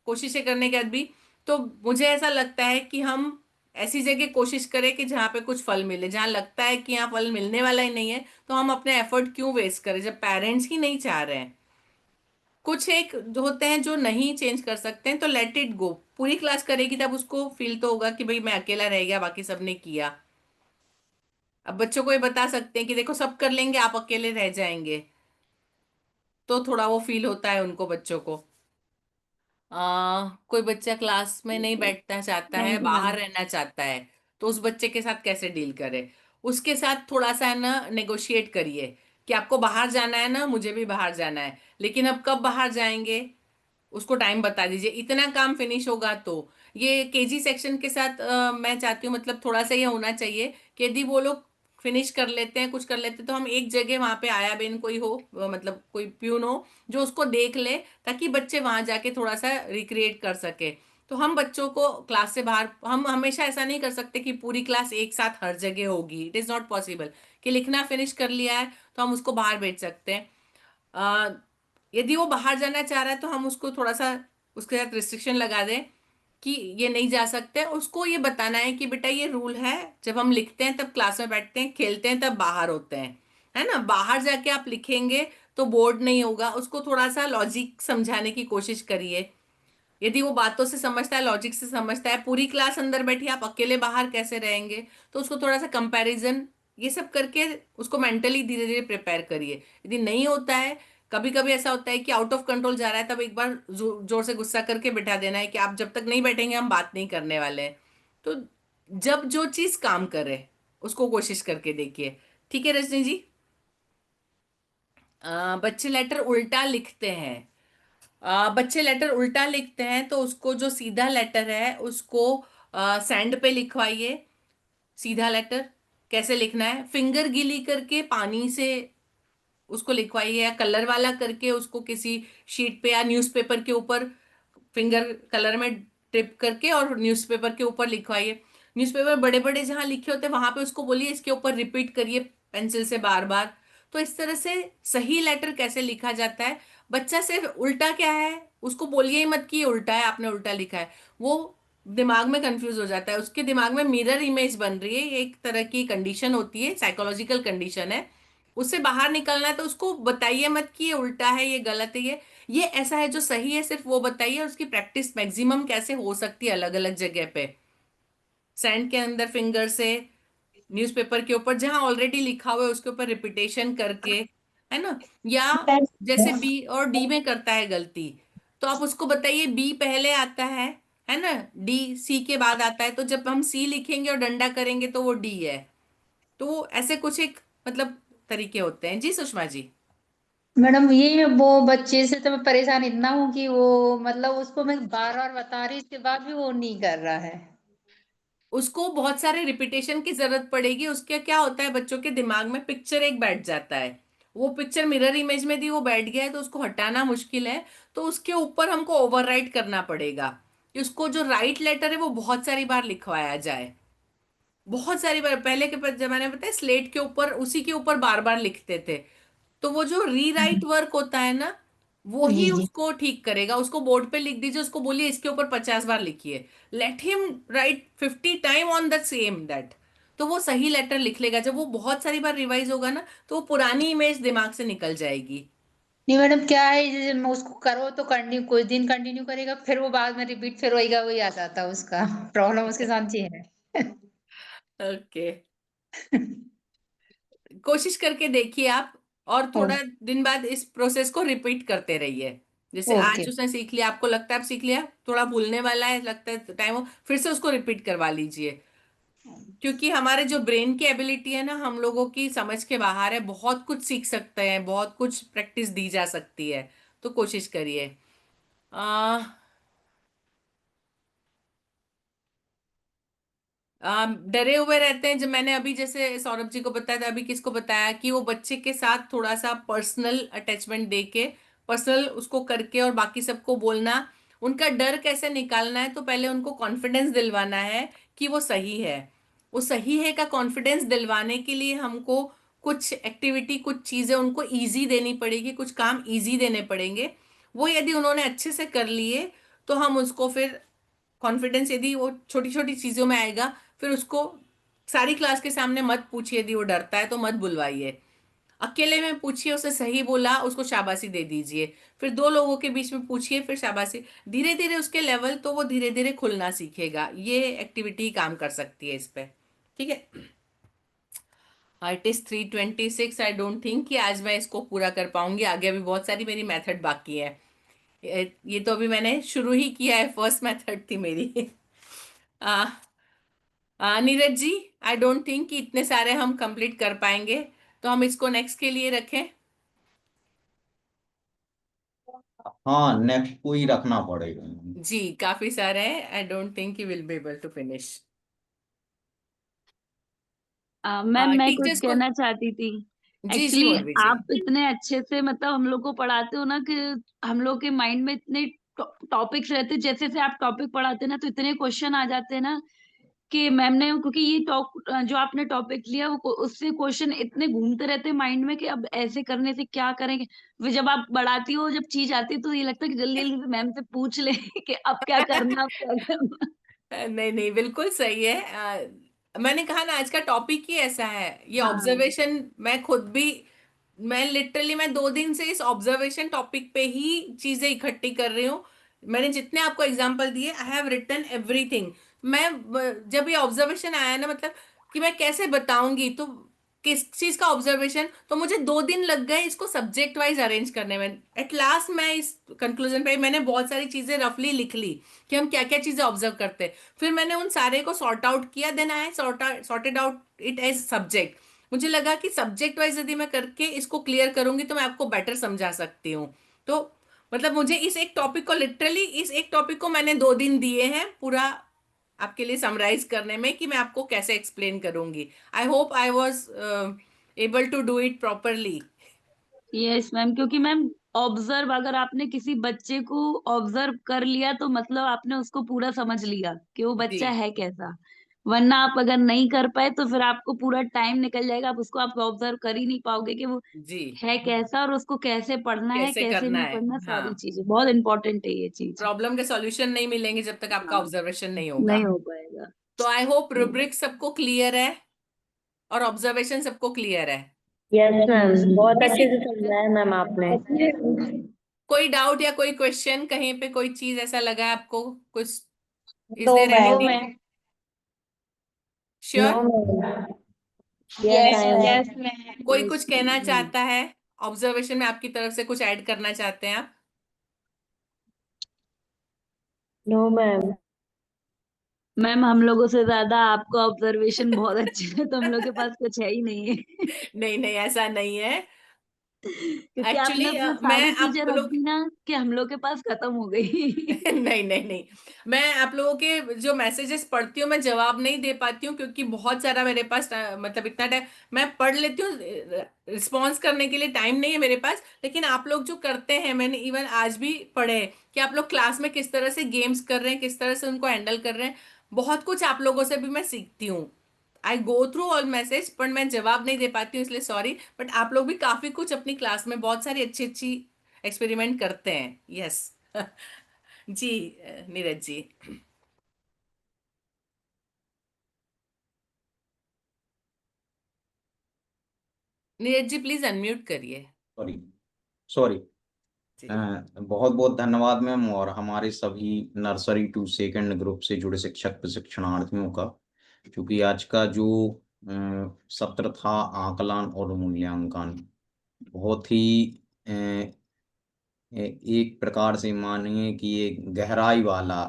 कोशिशें करने के बाद भी, तो मुझे ऐसा लगता है कि हम ऐसी जगह कोशिश करें कि जहाँ पे कुछ फल मिले, जहाँ लगता है कि यहाँ फल मिलने वाला ही नहीं है तो हम अपने एफर्ट क्यों वेस्ट करें जब पेरेंट्स ही नहीं चाह रहे हैं। कुछ एक जो होते हैं जो नहीं चेंज कर सकते हैं तो लेट इट गो। पूरी क्लास करेगी तब उसको फील तो होगा कि भाई मैं अकेला रह गया, बाकी सबने किया। अब बच्चों को ये बता सकते हैं कि देखो सब कर लेंगे, आप अकेले रह जाएंगे, तो थोड़ा वो फील होता है उनको, बच्चों को। कोई बच्चा क्लास में नहीं बैठना चाहता है,
थैंक यू मैम।
बाहर रहना चाहता है, तो उस बच्चे के साथ कैसे डील करे। उसके साथ थोड़ा सा है ना नेगोशिएट करिए कि आपको बाहर जाना है ना, मुझे भी बाहर जाना है, लेकिन अब कब बाहर जाएंगे उसको टाइम बता दीजिए, इतना काम फिनिश होगा तो। ये केजी सेक्शन के साथ मैं चाहती हूँ मतलब थोड़ा सा ये होना चाहिए कि यदि वो लोग फिनिश कर लेते हैं, कुछ कर लेते हैं, तो हम एक जगह वहां पे आया बेन कोई हो, मतलब कोई प्यून हो जो उसको देख ले, ताकि बच्चे वहां जाके थोड़ा सा रिक्रिएट कर सके। तो हम बच्चों को क्लास से बाहर, हम हमेशा ऐसा नहीं कर सकते कि पूरी क्लास एक साथ हर जगह होगी, इट इज नॉट पॉसिबल। कि लिखना फिनिश कर लिया है तो हम उसको बाहर भेज सकते हैं। अ, यदि वो बाहर जाना चाह रहा है तो हम उसको थोड़ा सा उसके साथ रिस्ट्रिक्शन लगा दें कि ये नहीं जा सकते। उसको ये बताना है कि बेटा ये रूल है, जब हम लिखते हैं तब क्लास में बैठते हैं, खेलते हैं तब बाहर होते हैं, है ना। बाहर जाके आप लिखेंगे तो बोर्ड नहीं होगा। उसको थोड़ा सा लॉजिक समझाने की कोशिश करिए। यदि वो बातों से समझता है, लॉजिक से समझता है, पूरी क्लास अंदर बैठी आप अकेले बाहर कैसे रहेंगे, तो उसको थोड़ा सा कंपैरिजन ये सब करके उसको मेंटली धीरे धीरे प्रिपेयर करिए। यदि नहीं होता है, कभी कभी ऐसा होता है कि आउट ऑफ कंट्रोल जा रहा है, तब एक बार जोर से गुस्सा करके बिठा देना है कि आप जब तक नहीं बैठेंगे हम बात नहीं करने वाले हैं। तो जब जो चीज काम करे उसको कोशिश करके देखिए। ठीक है रजनी जी। बच्चे लेटर उल्टा लिखते हैं। बच्चे लेटर उल्टा लिखते हैं तो उसको जो सीधा लेटर है उसको सैंड पे लिखवाइए। सीधा लेटर कैसे लिखना है, फिंगर गीली करके पानी से उसको लिखवाइए, या कलर वाला करके उसको किसी शीट पे या न्यूज़पेपर के ऊपर फिंगर कलर में टिप करके और न्यूज़पेपर के ऊपर लिखवाइए। न्यूज़पेपर बड़े बड़े जहां लिखे होते हैं वहां पे उसको बोलिए इसके ऊपर रिपीट करिए पेंसिल से बार बार। तो इस तरह से सही लेटर कैसे लिखा जाता है। बच्चा सिर्फ उल्टा क्या है उसको बोलिए ही मत कि ये उल्टा है, आपने उल्टा लिखा है। वो दिमाग में कंफ्यूज हो जाता है, उसके दिमाग में मिरर इमेज बन रही है। ये एक तरह की कंडीशन होती है, साइकोलॉजिकल कंडीशन है। उससे बाहर निकलना है तो उसको बताइए मत कि ये उल्टा है, ये गलत है, ये ऐसा है जो सही है, सिर्फ वो बताइए। और उसकी प्रैक्टिस मैक्सिमम कैसे हो सकती है अलग अलग जगह पे, सैंड के अंदर फिंगर से, न्यूज़पेपर के ऊपर जहां ऑलरेडी लिखा हुआ है उसके ऊपर रिपीटेशन करके, है ना। या जैसे बी और डी में करता है गलती, तो आप उसको बताइए बी पहले आता है ना, डी सी के बाद आता है, तो जब हम सी लिखेंगे और डंडा करेंगे तो वो डी है। तो वो ऐसे कुछ एक मतलब तरीके होते हैं। जी सुषमा जी।
मैडम ये वो बच्चे से तो मैं परेशान इतना हूँ कि वो मतलब उसको मैं बार बार बता रही इसके बाद भी वो नहीं कर रहा है।
उसको बहुत सारे रिपीटेशन की जरूरत पड़ेगी। उसके क्या होता है, बच्चों के दिमाग में पिक्चर एक बैठ जाता है, वो पिक्चर मिरर इमेज में थी, वो बैठ गया है, तो उसको हटाना मुश्किल है। तो उसके ऊपर हमको ओवरराइट करना पड़ेगा कि उसको जो राइट लेटर है वो बहुत सारी बार लिखवाया जाए। बहुत सारी बार पहले के जमाने में पता है स्लेट के ऊपर उसी के ऊपर बार बार लिखते थे। तो वो जो रीराइट वर्क होता है ना, वो ही
जी जी।
उसको ठीक करेगा। उसको बोर्ड पे लिख दीजिए, उसको बोलिए इसके ऊपर 50 बार लिखिए, let him right 50 time on the same that. तो वो सही लेटर लिख लेगा। जब वो बहुत सारी बार रिवाइज होगा ना, तो वो पुरानी इमेज दिमाग से निकल जाएगी।
नहीं मैडम क्या है जैसे मैं उसको करो तो कंटिन्यू कुछ दिन कंटिन्यू करेगा फिर वो बाद में रिपीट फिर वही आ जाता है उसका प्रॉब्लम उसके साथ ये है।
ओके, कोशिश करके देखिए आप। और थोड़ा दिन बाद इस प्रोसेस को रिपीट करते रहिए। जैसे
ओके।
आज उसने सीख लिया, आपको लगता है आप सीख लिया, थोड़ा भूलने वाला है, लगता है टाइम हो, फिर से उसको रिपीट करवा लीजिए। क्योंकि हमारे जो ब्रेन की एबिलिटी है ना, हम लोगों की समझ के बाहर है। बहुत कुछ सीख सकते हैं, बहुत कुछ प्रैक्टिस दी जा सकती है। तो कोशिश करिए। आ, डरे हुए रहते हैं। जब मैंने अभी जैसे सौरभ जी को बताया था, अभी किसको बताया कि वो बच्चे के साथ थोड़ा सा पर्सनल अटैचमेंट दे के, पर्सनल उसको करके और बाकी सबको बोलना, उनका डर कैसे निकालना है। तो पहले उनको कॉन्फिडेंस दिलवाना है कि वो सही है। वो सही है का कॉन्फिडेंस दिलवाने के लिए हमको कुछ एक्टिविटी, कुछ चीजें उनको इजी देनी पड़ेगी, कुछ काम इजी देने पड़ेंगे। वो यदि उन्होंने अच्छे से कर लिए, तो हम उसको फिर कॉन्फिडेंस, यदि वो छोटी छोटी चीजों में आएगा, फिर उसको सारी क्लास के सामने मत पूछिए। यदि वो डरता है तो मत बुलवाइए, अकेले में पूछिए। उसे सही बोला, उसको शाबाशी दे दीजिए। फिर दो लोगों के बीच में पूछिए, फिर शाबाशी। धीरे धीरे उसके लेवल, तो वो धीरे धीरे खुलना सीखेगा। ये एक्टिविटी काम कर सकती है इस पे। ठीक है। It is 3:26। I don't think कि आज मैं इसको पूरा कर पाऊंगी। आगे अभी बहुत सारी मेरी मेथड बाकी है। ये तो अभी मैंने शुरू ही किया है, फर्स्ट मेथड थी मेरी। आ, नीरज जी, आई डोंट थिंक कि इतने सारे हम कंप्लीट कर पाएंगे, तो हम इसको नेक्स्ट के लिए रखें।
हाँ, नेक्स्ट को ही रखना पड़ेगा।
जी, काफी सारे हैं। I don't think he will be able to finish.
Ma'am मैं कुछ
टीचर्स को।
कहना चाहती थी।
जी जी,
एक्चुअली
मौलवी जी।
आप इतने अच्छे से मतलब हम लोग को पढ़ाते हो ना कि हम लोग के माइंड में इतने टॉपिक्स रहते, जैसे से आप टॉपिक पढ़ाते हैं ना तो इतने क्वेश्चन आ जाते हैं ना कि मैम ने, क्योंकि ये टॉप जो आपने टॉपिक लिया वो उससे क्वेश्चन इतने घूमते रहते हैं माइंड में कि अब ऐसे करने से क्या करेंगे। फिर जब आप बढ़ाती हो, जब चीज आती है तो ये लगता है कि जल्दी जल्दी मैम से पूछ ले कि अब क्या करना, अब क्या करना।
नहीं नहीं, बिल्कुल सही है। मैंने कहा ना, आज का टॉपिक ही ऐसा है। ये
हाँ।
ऑब्जर्वेशन, मैं खुद भी, मैं लिटरली मैं 2 दिन से इस ऑब्जर्वेशन टॉपिक पे ही चीजें इकट्ठी कर रही हूँ। मैंने जितने आपको एग्जांपल दिए, आई हैव रिटन एवरीथिंग। मैं जब ये ऑब्जर्वेशन आया ना, मतलब कि मैं कैसे बताऊंगी, तो किस चीज का ऑब्जर्वेशन, तो मुझे 2 दिन लग गए इसको सब्जेक्ट वाइज अरेंज करने में। एट लास्ट मैं इस कंक्लूजन पे, मैंने बहुत सारी चीजें रफली लिख ली कि हम क्या क्या चीजें ऑब्जर्व करते हैं। फिर मैंने उन सारे को सॉर्ट आउट किया, then I sorted out it as subject. मुझे लगा कि सब्जेक्ट वाइज यदि मैं करके इसको क्लियर करूंगी तो मैं आपको बेटर समझा सकती हूँ। तो मतलब मुझे इस एक टॉपिक को, लिटरली इस एक टॉपिक को मैंने 2 दिन दिए हैं पूरा आपके लिए समराइज करने में, कि मैं आपको कैसे एक्सप्लेन करूंगी। I hope I was able to do it properly.
Yes ma'am, क्योंकि मैम ऑब्जर्व, अगर आपने किसी बच्चे को ऑब्जर्व कर लिया तो मतलब आपने उसको पूरा समझ लिया कि वो
जी
बच्चा है कैसा। वरना आप अगर नहीं कर पाए तो फिर आपको पूरा टाइम निकल जाएगा, आप उसको आप ऑब्जर्व कर ही नहीं पाओगे कि वो
जी,
है कैसा और उसको कैसे पढ़ना है
कैसे
कैसे
करना
नहीं
है।
पढ़ना, सारी
हाँ,
चीजें बहुत इंपॉर्टेंट है ये चीज।
प्रॉब्लम के सॉल्यूशन नहीं मिलेंगे जब तक आपका
हाँ,
ऑब्जर्वेशन नहीं होगा।
नहीं हो पाएगा।
तो आई होप रूब्रिक सबको क्लियर है और ऑब्जर्वेशन सबको क्लियर है।
यस मैम बहुत
किसी
अच्छे से समझाया मैम आपने।
कोई डाउट या कोई क्वेश्चन, कहीं पे कोई चीज ऐसा लगा है आपको कुछ? Is
no
there
ma'am.
Anything?
No
sure?
Ma'am. Yes
yes
ma'am.
Ma'am.
कोई कुछ कहना चाहता है ऑब्जर्वेशन में, आपकी तरफ से कुछ ऐड करना चाहते हैं आप?
No ma'am.
मैम हम लोगों से ज्यादा आपका ऑब्जर्वेशन बहुत अच्छे है, तो हम लोग के पास कुछ है ही नहीं है।
नहीं नहीं, ऐसा नहीं है।
क्योंकि आपने
एक्चुअली
अपनी
मैं
सारी
आप
चीजें रख
लोग
दी ना कि हम लोग के पास खत्म हो गई।
नहीं नहीं नहीं, मैं आप लोगों के जो मैसेजेस पढ़ती हूँ मैं जवाब नहीं दे पाती हूँ, क्योंकि बहुत सारा मेरे पास मतलब इतना टाइम मैं पढ़ लेती हूँ, रिस्पॉन्स करने के लिए टाइम नहीं है मेरे पास। लेकिन आप लोग जो करते हैं, मैंने इवन आज भी पढ़े हैं कि आप लोग क्लास में किस तरह से गेम्स कर रहे हैं, किस तरह से उनको हैंडल कर रहे हैं। बहुत कुछ आप लोगों से भी मैं सीखती हूँ। आई गो थ्रू ऑल मैसेज, पर मैं जवाब नहीं दे पाती हूँ, इसलिए सॉरी। बट आप लोग भी काफी कुछ अपनी क्लास में बहुत सारी अच्छी अच्छी एक्सपेरिमेंट करते हैं। यस जी नीरज जी। नीरज जी प्लीज अनम्यूट करिए।
Sorry sorry.
जी
बहुत बहुत धन्यवाद मैम, और हमारे सभी नर्सरी टू सेकंड ग्रुप से जुड़े शिक्षक प्रशिक्षणार्थियों का, क्योंकि आज का जो सत्र था आकलन और मूल्यांकन, बहुत ही एक प्रकार से मानिए कि ये गहराई वाला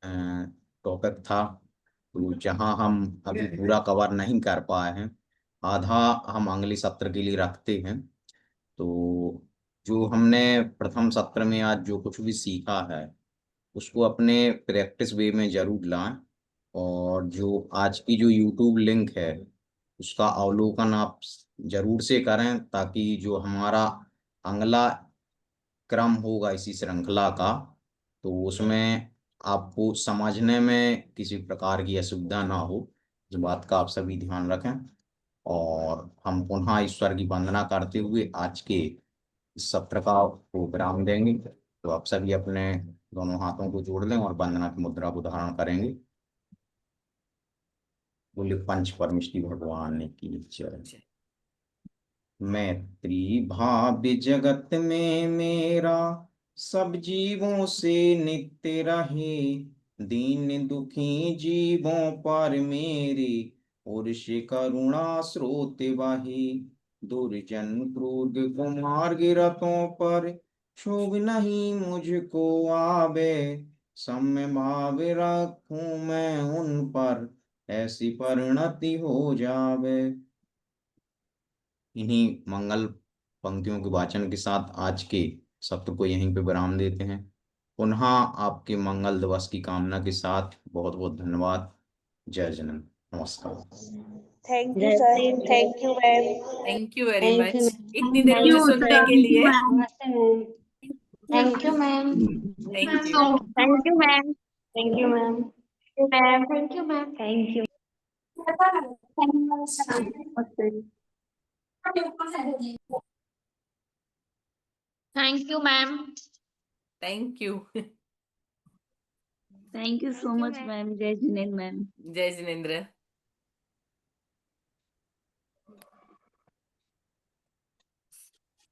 टॉपिक था। तो जहां हम अभी पूरा कवर नहीं कर पाए हैं, आधा हम अगले सत्र के लिए रखते हैं। तो जो हमने प्रथम सत्र में आज जो कुछ भी सीखा है, उसको अपने प्रैक्टिस वे में जरूर लाएं। और जो आज की जो यूट्यूब लिंक है, उसका अवलोकन आप जरूर से करें, ताकि जो हमारा अगला क्रम होगा इसी श्रृंखला का, तो उसमें आपको समझने में किसी प्रकार की असुविधा ना हो। इस बात का आप सभी ध्यान रखें। और हम पुनः ईश्वर की वंदना करते हुए आज के इस सत्र का को विराम देंगे। तो आप सभी अपने दोनों हाथों को जोड़ लें और वंदना की मुद्रा को धारण करेंगे। बोले पंच परमेष्टि भगवान की जय। मैत्री भाव जगत में मेरा सब जीवों से नित्य रहे, दीन दुखी जीवों पर मेरी और से करुणा स्रोत बहे। दुर्जन क्रूर कुमार गिरतों पर क्षोभ नहीं मुझको आवे, सम्य भाव रखूं मैं उन पर ऐसी परिणति हो जावे। इन्हीं मंगल पंक्तियों के वाचन के साथ आज के सत्र को यहीं पे विराम देते हैं। पुनः आपके मंगल दिवस की कामना के साथ बहुत बहुत धन्यवाद। जय जनन। नमस्कार।
Thank you sir, thank you ma'am.
Thank you very
thank you
much इतनी देर
थैंक
मुझे
यू
सुनने
सर,
के लिए।
नमस्ते ma'am. Thank you ma'am.
Thank you.
Thank you ma'am. Thank you ma'am. Ma'am thank you ma'am. Thank you. Thank you ma'am.
Thank you.
Thank you so much ma'am. जय Jinendra ma'am.
जय जिनेन्द्र।